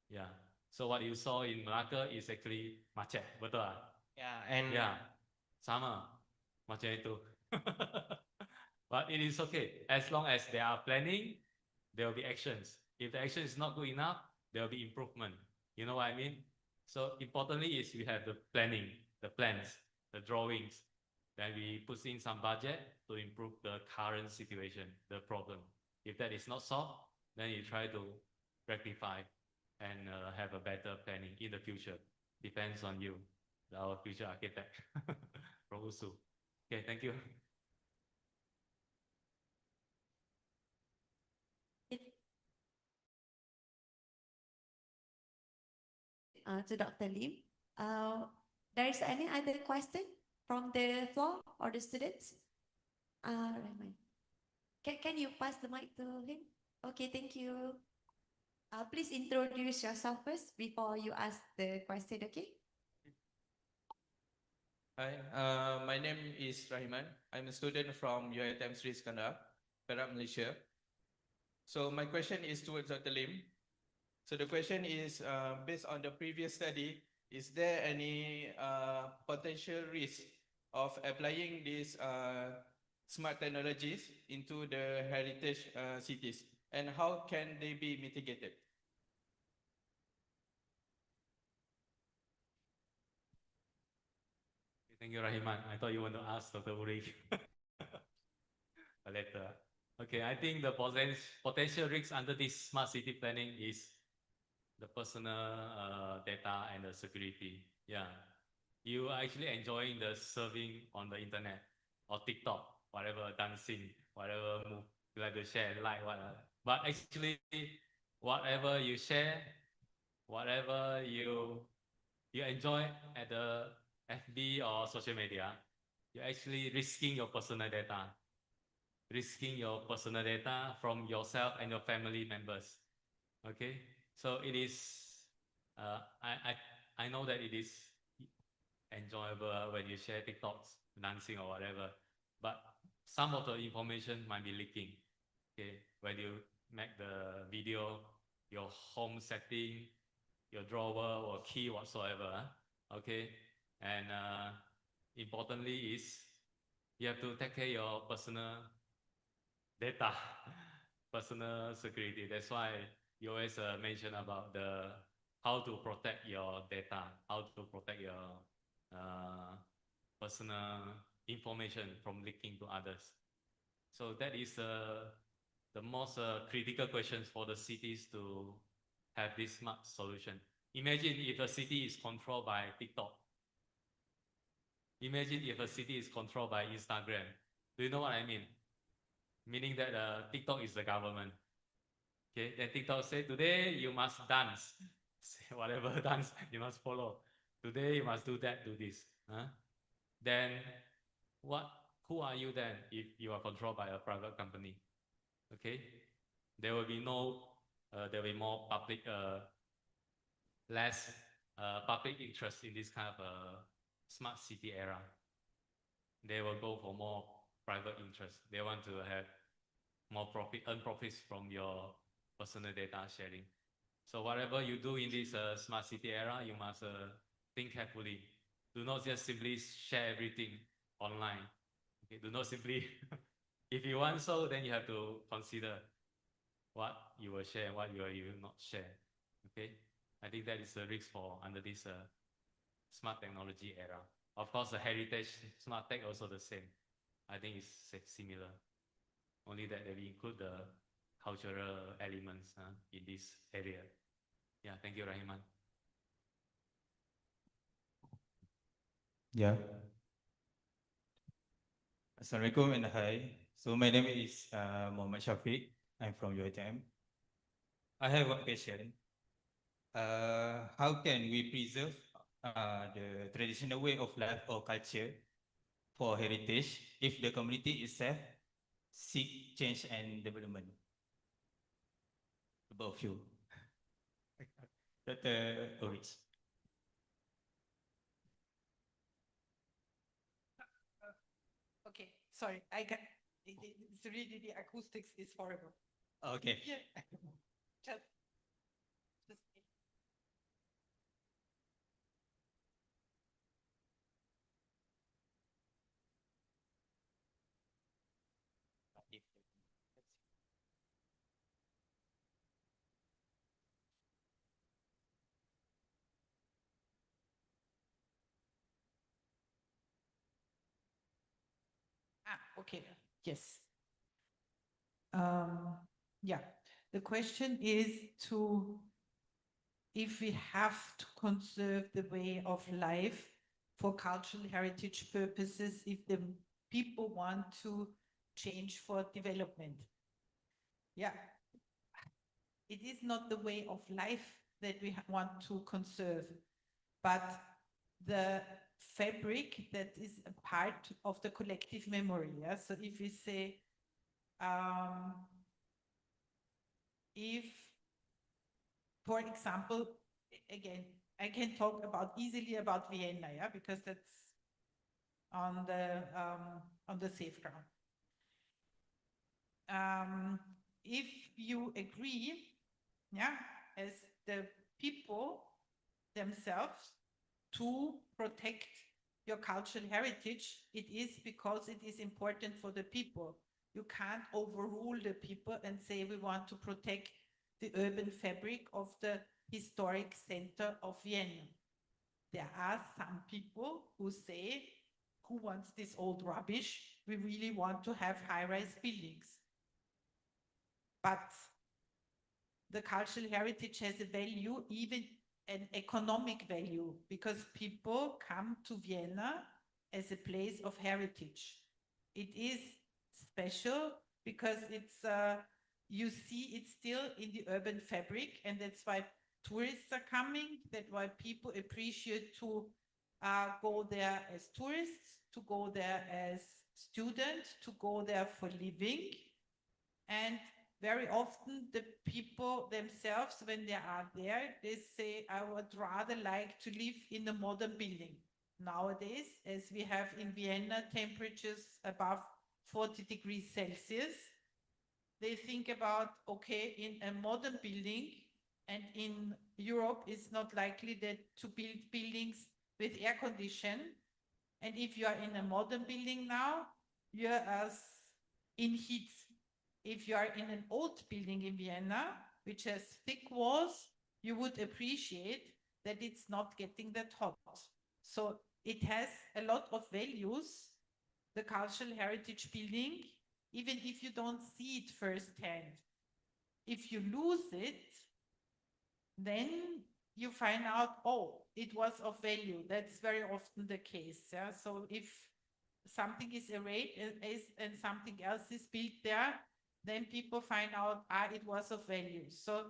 Yeah. So what you saw in Malacca is actually macet, betul lah? Yeah, and Yeah, sama macam itu. But it is okay as long as there are planning, there will be actions. If the action is not good enough, there will be improvement. You know what I mean? So importantly is we have the planning, the plans, the drawings. Then we put in some budget to improve the current situation, the problem. If that is not solved, then you try to rectify and have a better planning in the future. Depends on you, our future architect from USU. Okay, thank you. To Dr. Lim, There is any other question from the floor or the students? Rahman. Can you pass the mic to him? Okay, thank you. Please introduce yourself first before you ask the question, okay? Hi, my name is Rahiman. I'm a student from UiTM Sri Iskandar, Perak, Malaysia. So my question is towards Dr. Lim. So the question is, based on the previous study, is there any potential risk of applying these smart technologies into the heritage cities? And how can they be mitigated? Thank you, Rahiman. I thought you want to ask Dr. Urik later. Okay, I think the potential risks under this smart city planning is the personal data and the security. Yeah, you are actually enjoying the surfing on the internet or TikTok, whatever dancing, whatever move you like to share, like what. But actually, whatever you share, whatever you enjoy at the FB or social media, you're actually risking your personal data, from yourself and your family members. Okay, so it is. I know that it is enjoyable when you share TikToks, dancing or whatever, but some of the information might be leaking. Okay, when you make the video, your home setting, your drawer or key whatsoever. Okay, and importantly is you have to take care your personal data, personal security. That's why you always mention about the how to protect your data, how to protect your personal information from leaking to others. So that is the most critical questions for the cities to have this smart solution. Imagine if a city is controlled by TikTok. Imagine if a city is controlled by Instagram. Do you know what I mean? Meaning that TikTok is the government. Okay, then TikTok say today you must dance, whatever dance you must follow. Today you must do that, do this. Huh? Then what? Who are you then if you are controlled by a private company? Okay, there will be no, there will be more public, less public interest in this kind of smart city era. They will go for more private interest. They want to have more profit, earn profits from your personal data sharing. So whatever you do in this smart city era, you must think carefully. Do not just simply share everything online. Okay, do not simply, if you want so, then you have to consider what you will share and what you will not share. Okay, I think that is a risk for under this smart technology era. Of course, the heritage smart tech also the same. I think it's similar. Only that we include the cultural elements in this area. Yeah, thank you, Rahiman. Yeah. Assalamualaikum and hi. So my name is Muhammad Shafiq. I'm from UiTM. I have one question. How can we preserve the traditional way of life or culture for heritage if the community itself seek change and development? About you. Dr. Oris. Okay, sorry, I got, it's really, the acoustics is horrible. Okay. Yeah. Just. Okay, yes. Yeah, the question is to, if we have to conserve the way of life for cultural heritage purposes, if the people want to change for development. Yeah, it is not the way of life that we want to conserve, but the fabric that is a part of the collective memory. Yeah? So if we say, if, for example, again, I can talk about easily about Vienna, yeah, because that's on the safe ground. If you agree, yeah, as the people themselves to protect your cultural heritage, it is because it is important for the people. You can't overrule the people and say we want to protect the urban fabric of the historic center of Vienna. There are some people who say, who wants this old rubbish? We really want to have high-rise buildings. But the cultural heritage has a value, even an economic value, because people come to Vienna as a place of heritage. It is special because it's, you see it's still in the urban fabric, and that's why tourists are coming, that's why people appreciate to go there as tourists, to go there as students, to go there for living. And very often the people themselves, when they are there, they say, I would rather like to live in a modern building. Nowadays, as we have in Vienna temperatures above 40 degrees Celsius, they think about, okay, in a modern building, and in Europe, it's not likely that to build buildings with air condition. And if you are in a modern building now, you're in heat. If you are in an old building in Vienna, which has thick walls, you would appreciate that it's not getting that hot. So it has a lot of values, the cultural heritage building, even if you don't see it firsthand. If you lose it, then you find out, oh, it was of value. That's very often the case. Yeah? So if something is erased and something else is built there, then people find out, it was of value. So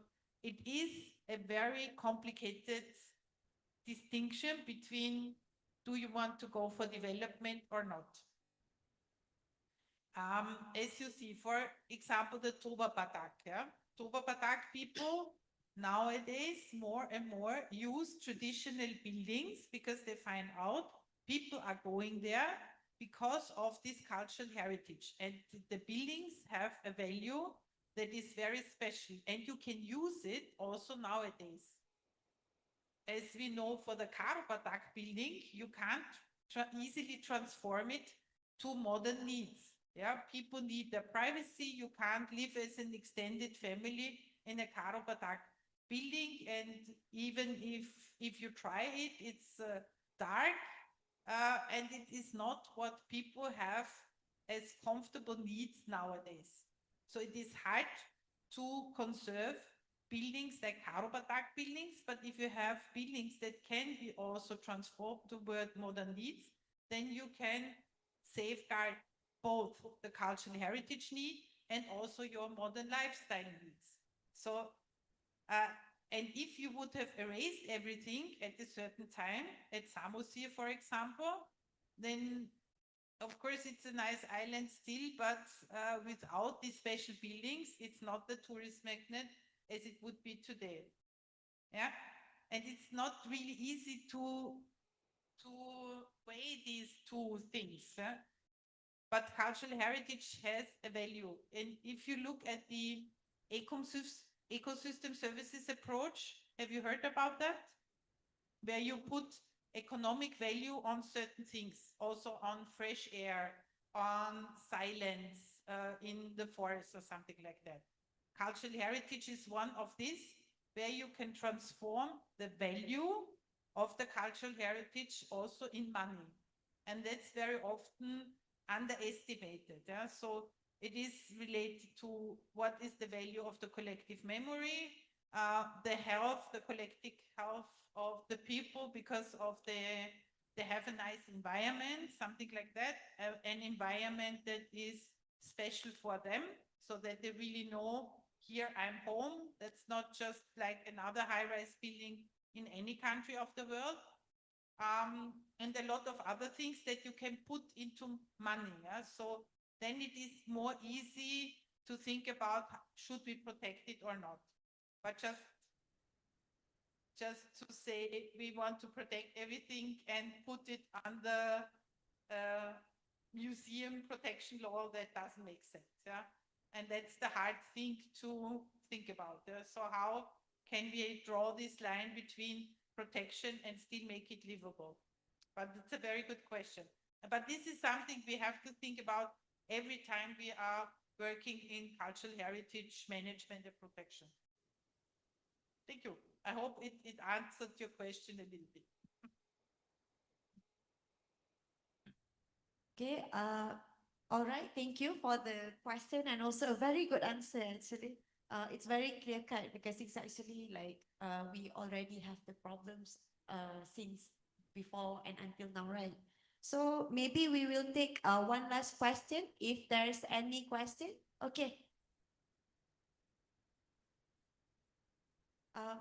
it is a very complicated distinction between, do you want to go for development or not? As you see, for example, the Toba Batak, yeah? Toba Batak people nowadays more and more use traditional buildings because they find out people are going there because of this cultural heritage, and the buildings have a value that is very special, and you can use it also nowadays. As we know, for the Karo Batak building, you can't easily transform it to modern needs. Yeah, people need their privacy. You can't live as an extended family in a Karo Batak building, and even if you try it, it's dark, and it is not what people have as comfortable needs nowadays. So it is hard to conserve buildings like Karo Batak buildings, but if you have buildings that can be also transformed toward modern needs, then you can safeguard both the cultural heritage need and also your modern lifestyle needs. So, and if you would have erased everything at a certain time, at Samosir, for example, then of course it's a nice island still, but without these special buildings, it's not the tourist magnet as it would be today. Yeah, and it's not really easy to weigh these two things. But cultural heritage has a value. And if you look at the ecosystem services approach, have you heard about that? Where you put economic value on certain things, also on fresh air, on silence in the forest or something like that. Cultural heritage is one of these, where you can transform the value of the cultural heritage also in money. And that's very often underestimated. Yeah? So it is related to what is the value of the collective memory, the health, the collective health of the people, because of they have a nice environment, something like that, an environment that is special for them, so that they really know, here I'm home. That's not just like another high-rise building in any country of the world. and a lot of other things that you can put into money. Yeah? So then it is more easy to think about should we protect it or not. But just to say we want to protect everything and put it under museum protection law, that doesn't make sense. Yeah, and that's the hard thing to think about. So how can we draw this line between protection and still make it livable? But it's a very good question. But this is something we have to think about every time we are working in cultural heritage management and protection. Thank you. I hope it answered your question a little bit. Okay, all right, thank you for the question and also a very good answer actually. It's very clear cut because it's actually like we already have the problems since before and until now, right? So maybe we will take one last question if there's any question. Okay.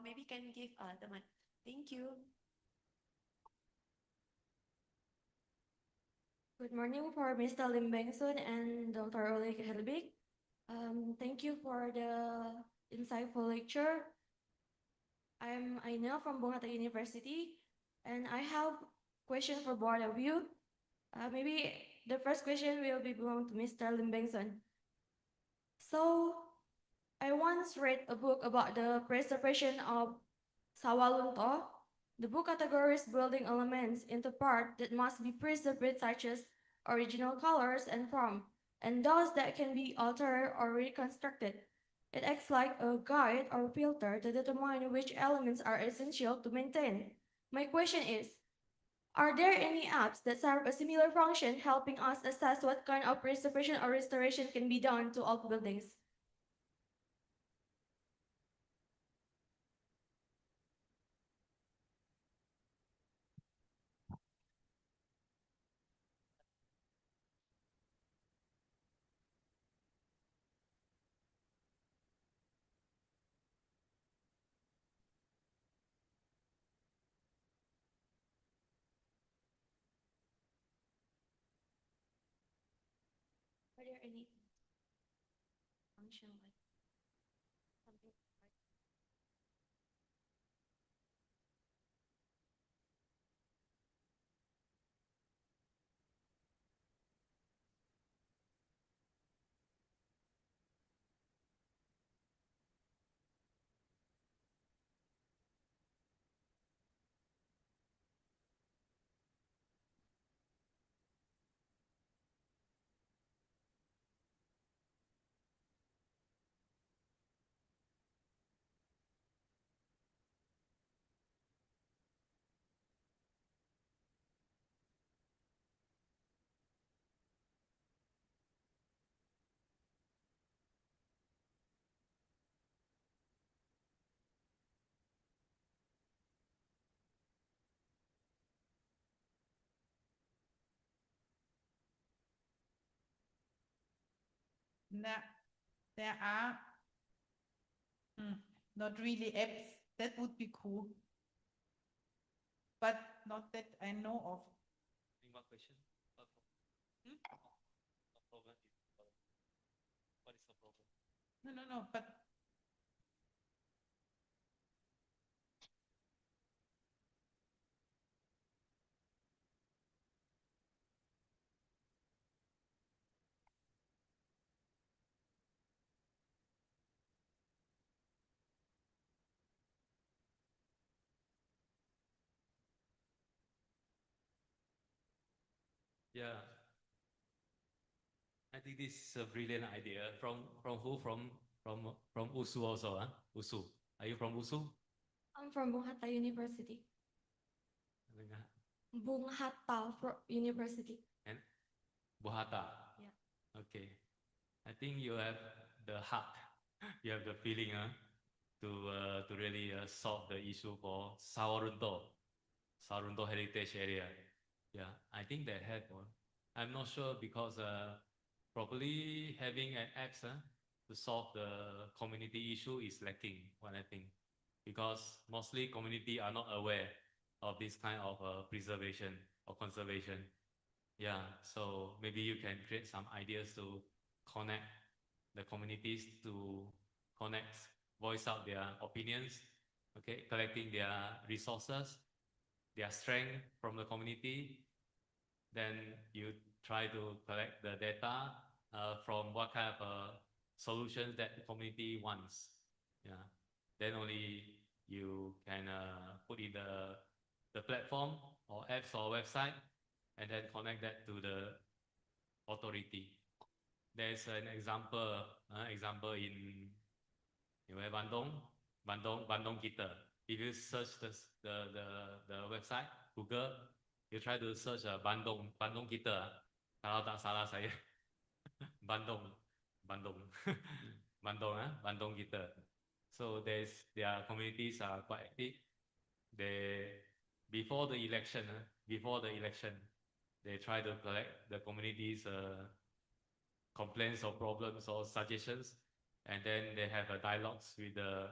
Maybe can give the mic. Thank you. Good morning for Mr. Lim Bengsun and Dr. Oleg Helbig. Thank you for the insightful lecture. I'm Aina from Bung Hatta University, and I have question for both of you. Maybe the first question will be belong to Mr. Lim Bengsun. So, I once read a book about the preservation of Sawalunto. The book categorizes building elements into parts that must be preserved, such as original colors and form, and those that can be altered or reconstructed. It acts like a guide or filter to determine which elements are essential to maintain. My question is, are there any apps that serve a similar function, helping us assess what kind of preservation or restoration can be done to old buildings? Are there any function like something? Now, there are not really apps. That would be cool. But not that I know of. Any more question? No problem. What is the problem? No, but Yeah. I think this is a brilliant idea. From who? From USU also, huh? USU. Are you from USU? I'm from Bung Hatta University. Dengar. Bung Hatta University. And Buhata. Yeah. Okay. I think you have the heart, you have the feeling, to really solve the issue for Sawarunto Heritage Area. Yeah, I think that help. I'm not sure because probably having an app to solve the community issue is lacking. What I think, because mostly community are not aware of this kind of preservation or conservation. Yeah, so maybe you can create some ideas to connect the communities, to connect, voice out their opinions, okay, collecting their resources, their strength from the community. Then you try to collect the data from what kind of solutions that the community wants. Yeah, then only you can put in the platform or apps or website, and then connect that to the authority. There's an example in where Bandung kita. If you search the website Google, you try to search Bandung kita. Kalau tak salah saya Bandung Bandung Bandung kita. So their communities are quite active. They before the election, they try to collect the communities' complaints or problems or suggestions, and then they have a dialogues with the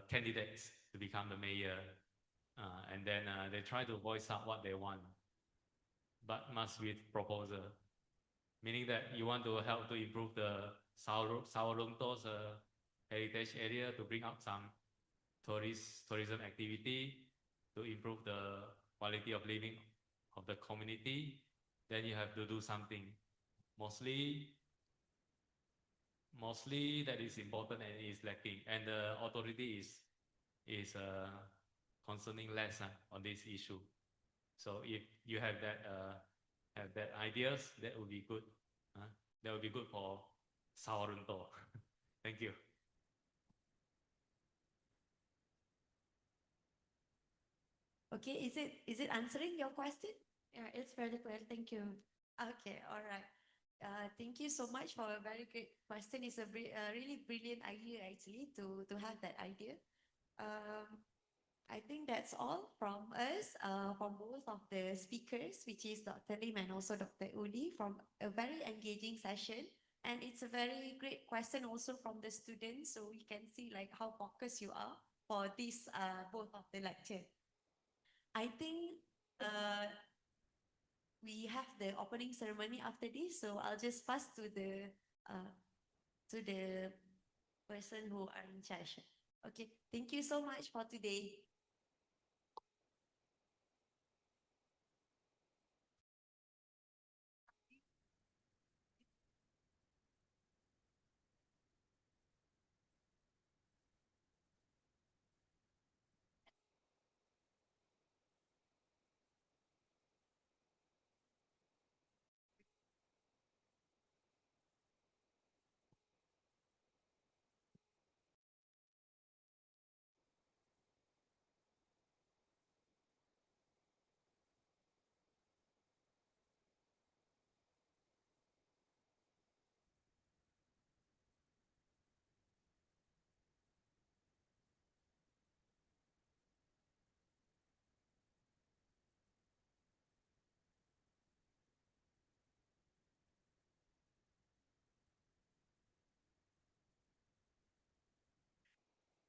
candidates to become the mayor, and then they try to voice out what they want, but must with proposal, meaning that you want to help to improve the Sawarunto's heritage area, to bring up some tourism activity, to improve the quality of living of the community. Then you have to do something. Mostly that is important and is lacking, and the authority is concerning less on this issue. So if you have that ideas, that would be good. That would be good for Sawarunto. Thank you. Okay, is it answering your question? Yeah, it's very clear. Thank you. Okay, all right. Thank you so much for a very great question. It's a really brilliant idea actually to have that idea. I think that's all from us, from both of the speakers, which is Dr. Lim and also Dr. Uli, from a very engaging session. And it's a very great question also from the students, so we can see like how focused you are for this both of the lecture. I think we have the opening ceremony after this, so I'll just pass to the person who are in charge. Okay, thank you so much for today.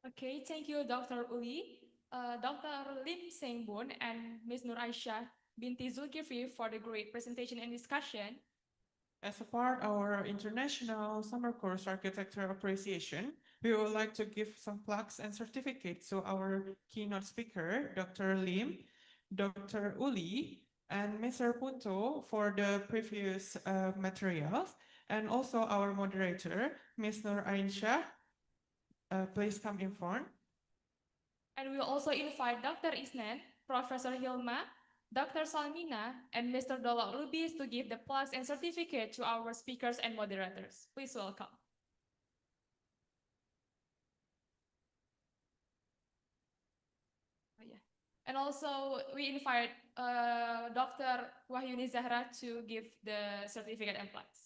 Okay, thank you, Dr. Uli, Dr. Lim Seng Boon, and Ms. Nur Aisyah binti Zulkifli for the great presentation and discussion. As a part of our International Summer Course Architecture Appreciation, we would like to give some plaques and certificates to our keynote speaker, Dr. Lim, Dr. Uli, and Mr. Punto for the previous materials, and also our moderator, Ms. Nur Aisyah. Please come in front. And we will also invite Dr. Isnan, Professor Hilma, Dr. Salmina, and Mr. Dolok Lubis to give the plaques and certificate to our speakers and moderators. Please welcome. Oh, yeah. And also we invite Dr. Wahyuni Zahra to give the certificate and plaques.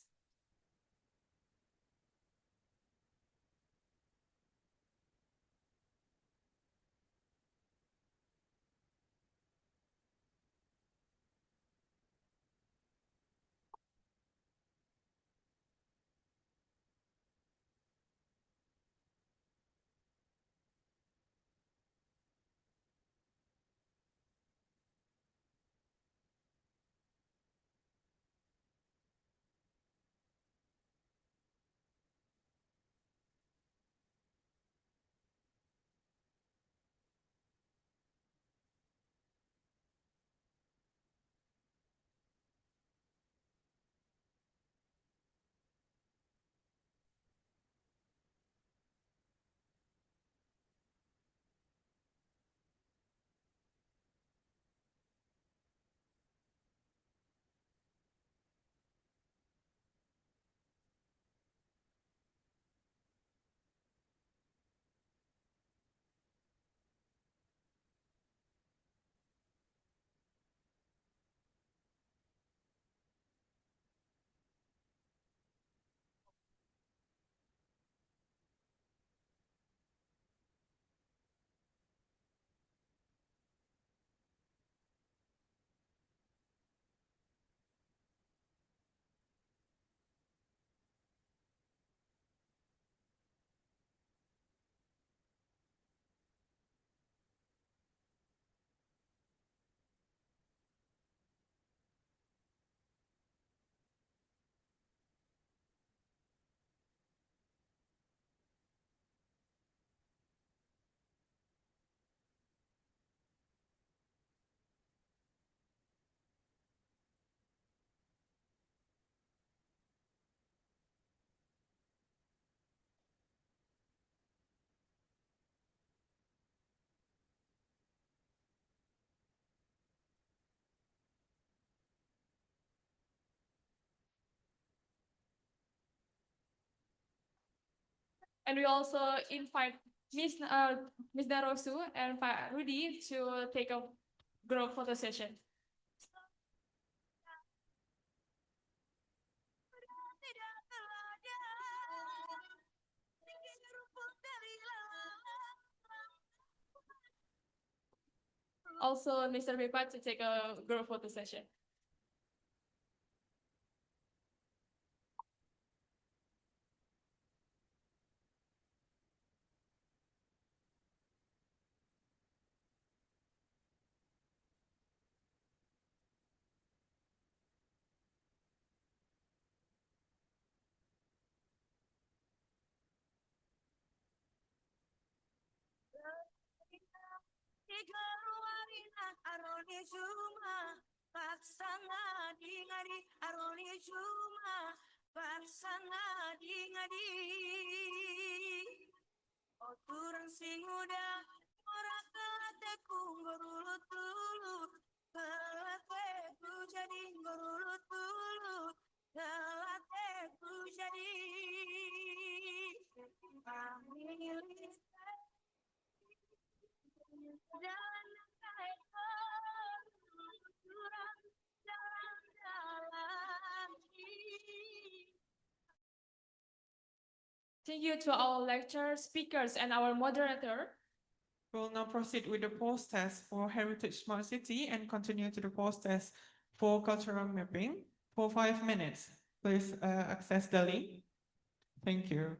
And we also invite Ms. Darosu and Pak Rudy to take a group photo session. Also, Mr. Pepa to take a group photo session. Aroni cuma paksana di ngadi aroni cuma paksana di ngadi oturang singuda ora kelateku ngorulut tulu kelateku jadi ngorulut tulu kelateku jadi pamilik jalan ekor curang jalan-jalan Thank you to our lecturer, speakers, and our moderator. We'll now proceed with the post test for Heritage Smart City and continue to the post test for cultural mapping for 5 minutes. Please access the link. Thank you.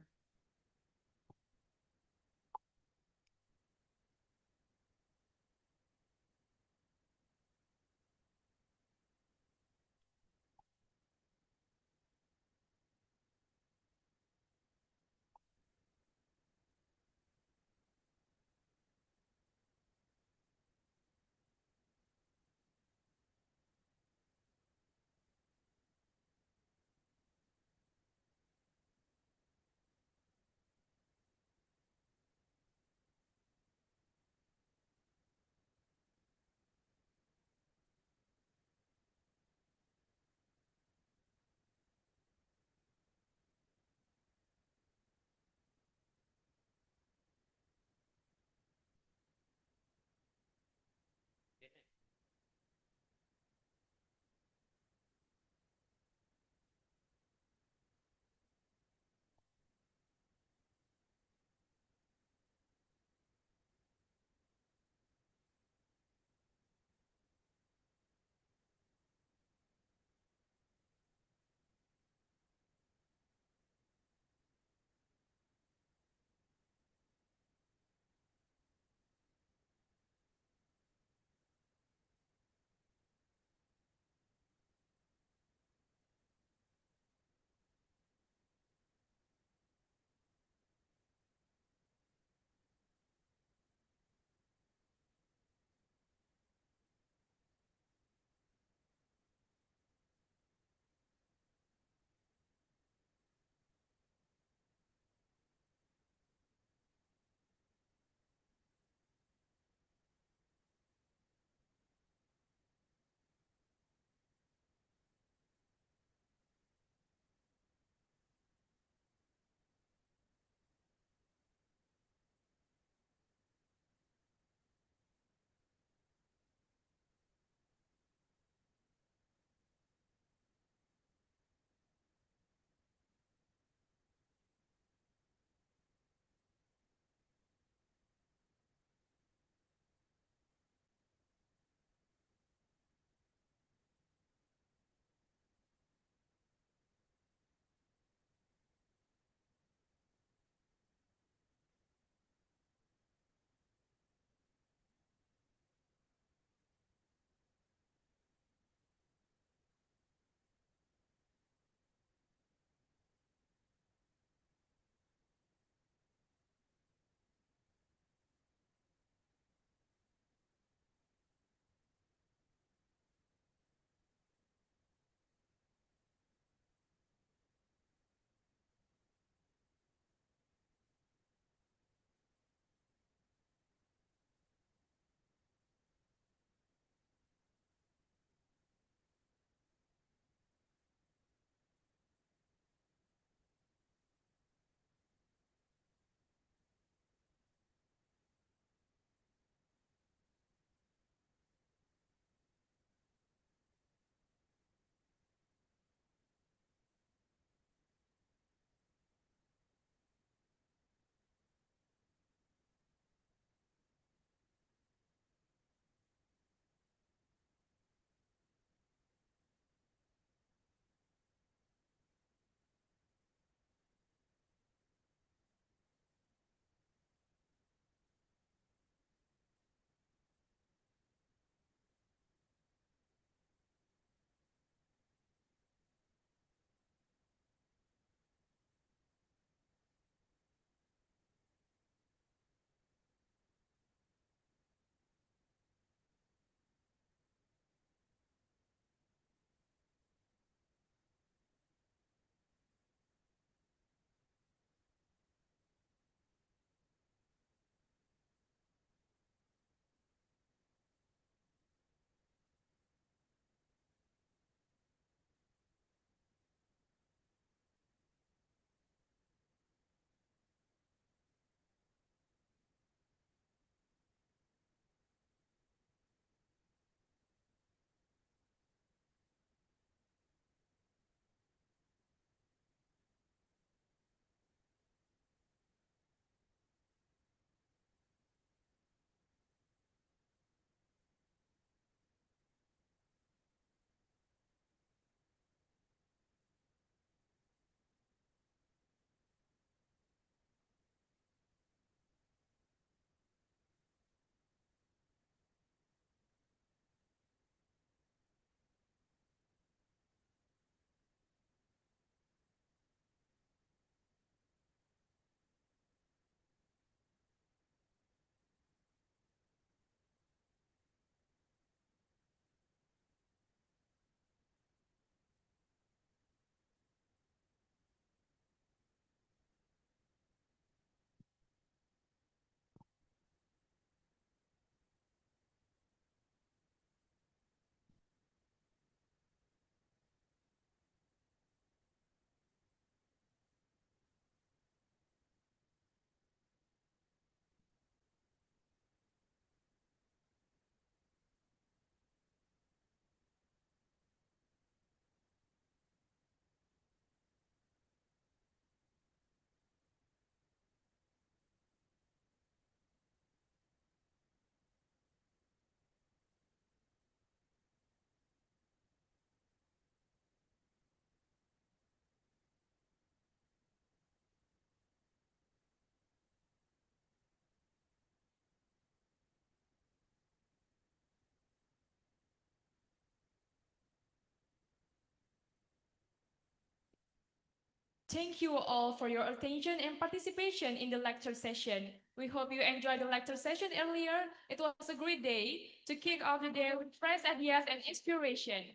Thank you all for your attention and participation in the lecture session. We hope you enjoyed the lecture session earlier. It was a great day to kick off the day with fresh ideas and inspiration.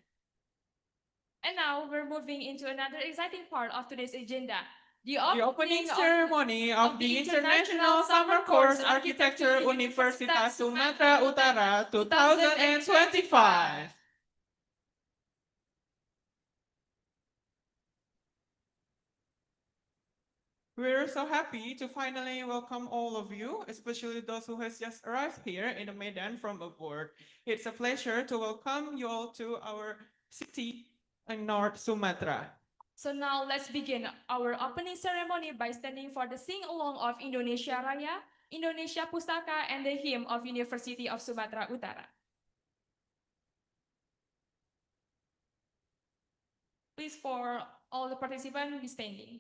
And now we're moving into another exciting part of today's agenda. The opening ceremony of the International Summer Course Architecture Universitas Sumatera Utara 2025. We're so happy to finally welcome all of you, especially those who has just arrived here in the Medan from abroad. It's a pleasure to welcome you all to our city in North Sumatra. So now let's begin our opening ceremony by standing for the sing-along of Indonesia Raya, Indonesia Pustaka, and the hymn of University of Sumatera Utara. Please, for all the participants, be standing.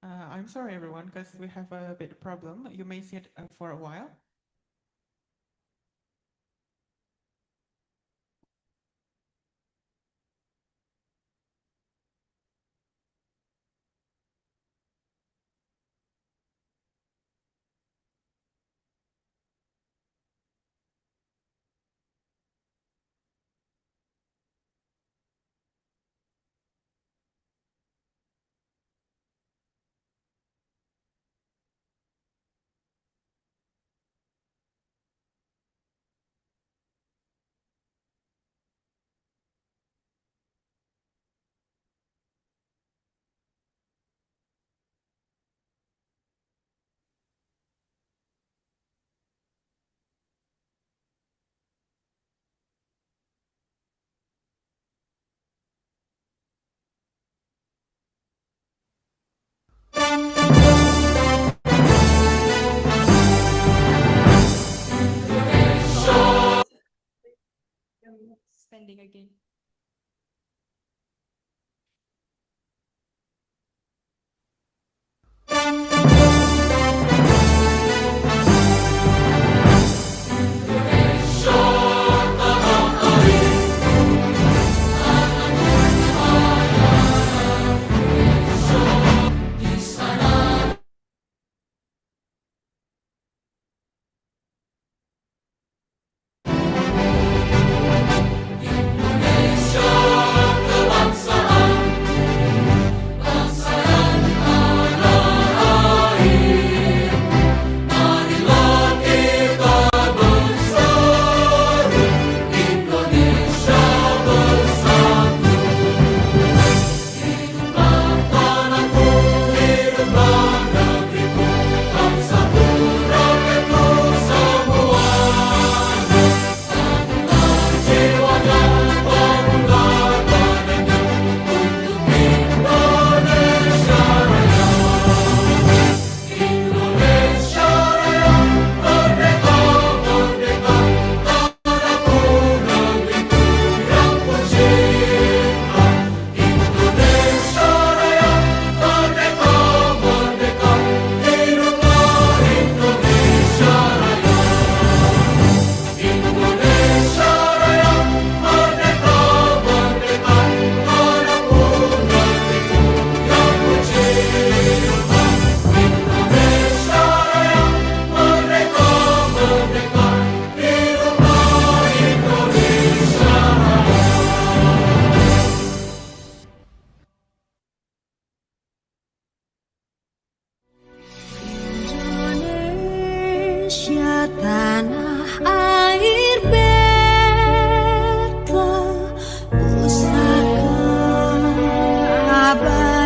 I'm sorry, everyone, because we have a bit of problem. You may sit for a while. Standing again.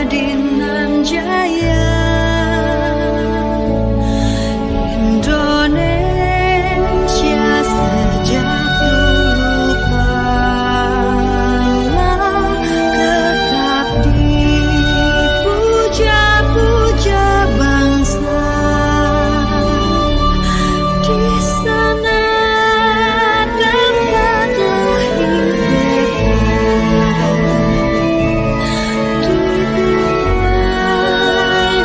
Padinan Jaya Indonesia sejak dulu kala tetap dipuja-puja bangsa. Di sana tempat lahir beta, dibuai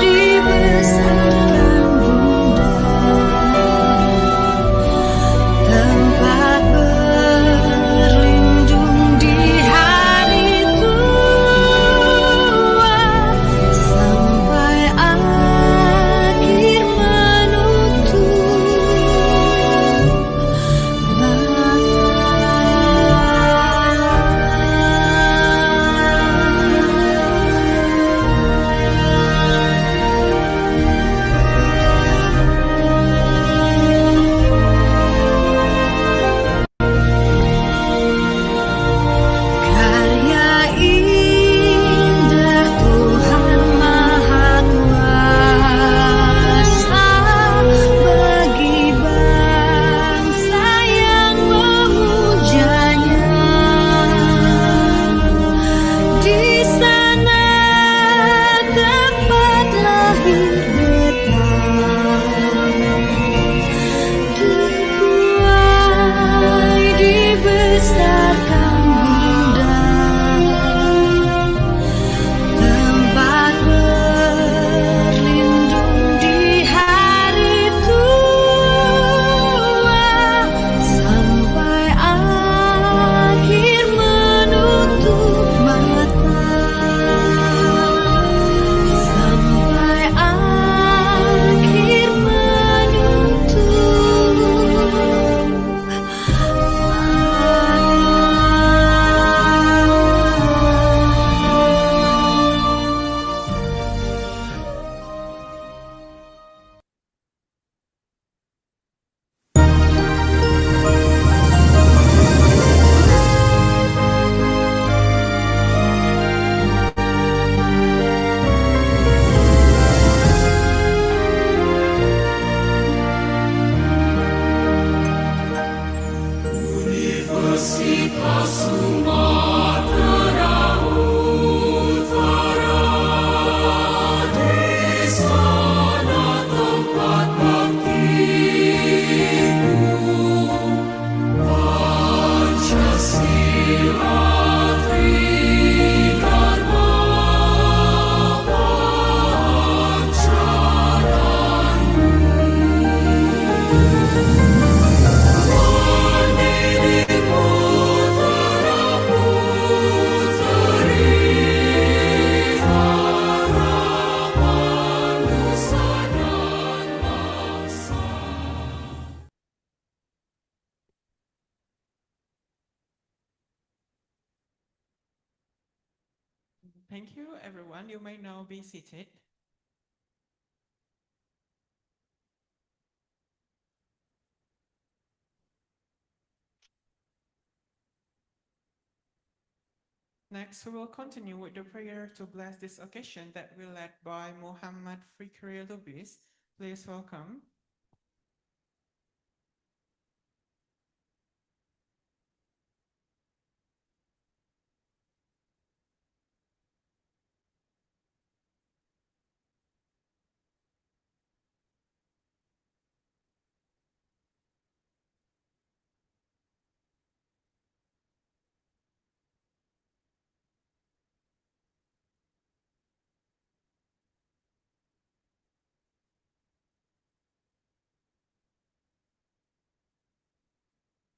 dibesarkan bunda, tempat berlindung di hari tua sampai akhir menutup karya indah Tuhan Maha Kuasa bagi bangsa yang memujanya. Di sana tempat lahir beta, dibuai dibesarkan bunda, tempat berlindung di hari tua sampai akhir menutup mata, sampai akhir Universitas Sumatera Utara, di sana tempat baktiku, Pancasila Tridharma pandidikmu puteri harapan nusa dan bangsa. Thank you, everyone. You may now be seated. Next, we will continue with the prayer to bless this occasion that will led by Muhammad Fikri Lubis. Please welcome.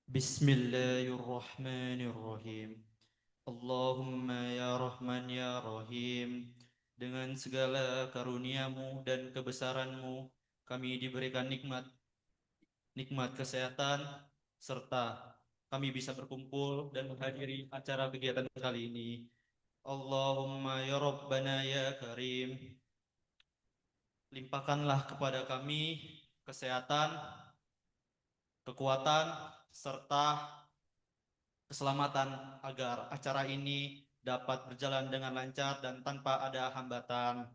Bismillahirrahmanirrahim. Allahumma ya Rahman ya Rahim. Dengan segala karuniamu dan kebesaranmu, kami diberikan nikmat kesehatan, serta kami bisa berkumpul dan menghadiri acara kegiatan kali ini. Allahumma ya Rabbana ya Karim. Limpahkanlah kepada kami kesehatan, kekuatan, serta keselamatan agar acara ini dapat berjalan dengan lancar dan tanpa ada hambatan.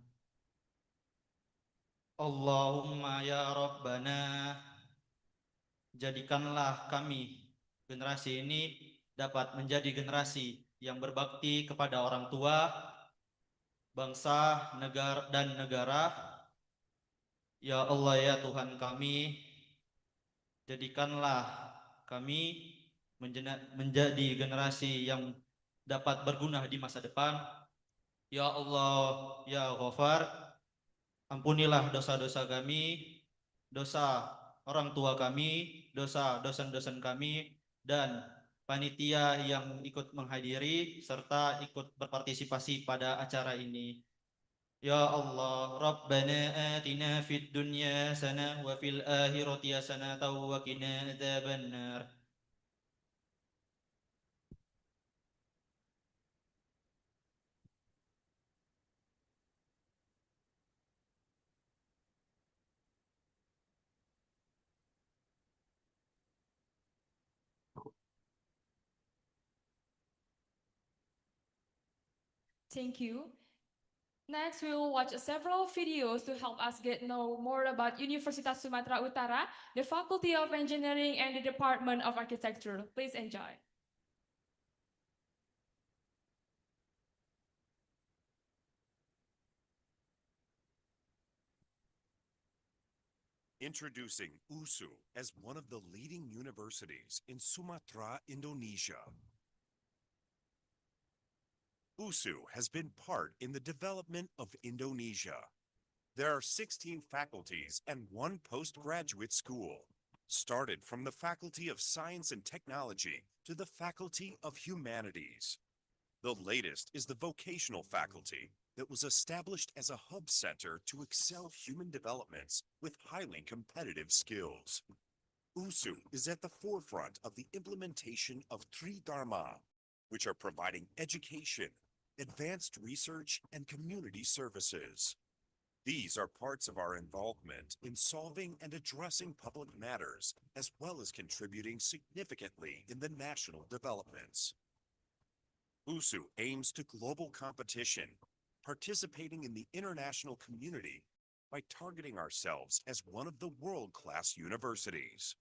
Allahumma ya Rabbana, jadikanlah kami, generasi ini, dapat menjadi generasi yang berbakti kepada orang tua, bangsa, negara, dan negara. Ya Allah ya Tuhan kami, jadikanlah kami menjadi generasi yang dapat berguna di masa depan. Ya Allah ya Ghafar, ampunilah dosa-dosa kami, dosa orang tua kami, dosa dosen-dosen kami, dan panitia yang ikut menghadiri serta ikut berpartisipasi pada acara ini. Ya Allah, Rabbana atina fid dunya hasanah wa fil akhirati hasanah wa qina adzabannar. Thank you. Next, we will watch several videos to help us get know more about Universitas Sumatera Utara, the Faculty of Engineering, and the Department of Architecture. Please enjoy. Introducing USU as one of the leading universities in Sumatra, Indonesia. USU has been part in the development of Indonesia. There are 16 faculties and 1 postgraduate school, started from the Faculty of Science and Technology to the Faculty of Humanities. The latest is the vocational faculty that was established as a hub center to excel human developments with highly competitive skills. USU is at the forefront of the implementation of three Dharma, which are providing education, advanced research, and community services. These are parts of our involvement in solving and addressing public matters, as well as contributing significantly in the national developments. USU aims to global competition, participating in the international community by targeting ourselves as one of the world-class universities.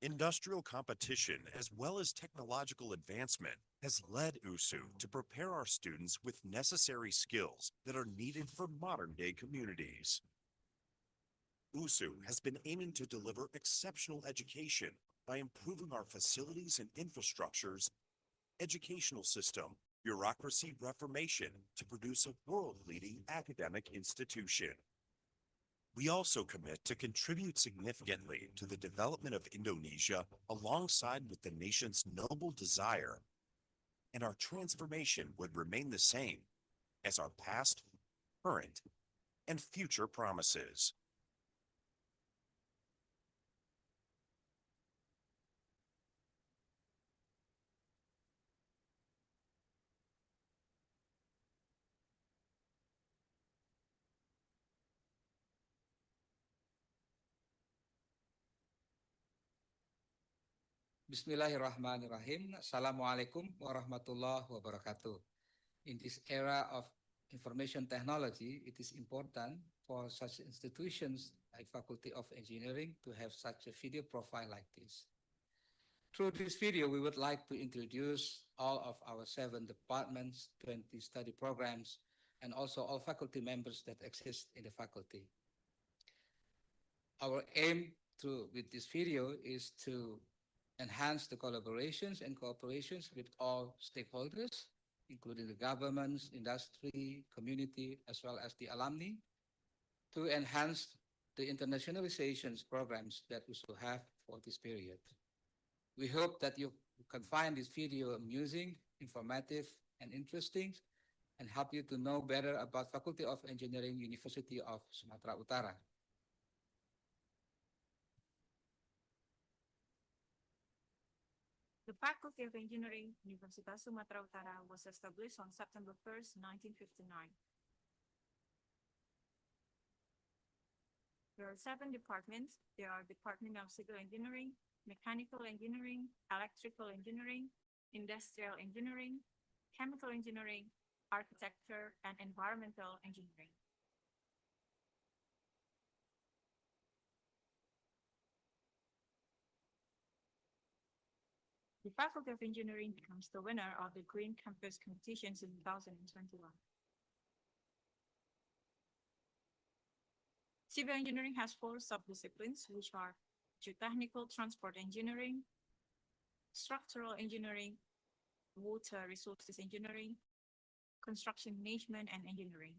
Industrial competition as well as technological advancement has led USU to prepare our students with necessary skills that are needed for modern-day communities. USU has been aiming to deliver exceptional education by improving our facilities and infrastructures, educational system, bureaucracy reformation to produce a world-leading academic institution. We also commit to contribute significantly to the development of Indonesia alongside with the nation's noble desire, and our transformation would remain the same as our past, current, and future promises. Bismillahirrahmanirrahim. Assalamualaikum warahmatullahi wabarakatuh. In this era of information technology, it is important for such institutions like Faculty of Engineering to have such a video profile like this. Through this video, we would like to introduce all of our 7 departments, 20 study programs, and also all faculty members that exist in the faculty. Our aim with this video is to enhance the collaborations and cooperations with all stakeholders, including the governments, industry, community, as well as the alumni, to enhance the internationalization programs that we should have for this period. We hope that you can find this video amusing, informative, and interesting, and help you to know better about Faculty of Engineering, University of Sumatera Utara. The Faculty of Engineering, Universitas Sumatera Utara was established on September 1st, 1959. There are 7 departments. There are Department of Civil Engineering, Mechanical Engineering, Electrical Engineering, Industrial Engineering, chemical engineering, architecture, and environmental engineering. The Faculty of Engineering becomes the winner of the Green Campus competitions in 2021. Civil engineering has 4 sub-disciplines, which are geotechnical transport engineering, structural engineering, water resources engineering, construction management, and engineering.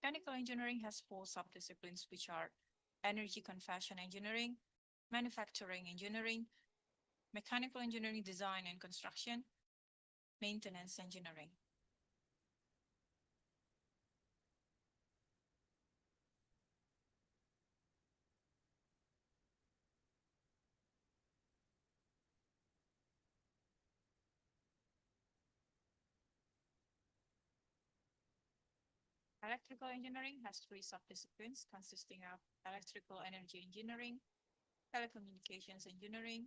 Mechanical engineering has 4 sub-disciplines, which are energy conversion engineering, manufacturing engineering, mechanical engineering design and construction, maintenance engineering. Electrical engineering has 3 sub-disciplines consisting of electrical energy engineering, telecommunications engineering,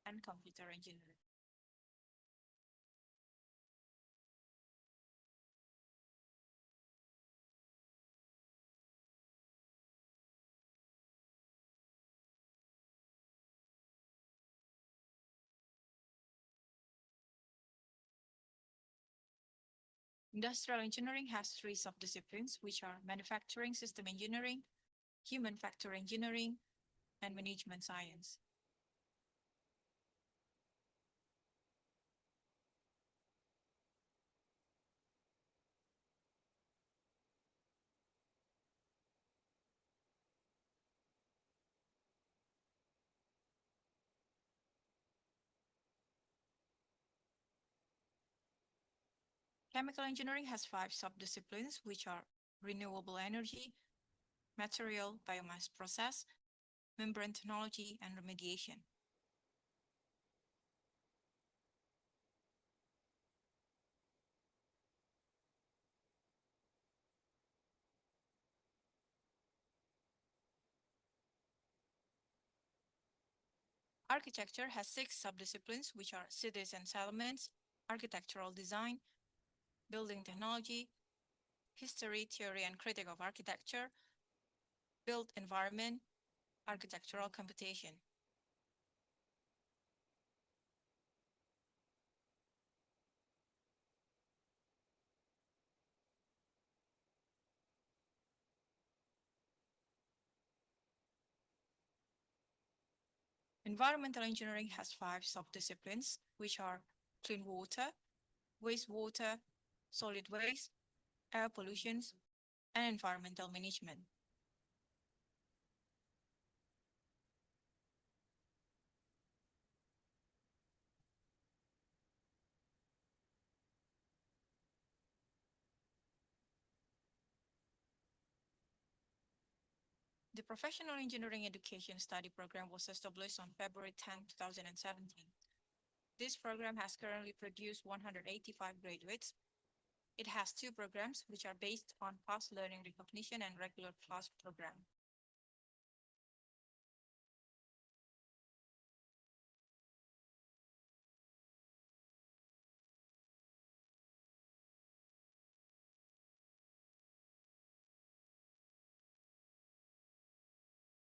and computer engineering. Industrial engineering has 3 sub-disciplines, which are manufacturing system engineering, human factor engineering, and management science. Chemical engineering has 5 sub-disciplines, which are renewable energy, material biomass process, membrane technology, and remediation. Architecture has 6 sub-disciplines, which are cities and settlements, architectural design, building technology, history, theory, and critique of architecture, built environment, architectural computation. Environmental engineering has 5 sub-disciplines, which are clean water, wastewater, solid waste, air pollution, and environmental management. The Professional Engineering Education Study Program was established on February 10, 2017. This program has currently produced 185 graduates. It has 2 programs, which are based on past learning recognition and regular class program.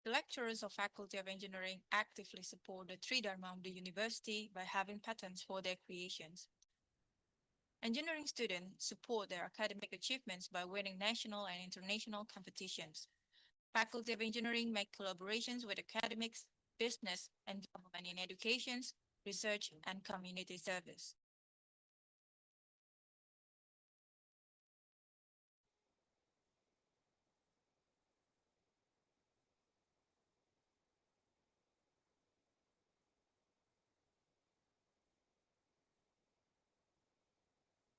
The lecturers of Faculty of Engineering actively support the Three Dharma of the university by having patents for their creations. Engineering students support their academic achievements by winning national and international competitions. Faculty of Engineering make collaborations with academics, business, and government in education, research, and community service.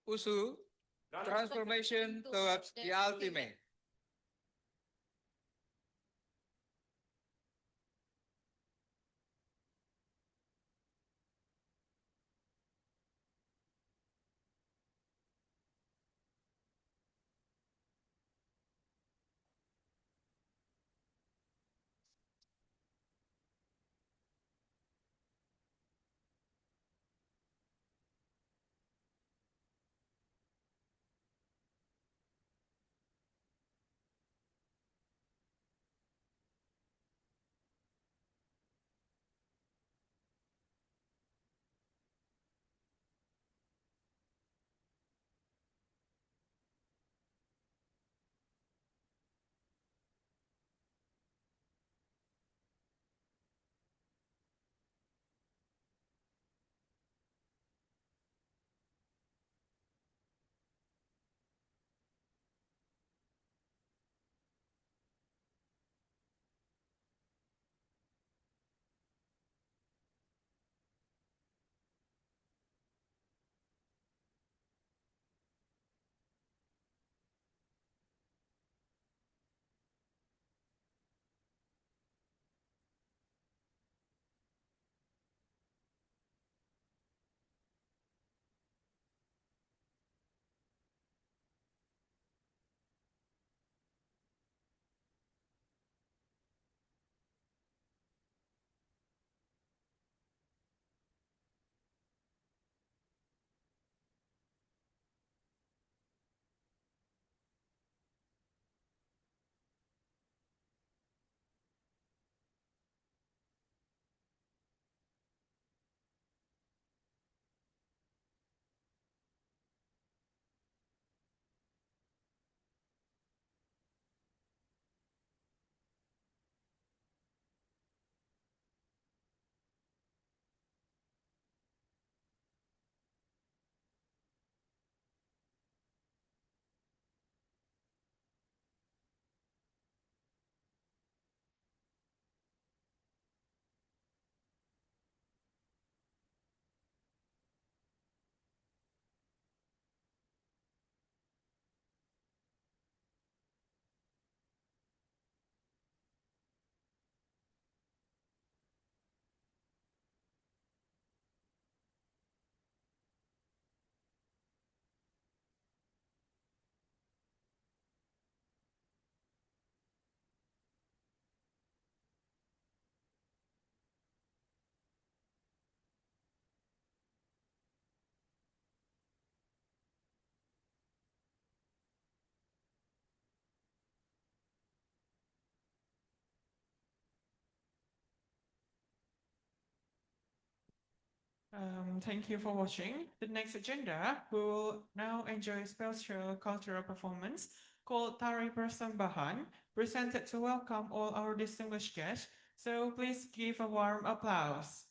USU, transformation towards the ultimate. Thank you for watching. The next agenda, we will now enjoy a special cultural performance called Tari Persembahan, presented to welcome all our distinguished guests. So please give a warm applause.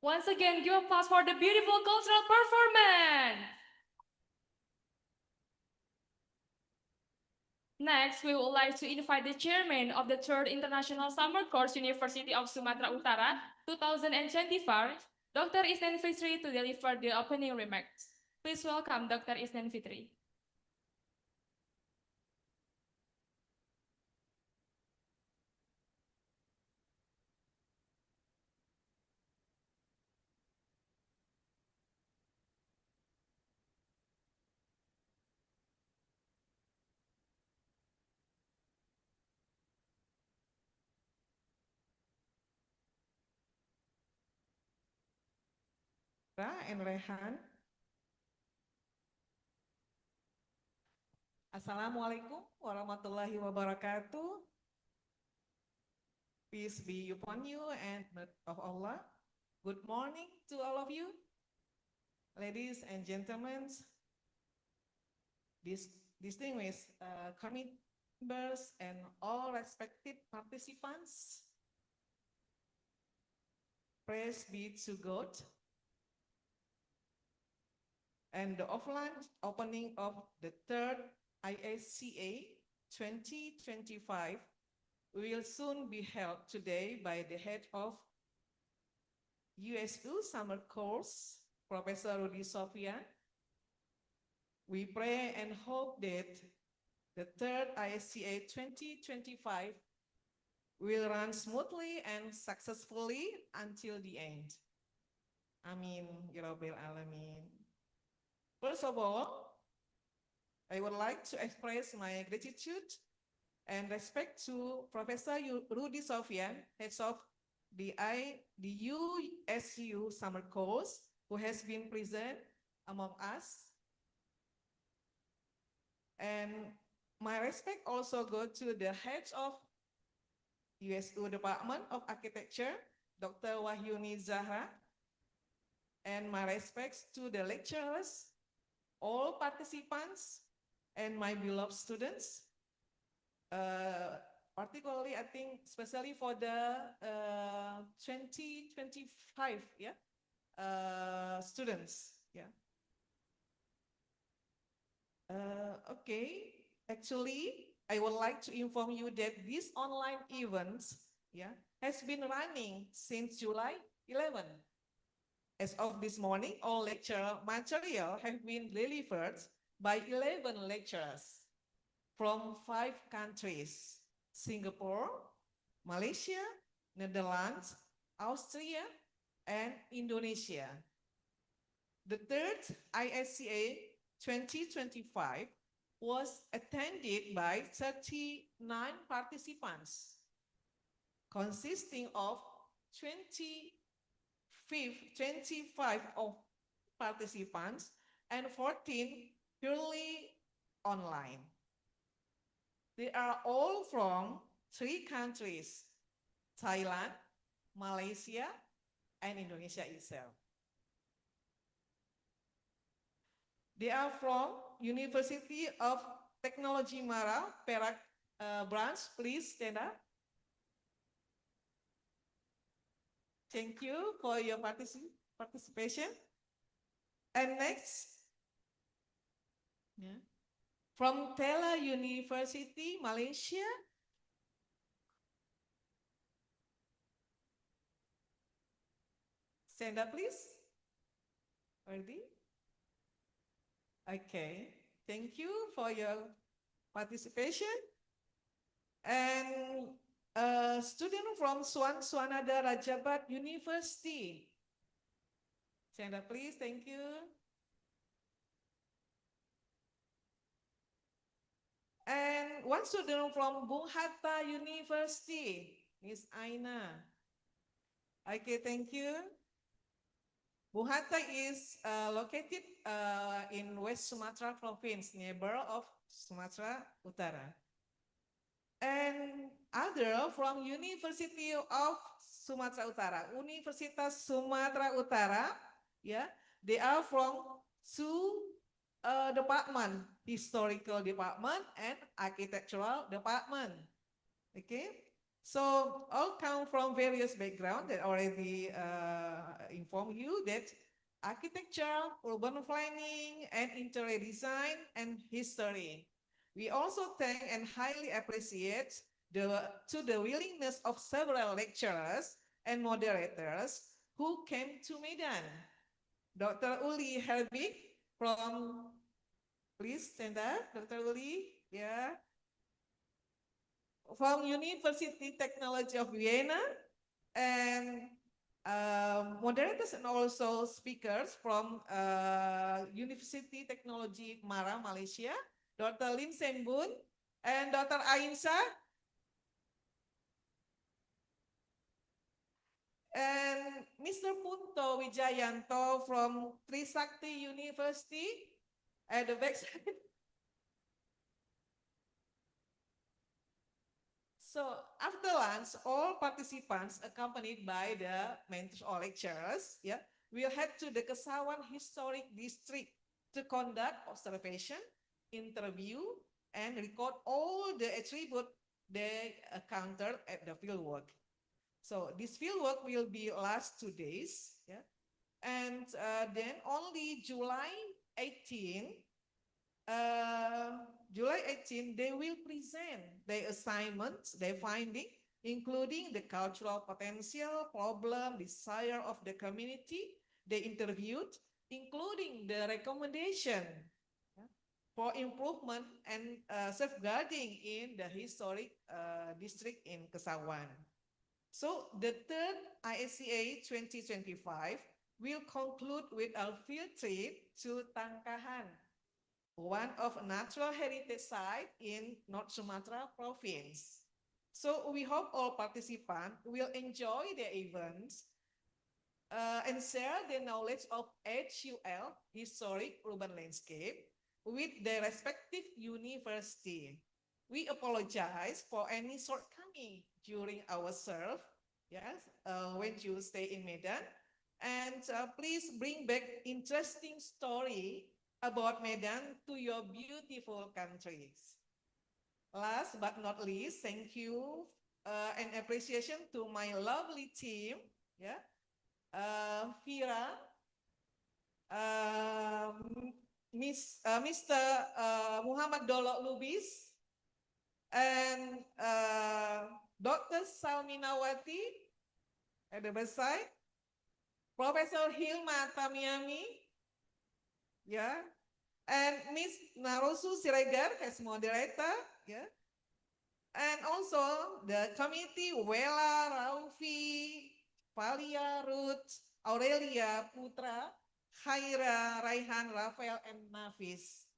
Once again, give applause for the beautiful cultural performance. Next, we would like to invite the chairman of the Third International Summer Course University of Sumatra Utara 2025, Dr. Isnan Fitri, to deliver the opening remarks. Please welcome Dr. Isnan Fitri. And Rehan. Assalamualaikum warahmatullahi wabarakatuh. Peace be upon you and of Allah. Good morning to all of you, ladies and gentlemen, distinguished committee members and all respected participants. Praise be to God. And the offline opening of the third ISCA 2025 will soon be held today by the head of USU Summer Course, Professor Rudy Sofian. We pray and hope that the third ISCA 2025 will run smoothly and successfully until the end. Amin, ya Rabbil Alamin. First of all, I would like to express my gratitude and respect to Professor Rudy Sofian, head of the USU Summer Course, who has been present among us. And my respect also goes to the head of USU Department of Architecture, Dr. Wahyuni Zahra, and my respects to the lecturers, all participants, and my beloved students. Particularly, I think, especially for the 2025 students. Okay, actually, I would like to inform you that this online event has been running since July 11. As of this morning, all lecture material have been delivered by 11 lecturers from 5 countries: Singapore, Malaysia, Netherlands, Austria, and Indonesia. The third ISCA 2025 was attended by 39 participants, consisting of 25 of participants and 14 purely online. They are all from 3 countries: Thailand, Malaysia, and Indonesia itself. They are from University of Technology Mara, Perak branch. Please stand up. Thank you for your participation. And next, from Tela University, Malaysia. Stand up, please. Ready? Okay, thank you for your participation. And a student from Swanada Rajabat University. Stand up, please. Thank you. And one student from Bung Hatta University, Miss Aina. Okay, thank you. Bung Hatta is located in West Sumatra province, neighbor of Sumatra Utara. And other from University of Sumatra Utara, Universitas Sumatra Utara, they are from 2 department, historical department and architectural department. Okay, So all come from various backgrounds that already inform you that architecture, urban planning, and interior design and history. We also thank and highly appreciate the willingness of several lecturers and moderators who came to Medan. Dr. Uli Herbig from, please stand up, Dr. Uli, yeah, from University Technology of Vienna, and moderators and also speakers from University Technology Mara, Malaysia, Dr. Lim Sembun and Dr. Ainsa, and Mr. Punto Wijayanto from Trisakti University at the backside. So after lunch, all participants accompanied by the mentors or lecturers, yeah, will head to the Kesawan Historic District to conduct observation, interview, and record all the attributes they encountered at the fieldwork. So this fieldwork will be last 2 days, yeah, and then only July 18, they will present their assignments, their finding, including the cultural potential, problem, desire of the community they interviewed, including the recommendation for improvement and safeguarding in the historic district in Kesawan. So the third ISCA 2025 will conclude with a field trip to Tangkahan, one of natural heritage site in North Sumatra province. So we hope all participants will enjoy the events and share the knowledge of HUL, historic urban landscape, with their respective university. We apologize for any shortcoming during our serve, yes, when you stay in Medan, and please bring back interesting story about Medan to your beautiful countries. Last but not least, thank you and appreciation to my lovely team, yeah, Vira, Mr. Muhammad Dolok Lubis, and Dr. Salminawati at the bedside, Professor Hilma Tamiami, yeah, and Miss Narosu Siregar as moderator, yeah, and also the committee Wela, Raufi, Valia, Ruth, Aurelia, Putra, Khaira, Raihan, Rafael, and Nafis,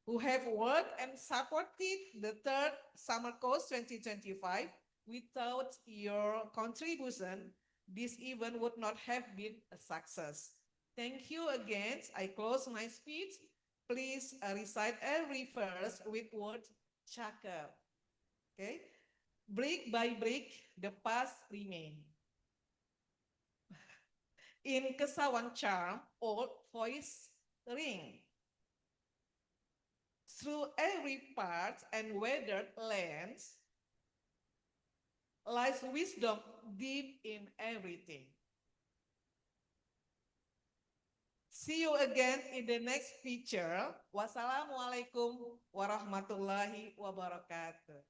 who have worked and supported the third summer course 2025. Without your contribution, this event would not have been a success. Thank you again. I close my speech. Please recite every verse with word chaka. Okay? Brick by brick, the past remain. In Kesawan charm, old voice ring. Through every part and weathered lands lies wisdom deep in everything. See you again in the next feature. Wassalamualaikum warahmatullahi wabarakatuh.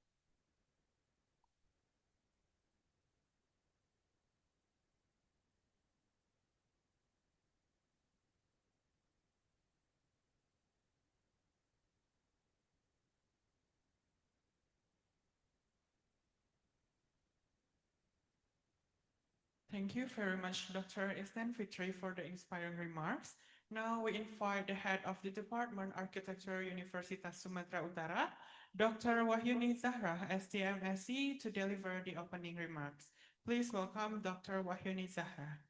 Thank you very much, Dr. Isnan Fitri, for the inspiring remarks. Now we invite the head of the Department Architecture Universitas Sumatera Utara, Dr. Wahyuni Zahra, STMSC, to deliver the opening remarks. Please welcome Dr. Wahyuni Zahra.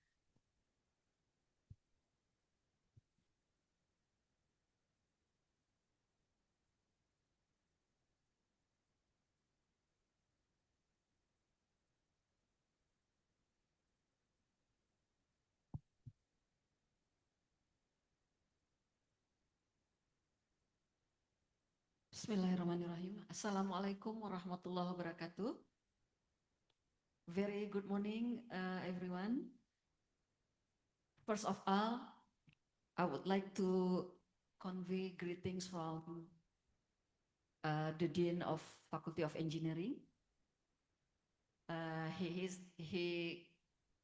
Bismillahirrahmanirrahim. Assalamualaikum warahmatullahi wabarakatuh. Very good morning, everyone. First of all, I would like to convey greetings from the Dean of Faculty of Engineering. He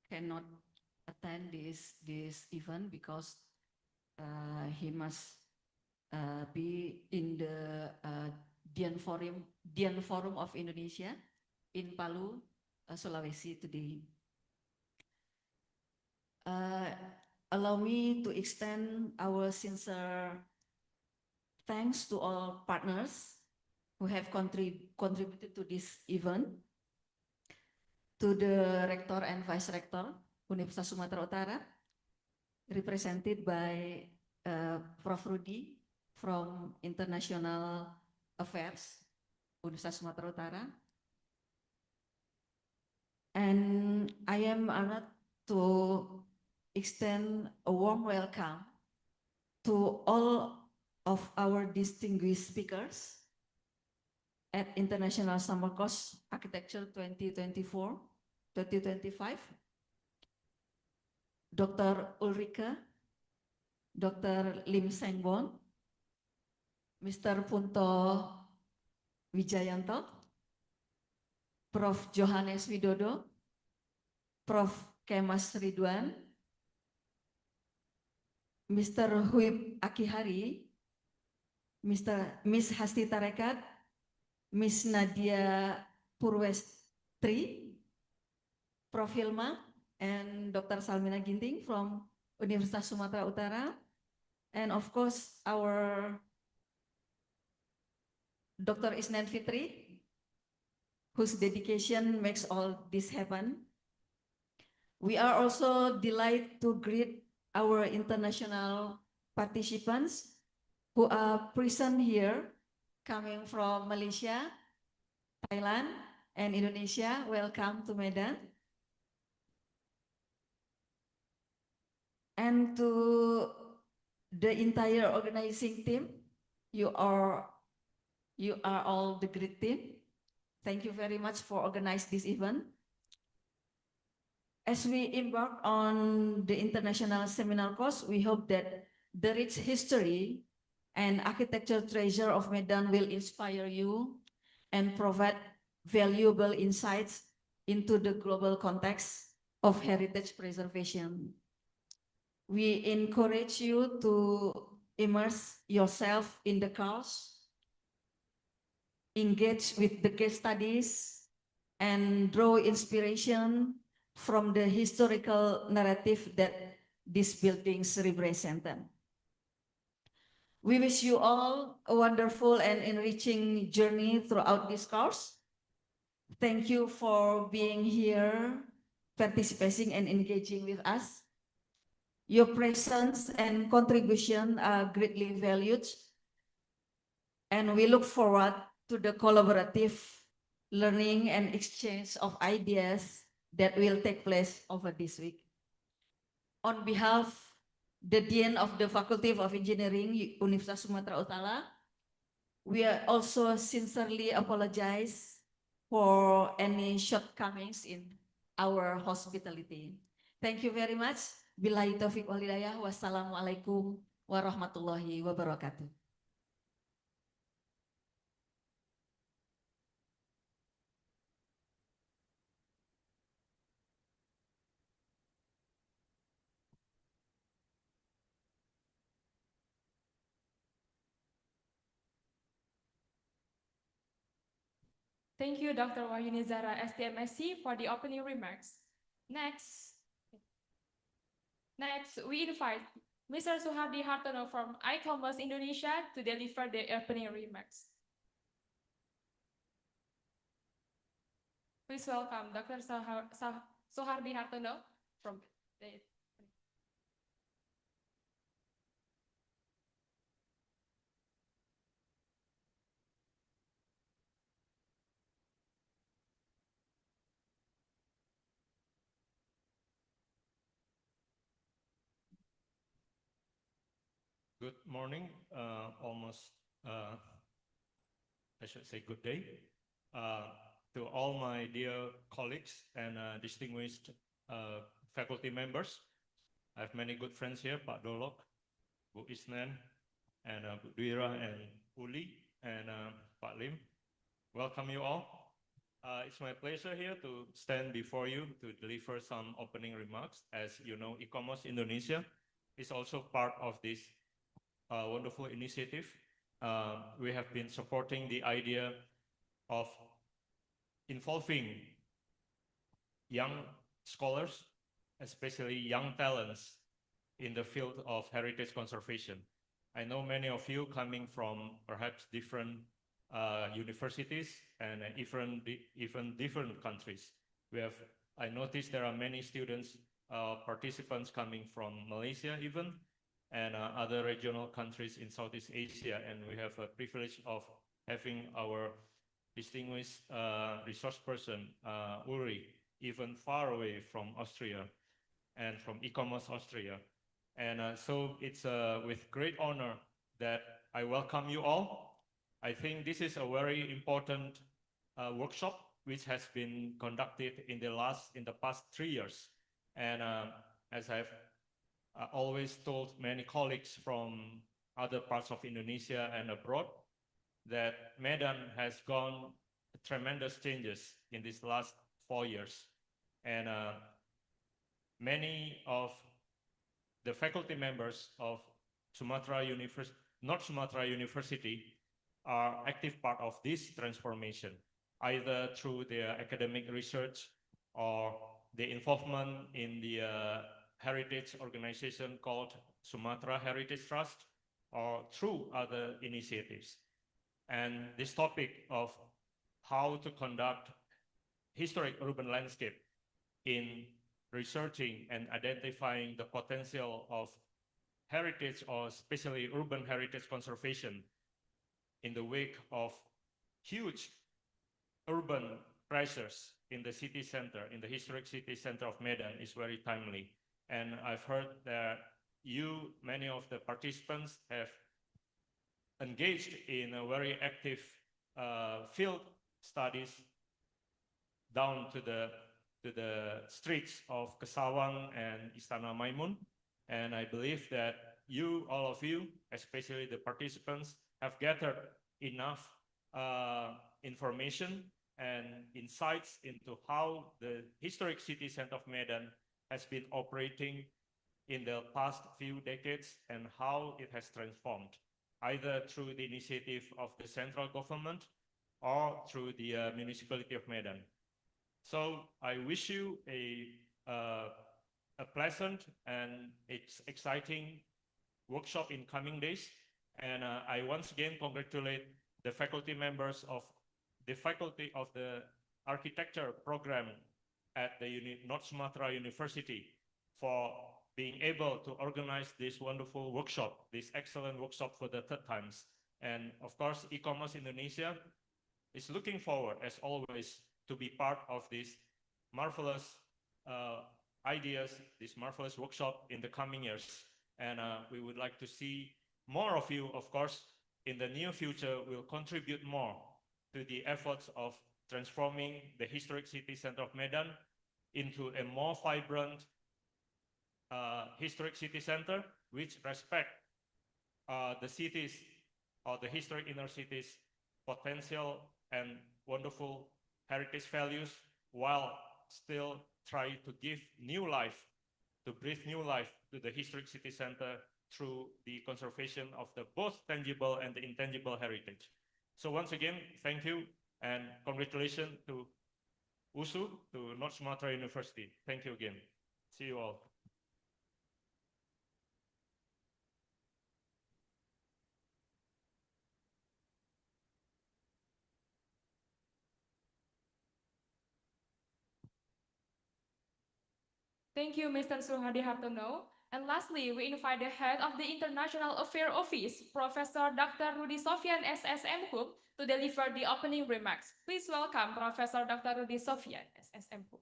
cannot attend this event because he must be in the Dian Forum of Indonesia in Palu, Sulawesi today. Allow me to extend our sincere thanks to all partners who have contributed to this event, to the Rector and Vice Rector Universitas Sumatera Utara, represented by Prof. Rudi from International Affairs Universitas Sumatera Utara. And I am honored to extend a warm welcome to all of our distinguished speakers at International Summer Course Architecture 2024-2025, Dr. Ulrike, Dr. Lim Sengbon, Mr. Punto Wijayanto, Prof. Johannes Widodo, Prof. Kemas Ridwan, Mr. Huib Akihari, Miss Hasti Tarekat, Miss Nadia Purwestri, Prof. Hilma, and Dr. Salmina Ginting from Universitas Sumatera Utara, and of course our Dr. Isnan Fitri, whose dedication makes all this happen. We are also delighted to greet our international participants who are present here, coming from Malaysia, Thailand, and Indonesia. Welcome to Medan. And to the entire organizing team, you are all the great team. Thank you very much for organizing this event. As we embark on the international seminar course, we hope that the rich history and architecture treasure of Medan will inspire you and provide valuable insights into the global context of heritage preservation. We encourage you to immerse yourself in the course, engage with the case studies, and draw inspiration from the historical narrative that these buildings represent. We wish you all a wonderful and enriching journey throughout this course. Thank you for being here, participating and engaging with us. Your presence and contribution are greatly valued, and we look forward to the collaborative learning and exchange of ideas that will take place over this week. On behalf the Dean of the Faculty of Engineering, Universitas Sumatera Utara, we are also sincerely apologize for any shortcomings in our hospitality. Thank you very much. Billahi taufiq wal hidayah. Wassalamualaikum warahmatullahi wabarakatuh. Thank you, Dr. Wahyuni Zara, STMSC, for the opening remarks. Next, we invite Mr. Suhardi Hartono from iCommerce Indonesia to deliver the opening remarks. Please welcome Dr. Suhardi Hartono from the Good morning, I should say good day. to all my dear colleagues and distinguished faculty members. I have many good friends here, Pak Dolok, Bu Isnan, and Bu Dwira and Uli, and Pak Lim. Welcome you all. It's my pleasure here to stand before you to deliver some opening remarks. As you know, e-commerce Indonesia is also part of this wonderful initiative. We have been supporting the idea of involving young scholars, especially young talents, in the field of heritage conservation. I know many of you coming from perhaps different universities and even different countries. I noticed there are many students, participants coming from Malaysia even, and other regional countries in Southeast Asia, and we have a privilege of having our distinguished resource person, Uri, even far away from Austria and from e-commerce Austria. And so it's with great honor that I welcome you all. I think this is a very important workshop which has been conducted in the past 3 years. And as I've always told many colleagues from other parts of Indonesia and abroad, that Medan has gone tremendous changes in these last 4 years. And many of the faculty members of North Sumatra University are active part of this transformation, either through their academic research or the involvement in the heritage organization called Sumatra Heritage Trust, or through other initiatives. And this topic of how to conduct historic urban landscape in researching and identifying the potential of heritage, or especially urban heritage conservation, in the wake of huge urban pressures in the city center, in the historic city center of Medan, is very timely. And I've heard that many of the participants, have engaged in a very active field studies down to the streets of Kesawang and Istana Maimun. And I believe that all of you, especially the participants, have gathered enough information and insights into how the historic city center of Medan has been operating in the past few decades and how it has transformed, either through the initiative of the central government or through the municipality of Medan. So I wish you a pleasant and exciting workshop in coming days. And I once again congratulate the faculty members of the Faculty of the Architecture program at the North Sumatra University for being able to organize this wonderful workshop, this excellent workshop for the third times. And of course, e-commerce Indonesia is looking forward, as always, to be part of this marvelous ideas, this marvelous workshop in the coming years. And we would like to see more of you, of course, in the near future. Will contribute more to the efforts of transforming the historic city center of Medan into a more vibrant historic city center, which respect the cities, or the historic inner cities' potential and wonderful heritage values, while still try to give new life, to breathe new life to the historic city center through the conservation of the both tangible and the intangible heritage. So once again, thank you and congratulations to USU, to North Sumatra University. Thank you again. See you all. Thank you, Mr. Suhadi Hartono. And lastly, we invite the head of the International Affairs Office, Professor Dr. Rudy Sofian, SSM Hub, to deliver the opening remarks. Please welcome Professor Dr. Rudy Sofian, SSM Hub.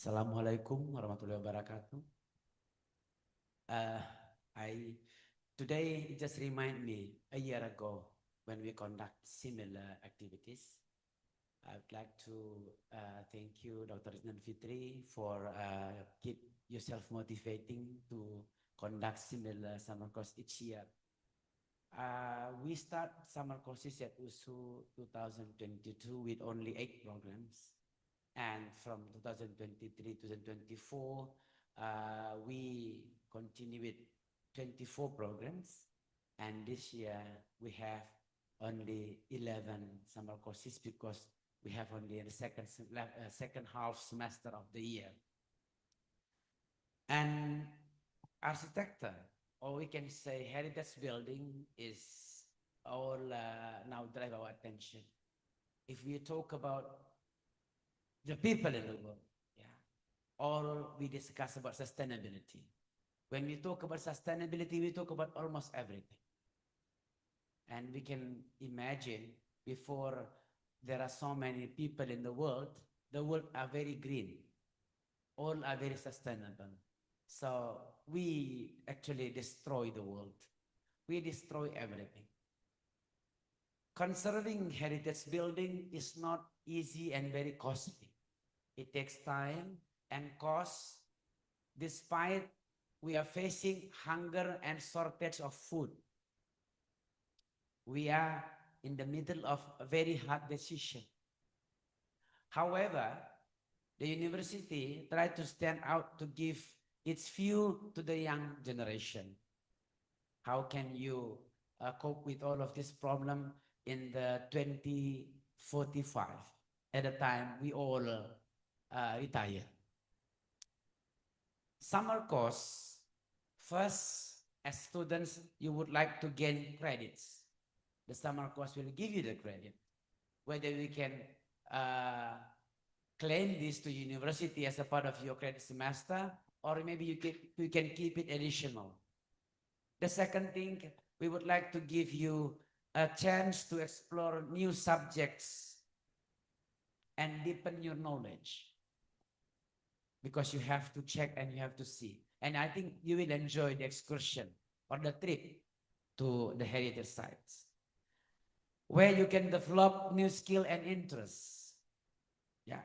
Assalamualaikum warahmatullahi wabarakatuh. Uh, I today it just remind me a year ago when we conduct similar activities. I would like to thank you, Dr. Isnan Fitri, for keep yourself motivating to conduct similar summer course each year. We start summer courses at USU 2022 with only 8 programs. And from 2023 to 2024, we continue with 24 programs. And this year we have only 11 summer courses because we have only the second half semester of the year. And architecture, or we can say heritage building, is all now drive our attention. If we talk about the people in the world, yeah, all we discuss about sustainability. When we talk about sustainability, we talk about almost everything. And we can imagine before there are so many people in the world are very green. All are very sustainable. So we actually destroy the world. We destroy everything. Conserving heritage building is not easy and very costly. It takes time and cost. Despite we are facing hunger and shortage of food, we are in the middle of a very hard decision. However, the university tried to stand out to give its view to the young generation. How can you cope with all of this problem in the 2045? At the time we all retire. Summer course, first, as students, you would like to gain credits. The summer course will give you the credit. Whether we can claim this to university as a part of your credit semester, or maybe you can keep it additional. The second thing, we would like to give you a chance to explore new subjects and deepen your knowledge, because you have to check and you have to see. And I think you will enjoy the excursion or the trip to the heritage sites, where you can develop new skill and interests. Yeah.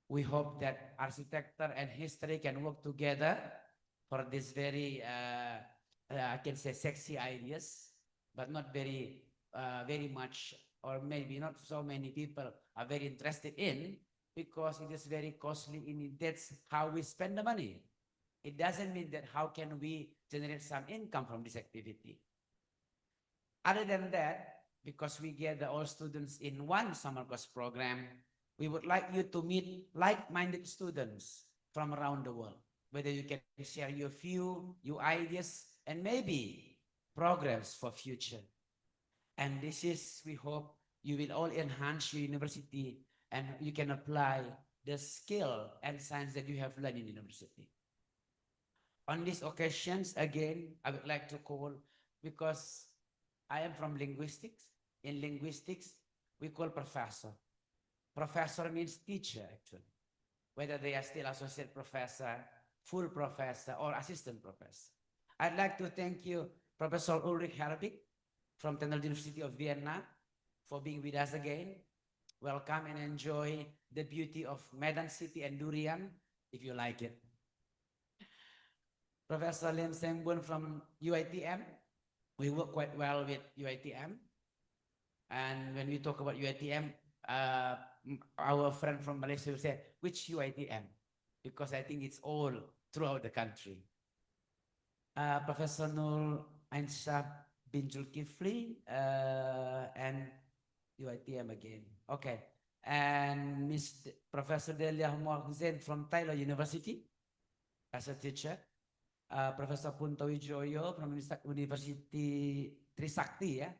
We hope that architecture and history can work together for this very, I can say, sexy ideas, but not very, very much, or maybe not so many people are very interested in, because it is very costly. That's how we spend the money. It doesn't mean that how can we generate some income from this activity. Other than that, because we gather all students in one summer course program, we would like you to meet like-minded students from around the world, whether you can share your view, your ideas, and maybe programs for future. And this is, we hope, you will all enhance your university and you can apply the skill and science that you have learned in university. On these occasions, again, I would like to call, because I am from linguistics. In linguistics, we call professor. Professor means teacher, actually. Whether they are still associate professor, full professor, or assistant professor. I'd like to thank you, Professor Ulrich Herbig from Technical University of Vienna, for being with us again. Welcome and enjoy the beauty of Medan City and Durian, if you like it. Professor Lim Sengbun from UITM. We work quite well with UITM. And when we talk about UITM, our friend from Malaysia will say, which UITM? Because I think it's all throughout the country. Professor Nur Ainshah bin Zulkifli and UITM again. Okay. And Professor Delia Hussein from Taylor University as a teacher. Professor Punto Wijoyo from University Trisakti, yeah.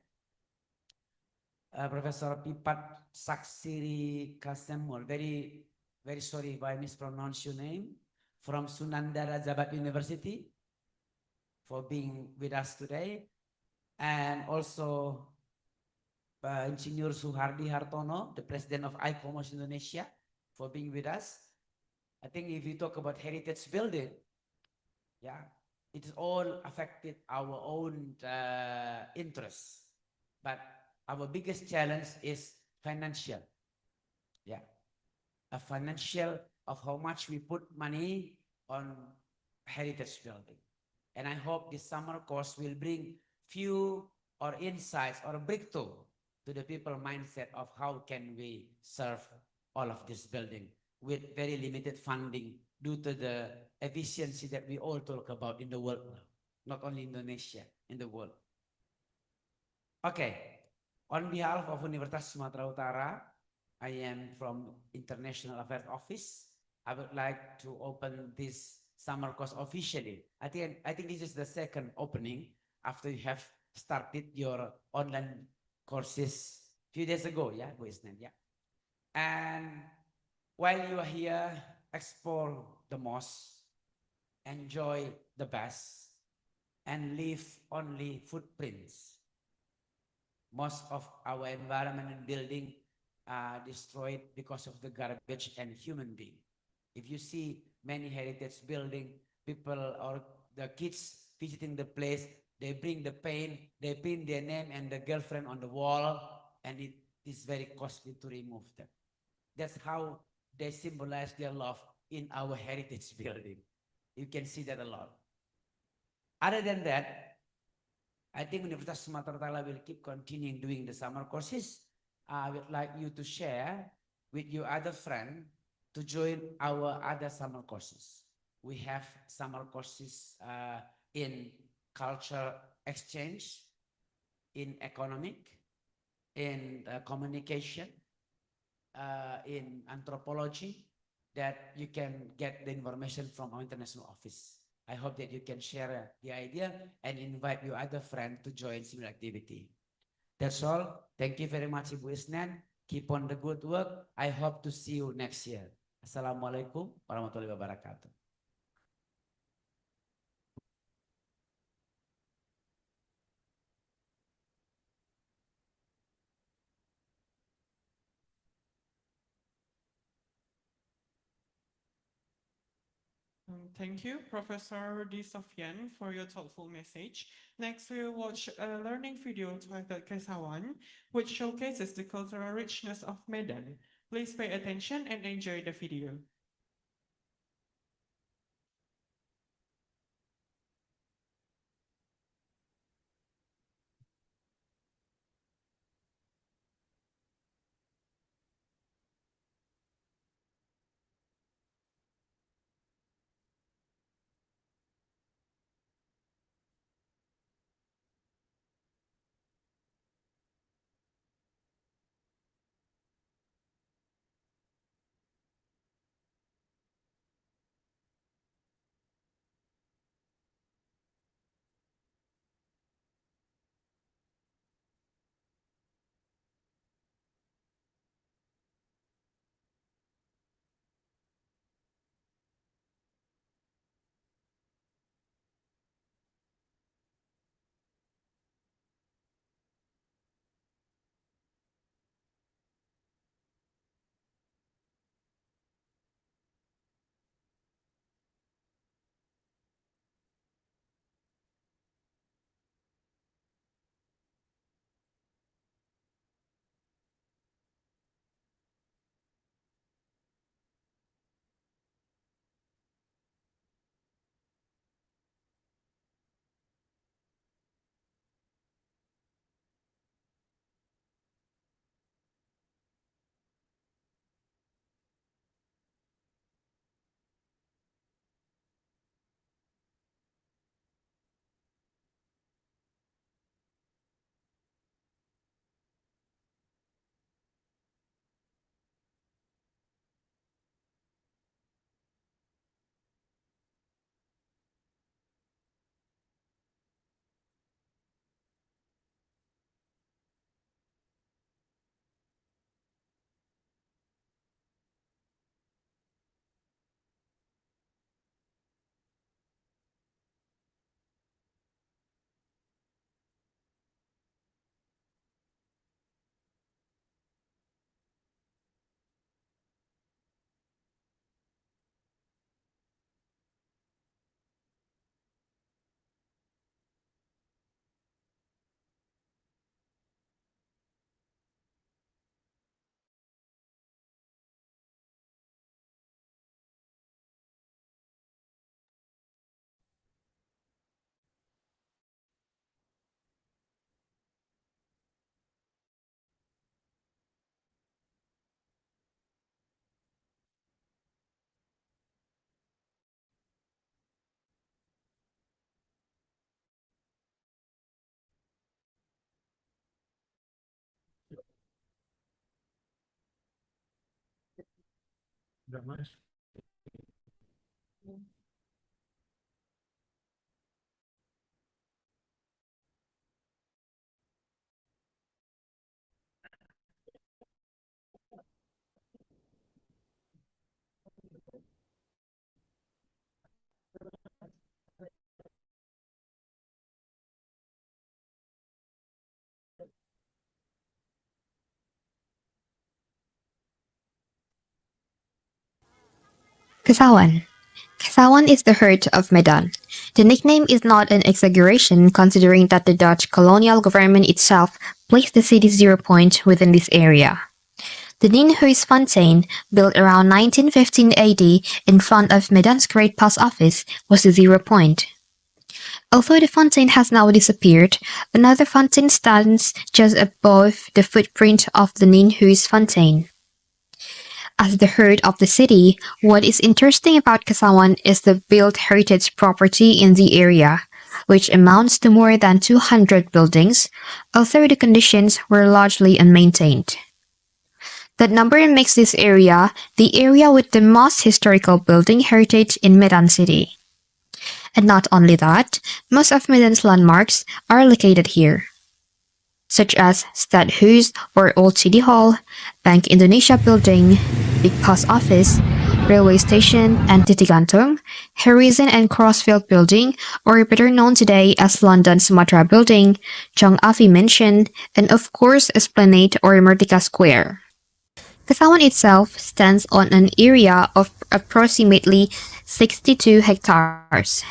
Professor Pipat Saksiri Kasemul, very sorry if I mispronounce your name, from Sunandara Jabat University, for being with us today. And also Engineer Suhardi Hartono, the President of iCommerce Indonesia, for being with us. I think if you talk about heritage building, yeah, it is all affected our own interests. But our biggest challenge is financial. Yeah, a financial of how much we put money on heritage building. And I hope this summer course will bring few or insights or breakthrough to the people mindset of how can we serve all of this building with very limited funding due to the efficiency that we all talk about in the world now, not only Indonesia, in the world. Okay, on behalf of Universitas Sumatera Utara, I am from International Affairs Office. I would like to open this summer course officially. I think this is the second opening after you have started your online courses few days ago, yeah, Bu Isnan, yeah. And while you are here, explore the most, enjoy the best, and leave only footprints. Most of our environment and building are destroyed because of the garbage and human being. If you see many heritage building, people or the kids visiting the place, they bring the paint, they pin their name and the girlfriend on the wall, and it is very costly to remove them. That's how they symbolize their love in our heritage building. You can see that a lot. Other than that, I think Universitas Sumatera Utara will keep continuing doing the summer courses. I would like you to share with your other friend to join our other summer courses. We have summer courses in culture exchange, in economic, in communication, in anthropology, that you can get the information from our international office. I hope that you can share the idea and invite your other friend to join similar activity. That's all. Thank you very much, Ibu Isnan. Keep on the good work. I hope to see you next year. Assalamualaikum warahmatullahi wabarakatuh. Thank you, Professor Di Sofian, for your thoughtful message. Next, we will watch a learning video titled Kesawan, which showcases the cultural richness of Medan. Please pay attention and enjoy the video. Kesawan. Kesawan is the heart of Medan. The nickname is not an exaggeration considering that the Dutch colonial government itself placed the city's zero point within this area. The Nienhuisfontein, built around 1915 AD in front of Medan's great post office, was the zero point. Although the fountain has now disappeared, another fountain stands just above the footprint of the Nienhuisfontein. As the heart of the city, what is interesting about Kesawan is the built heritage property in the area, which amounts to more than 200 buildings, although the conditions were largely unmaintained. That number makes this area the area with the most historical building heritage in Medan City. And not only that, most of Medan's landmarks are located here, such as Stadhuis or Old City Hall, Bank Indonesia Building, Big Post Office, Railway Station and Titigantung, Harrison and Crossfield Building, or better known today as London Sumatra Building, Chong Afi Mansion, and of course Esplanade or Merdeka Square. Kesawan itself stands on an area of approximately 62 hectares.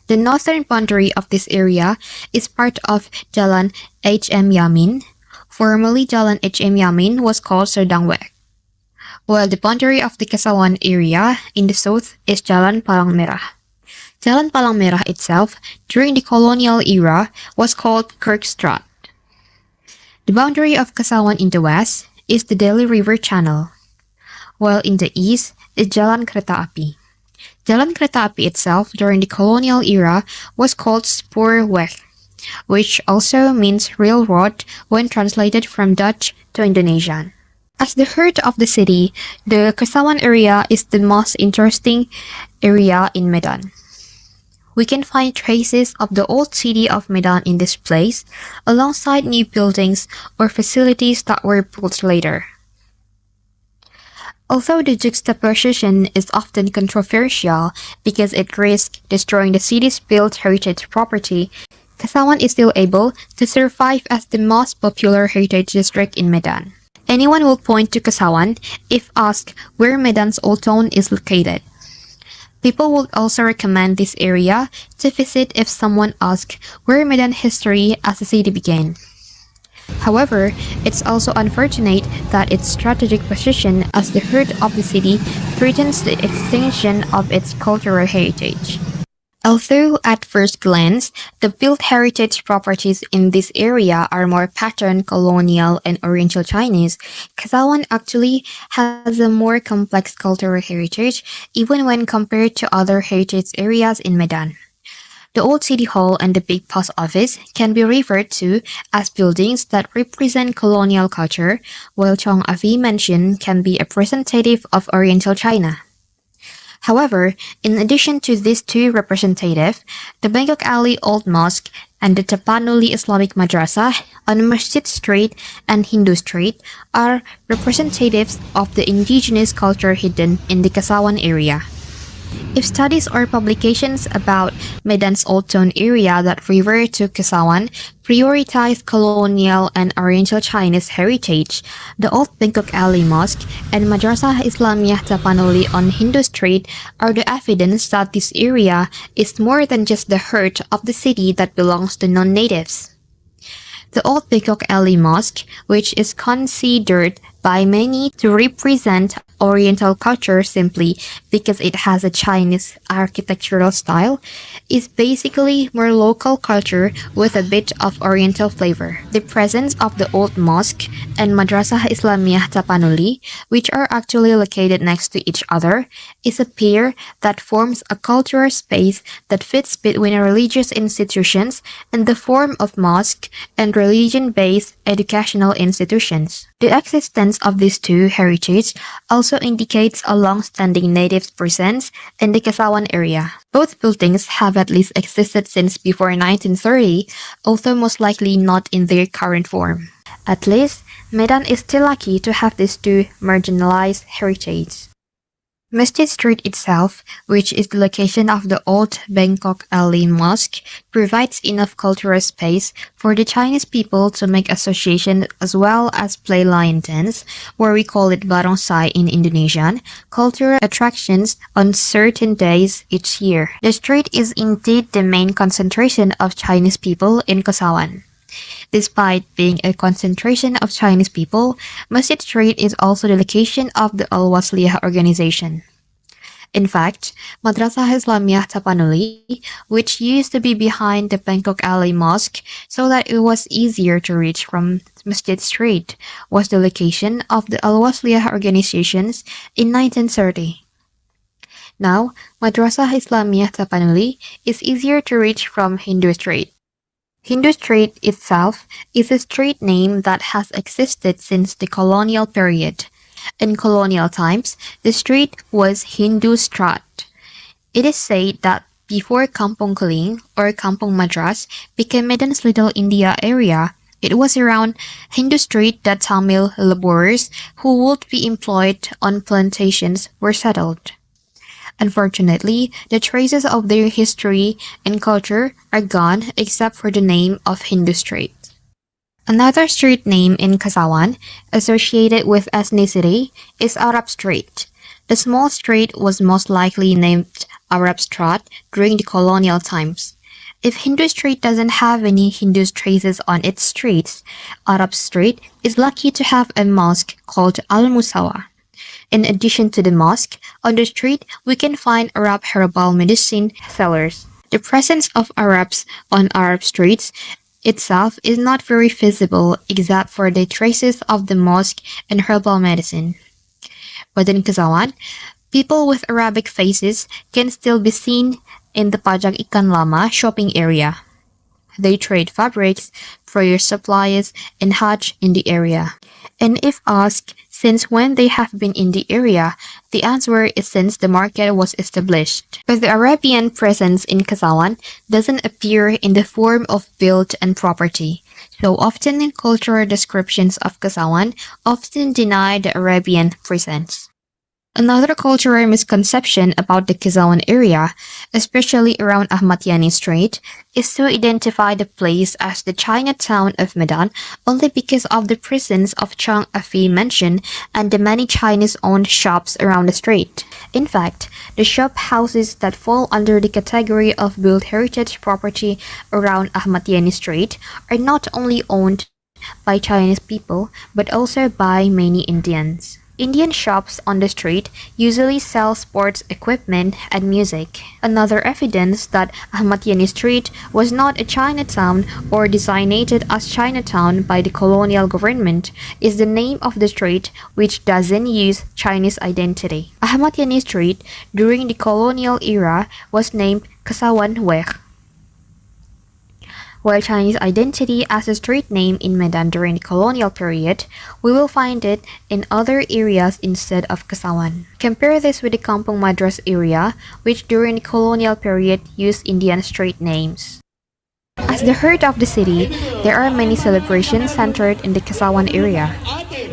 The northern boundary of this area is part of Jalan H.M. Yamin. Formerly Jalan H.M. Yamin was called Serdangweg, while the boundary of the Kesawan area in the south is Jalan Palang Merah. Jalan Palang Merah itself, during the colonial era, was called Kerkstraat. The boundary of Kesawan in the west is the Delhi River Channel, while in the east is Jalan Kereta Api. Jalan Kereta Api itself during the colonial era was called Spoorweg, which also means railroad when translated from Dutch to Indonesian. As the heart of the city, the Kesawan area is the most interesting area in Medan. We can find traces of the old city of Medan in this place, alongside new buildings or facilities that were built later. Although the juxtaposition is often controversial because it risks destroying the city's built heritage property, Kesawan is still able to survive as the most popular heritage district in Medan. Anyone will point to Kesawan if asked where Medan's old town is located. People would also recommend this area to visit if someone asks where Medan history as a city began. However, it's also unfortunate that its strategic position as the heart of the city threatens the extinction of its cultural heritage. Although at first glance, the built heritage properties in this area are more pattern colonial and Oriental Chinese, Kesawan actually has a more complex cultural heritage even when compared to other heritage areas in Medan. The old city hall and the big post office can be referred to as buildings that represent colonial culture, while Chong Afi Mansion can be a representative of Oriental China. However, in addition to these two representatives, the Bangkok Alley Old Mosque and the Tapanuli Islamic Madrasah on Masjid Street and Hindu Street are representatives of the indigenous culture hidden in the Kesawan area. If studies or publications about Medan's Old Town area that refer to Kesawan prioritize colonial and Oriental Chinese heritage, the Old Bangkok Alley Mosque and Madrasah Islamiyah Tapanuli on Hindu Street are the evidence that this area is more than just the heart of the city that belongs to non-natives. The Old Bangkok Alley Mosque, which is considered by many to represent Oriental culture simply because it has a Chinese architectural style, is basically more local culture with a bit of Oriental flavor. The presence of the old mosque and Madrasah Islamiyah Tapanuli, which are actually located next to each other, is a pair that forms a cultural space that fits between religious institutions and the form of mosque and religion-based educational institutions. The existence of these two heritage also indicates a long-standing native presence in the Kesawan area. Both buildings have at least existed since before 1930, although most likely not in their current form. At least, Medan is still lucky to have these two marginalized heritage. Masjid Street itself, which is the location of the old Bangkok Ali Mosque, provides enough cultural space for the Chinese people to make association as well as play lion dance, where we call it barongsai in Indonesian, cultural attractions on certain days each year. The street is indeed the main concentration of Chinese people in Kesawan. Despite being a concentration of Chinese people, Masjid Street is also the location of the Al-Wasliyah organization. In fact, Madrasah Islamiyah Tapanuli, which used to be behind the Bangkok Ali Mosque so that it was easier to reach from Masjid Street, was the location of the Al-Wasliyah organizations in 1930. Now, Madrasah Islamiyah Tapanuli is easier to reach from Hindu Street. Hindu Street itself is a street name that has existed since the colonial period. In colonial times, the street was Hindu Strat. It is said that before Kampung Keling or Kampung Madras became Medan's Little India area, it was around Hindu Street that Tamil laborers who would be employed on plantations were settled. Unfortunately, the traces of their history and culture are gone except for the name of Hindu Street. Another street name in Kesawan, associated with ethnicity, is Arab Street. The small street was most likely named Arab Strat during the colonial times. If Hindu Street doesn't have any Hindu traces on its streets, Arab Street is lucky to have a mosque called Al-Musawa. In addition to the mosque, on the street we can find Arab herbal medicine sellers. The presence of Arabs on Arab streets itself is not very visible except for the traces of the mosque and herbal medicine. But in Kesawan, people with Arabic faces can still be seen in the Pajak Ikan Lama shopping area. They trade fabrics, prayer supplies, and Hajj in the area. And if asked since when they have been in the area, the answer is since the market was established. But the Arabian presence in Kesawan doesn't appear in the form of build and property. So often cultural descriptions of Kesawan often deny the Arabian presence. Another cultural misconception about the Kesawan area, especially around Ahmad Yani Street, is to identify the place as the Chinatown of Medan only because of the presence of Chang Afi Mansion and the many Chinese-owned shops around the street. In fact, the shop houses that fall under the category of built heritage property around Ahmad Yani Street are not only owned by Chinese people but also by many Indians. Indian shops on the street usually sell sports equipment and music. Another evidence that Ahmad Yani Street was not a Chinatown or designated as Chinatown by the colonial government is the name of the street, which doesn't use Chinese identity. Ahmad Yani Street during the colonial era was named Kesawan Wech, while Chinese identity as a street name in Medan during the colonial period, we will find it in other areas instead of Kesawan. Compare this with the Kampung Madras area, which during the colonial period used Indian street names. As the heart of the city, there are many celebrations centered in the Kesawan area,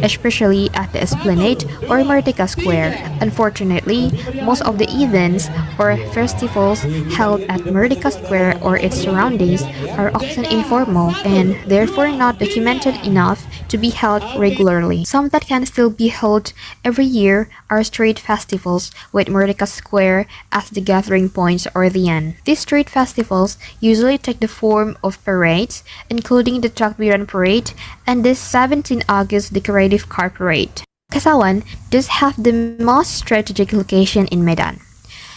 especially at the Esplanade or Merdeka Square. Unfortunately, most of the events or festivals held at Merdeka Square or its surroundings are often informal and therefore not documented enough to be held regularly. Some that can still be held every year are street festivals with Merdeka Square as the gathering point or the end. These street festivals usually take the form of parades, including the Takbiran Parade and the 17 August Decorative Car Parade. Kesawan does have the most strategic location in Medan,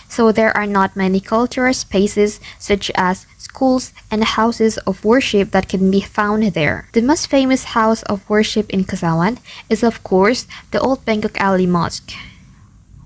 so there are not many cultural spaces such as schools and houses of worship that can be found there. The most famous house of worship in Kesawan is of course the old Bangkok Ali Mosque,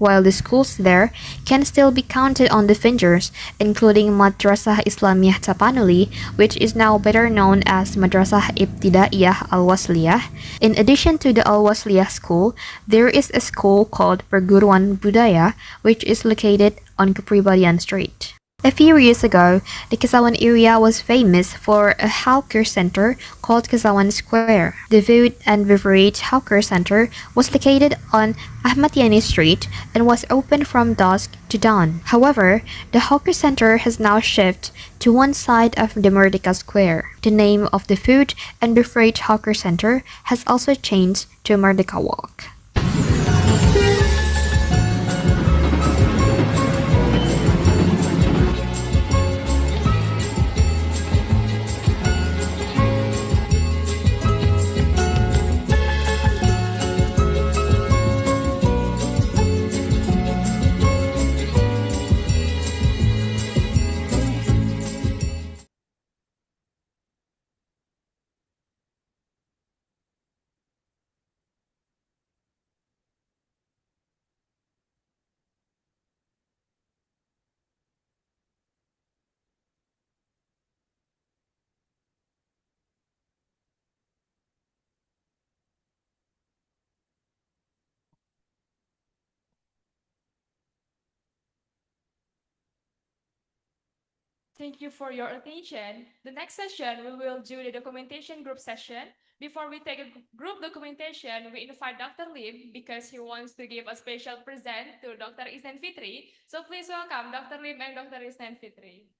while the schools there can still be counted on the fingers, including Madrasah Islamiyah Tapanuli, which is now better known as Madrasah Ibtidaiyah Al-Wasliyah. In addition to the Al-Wasliyah school, there is a school called Perguruan Budaya, which is located on Kepribadian Street. A few years ago, the Kesawan area was famous for a hawker center called Kesawan Square. The food and beverage hawker center was located on Ahmad Yani Street and was open from dusk to dawn. However, the hawker center has now shifted to one side of the Merdeka Square. The name of the food and beverage hawker center has also changed to Merdeka Walk. Thank you for your attention. The next session, we will do the documentation group session. Before we take a group documentation, we invite Dr. Lim because he wants to give a special present to Dr. Isnan Fitri. So please welcome Dr. Lim and Dr. Isnan Fitri.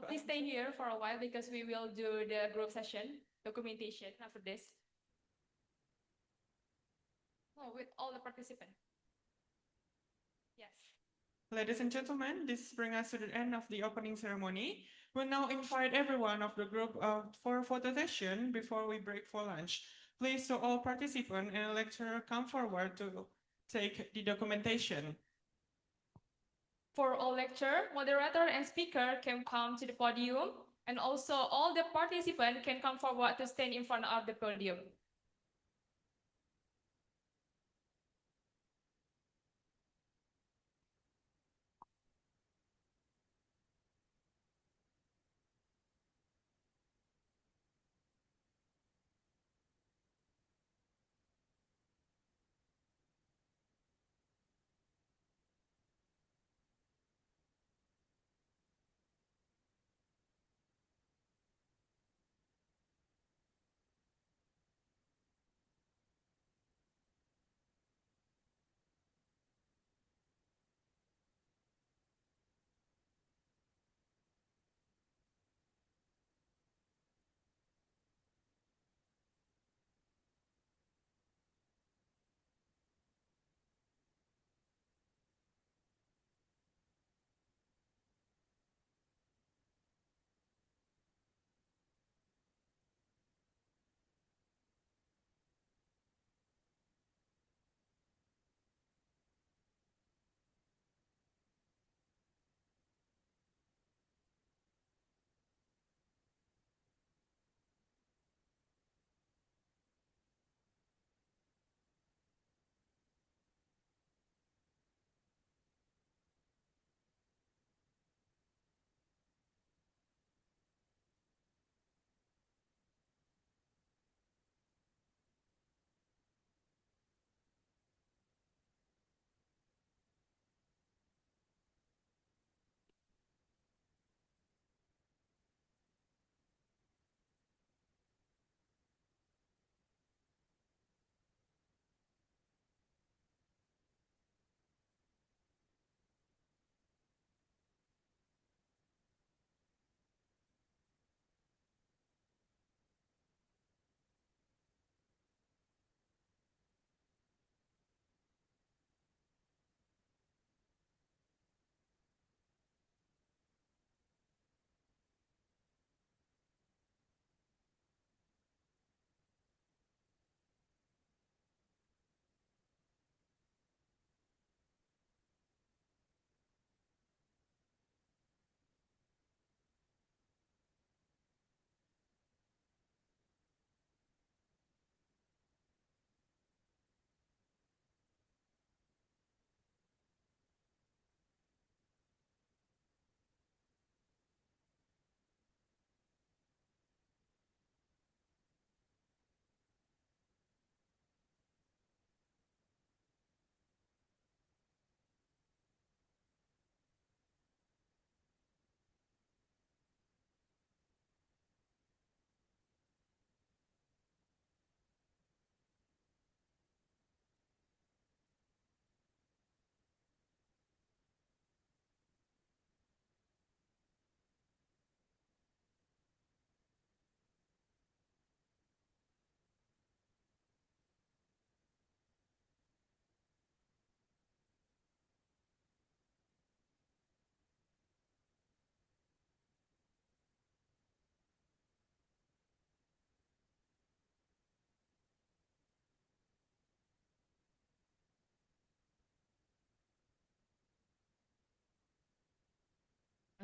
Please stay here for a while because we will do the group session documentation after this. Oh, with all the participants. Yes. Ladies and gentlemen, this brings us to the end of the opening ceremony. We'll now invite everyone of the group for a photo session before we break for lunch. Please, so all participants in the lecture come forward to take the documentation. For all lecture, moderator and speaker can come to the podium, and also all the participants can come forward to stand in front of the podium.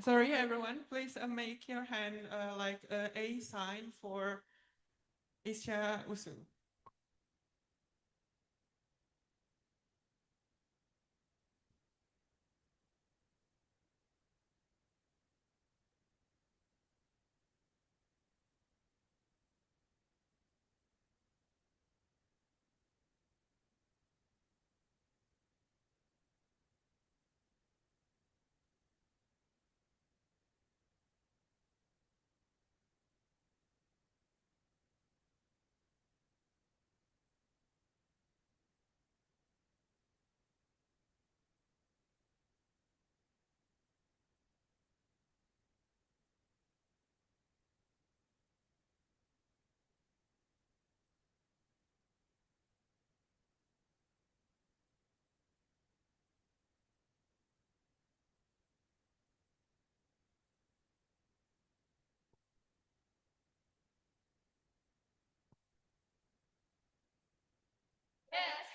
Sorry, everyone. Please make your hand like a sign for Isya Usu.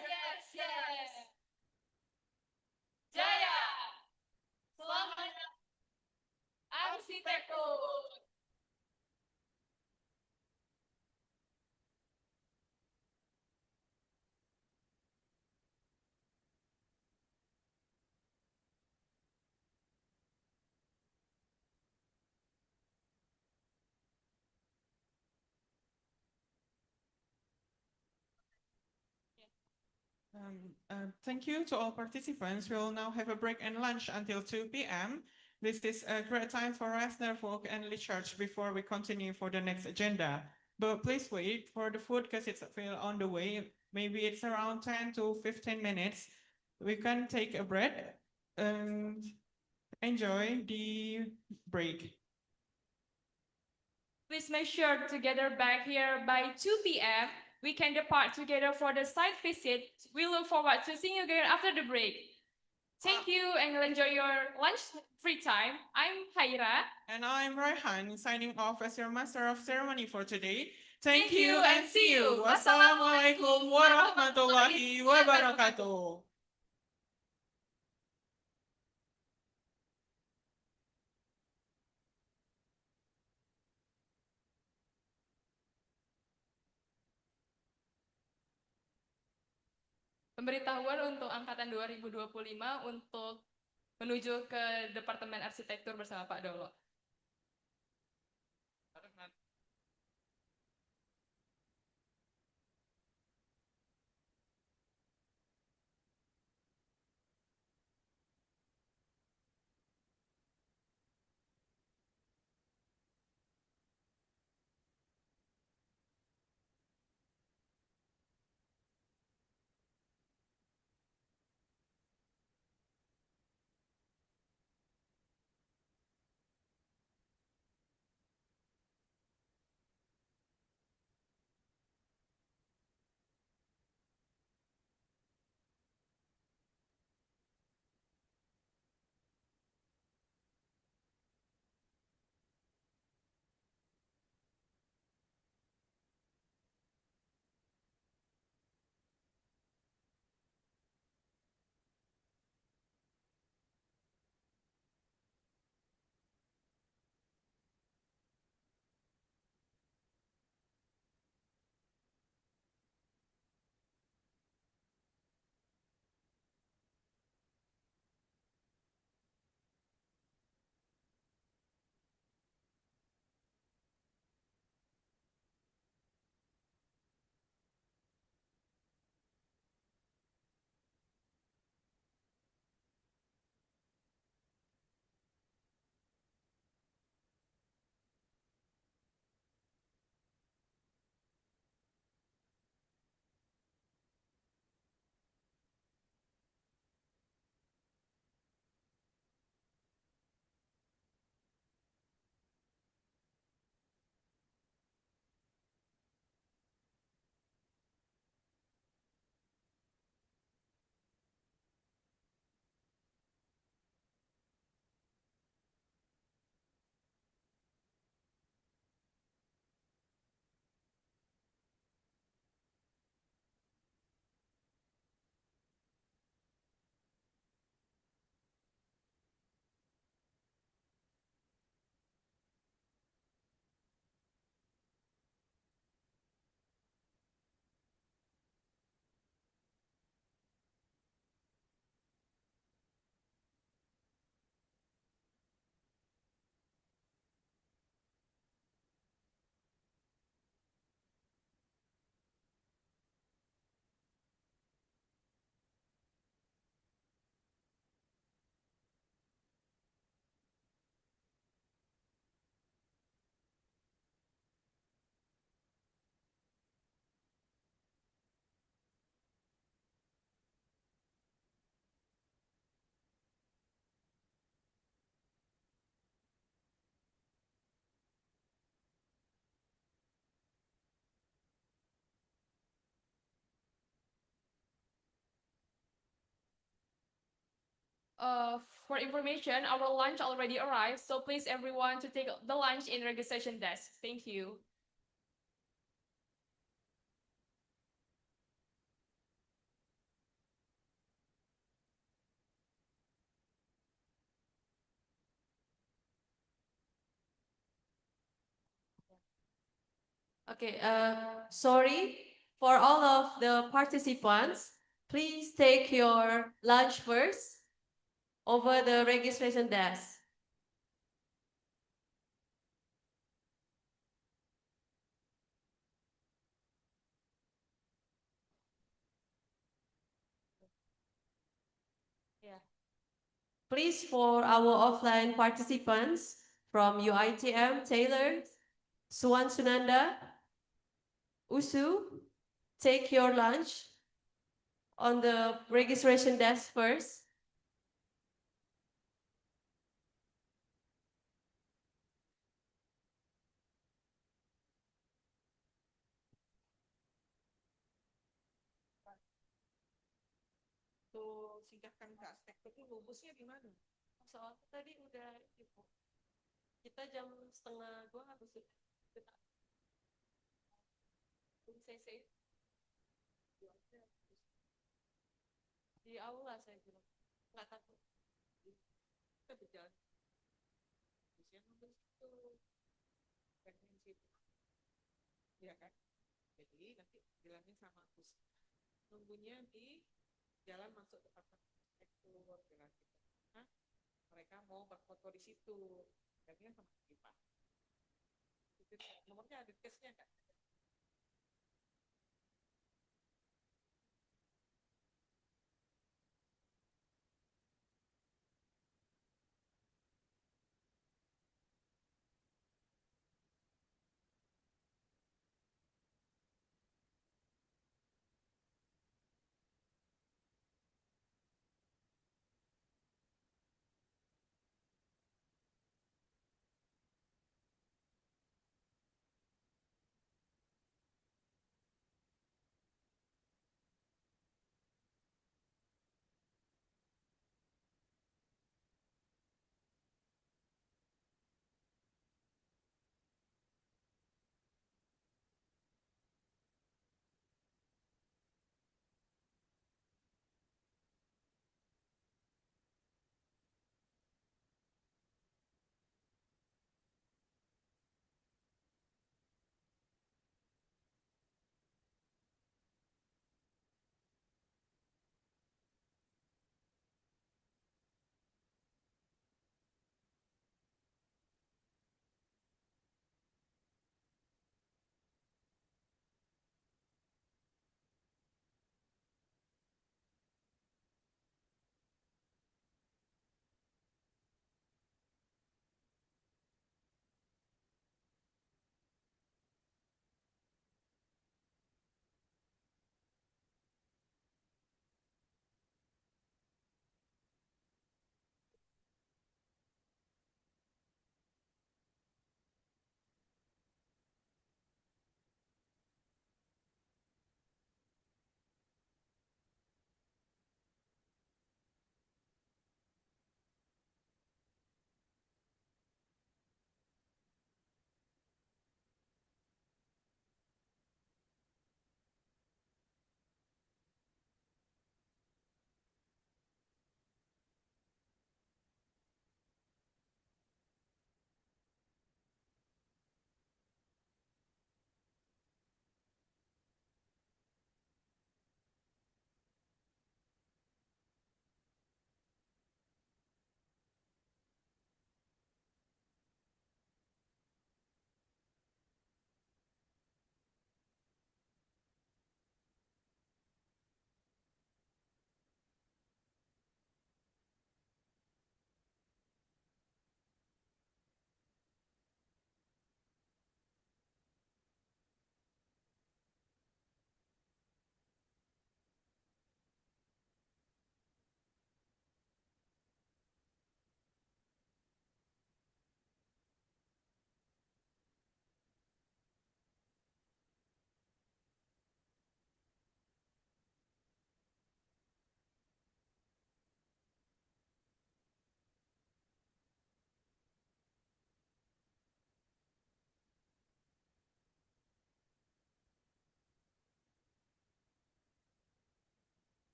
Yes, yes, yes. Jaya. Selamat arsitektur. Thank you to all participants. We'll now have a break and lunch until 2 p.m. This is a great time for rest, network, and recharge before we continue for the next agenda. But please wait for the food because it's still on the way. Maybe it's around 10 to 15 minutes. We can take a break and enjoy the break. Please make sure to gather back here by 2 p.m. We can depart together for the site visit. We look forward to seeing you again after the break. Thank you and enjoy your lunch free time. I'm Haira. And I'm Raihan, signing off as your master of ceremony for today. Thank you and see you. Wassalamualaikum warahmatullahi wabarakatuh. Pemberitahuan untuk angkatan 2025 untuk menuju ke Departemen Arsitektur bersama Pak Dolo. For information, our lunch already arrived, so please everyone to take the lunch in registration desk. Thank you. Okay, sorry for all of the participants. Please take your lunch first over the registration desk. Yeah. Please, for our offline participants from UITM, Taylor, Suwan Sunanda, Usu, take your lunch on the registration desk first. Tuh, singkatkan Kak Stek itu lubusnya di mana? Soalnya tadi udah Ibu. Kita jam 1:30 harus kita CC di aula saya bilang nggak takut. Kita berjalan. Usia nunggu situ. Pengen situ. Iya kan? Jadi nanti bilangnya sama Gus. Nunggunya di jalan masuk departemen arsitektur bilang gitu. Nah, mereka mau berfoto di situ. Bilangnya sama kita. Nomornya ada case-nya nggak?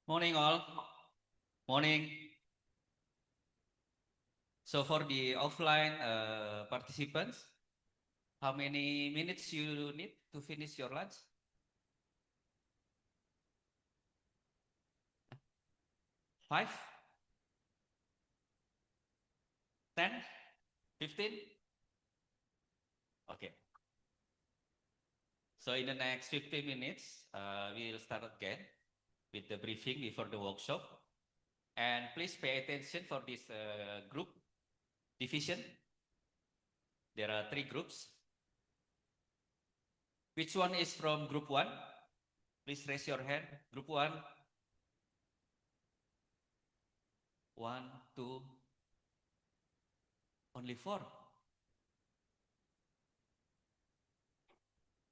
Morning all. Morning. So for the offline participants, how many minutes you need to finish your lunch? 5? 10? 15? Okay. So in the next 15 minutes, we will start again with the briefing before the workshop. And please pay attention for this group division. There are 3 groups. Which one is from group 1? Please raise your hand. Group 1. 1, 2. Only 4.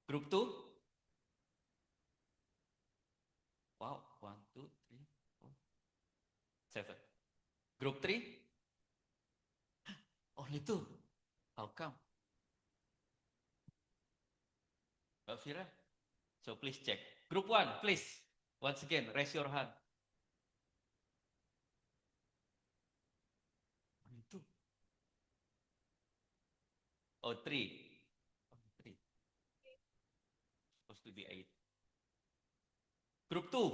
Group 2. Wow, 1, 2, 3, 4, 7. Group 3. Only 2. How come? Mbak Fira? So please check. Group 1, please. Once again, raise your hand. Only 2. Oh, 3. Only 3. Supposed to be 8. Group 2.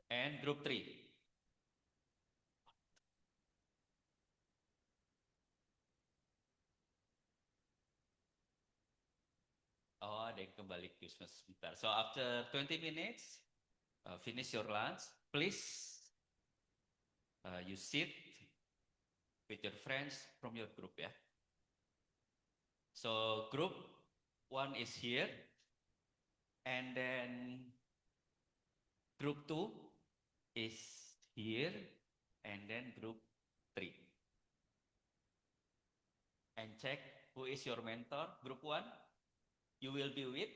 And group 3. Oh, they kembali Christmas sebentar. So after 20 minutes, finish your lunch. Please, you sit with your friends from your group, ya. So group 1 is here, and then group 2 is here, and then group 3. And check who is your mentor. Group 1, you will be with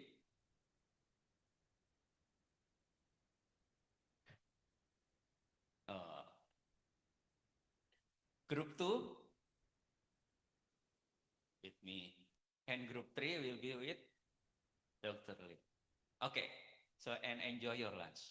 group 2 with me, and group 3 will be with Dr. Lee. Okay, so and enjoy your lunch.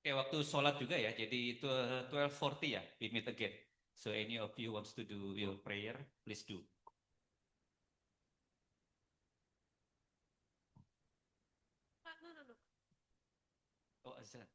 Oke, waktu sholat juga ya. Jadi itu 12:40 ya, we meet again. So any of you wants to do your prayer, please do. Oh, azan.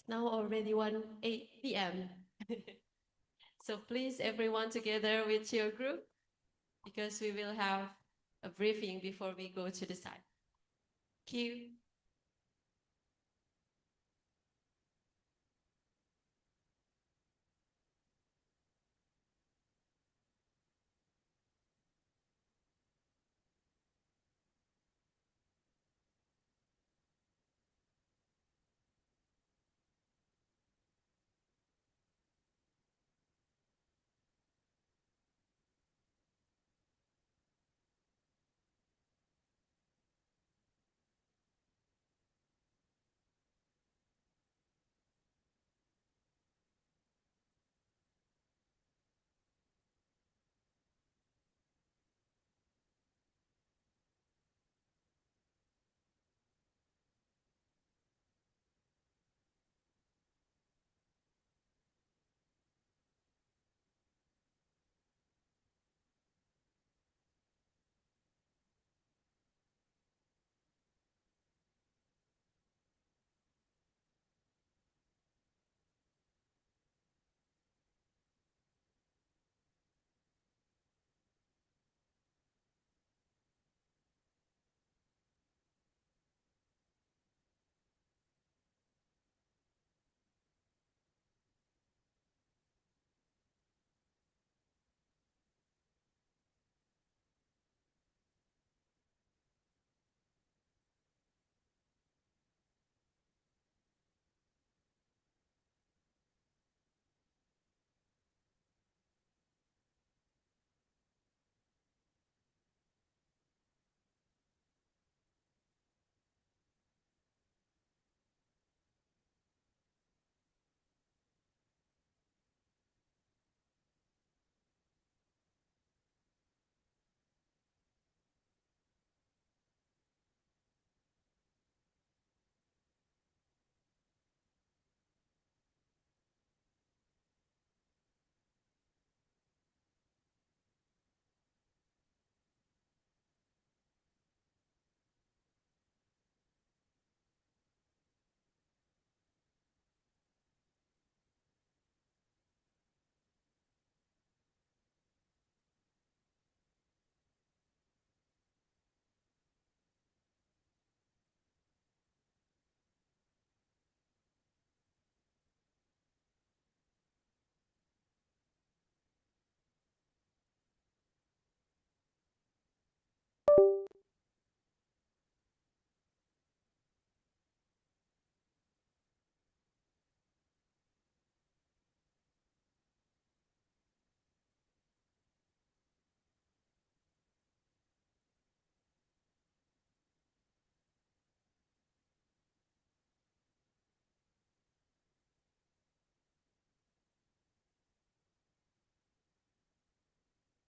now already 1 p.m. So please everyone together with your group because we will have a briefing before we go to the site. Thank you.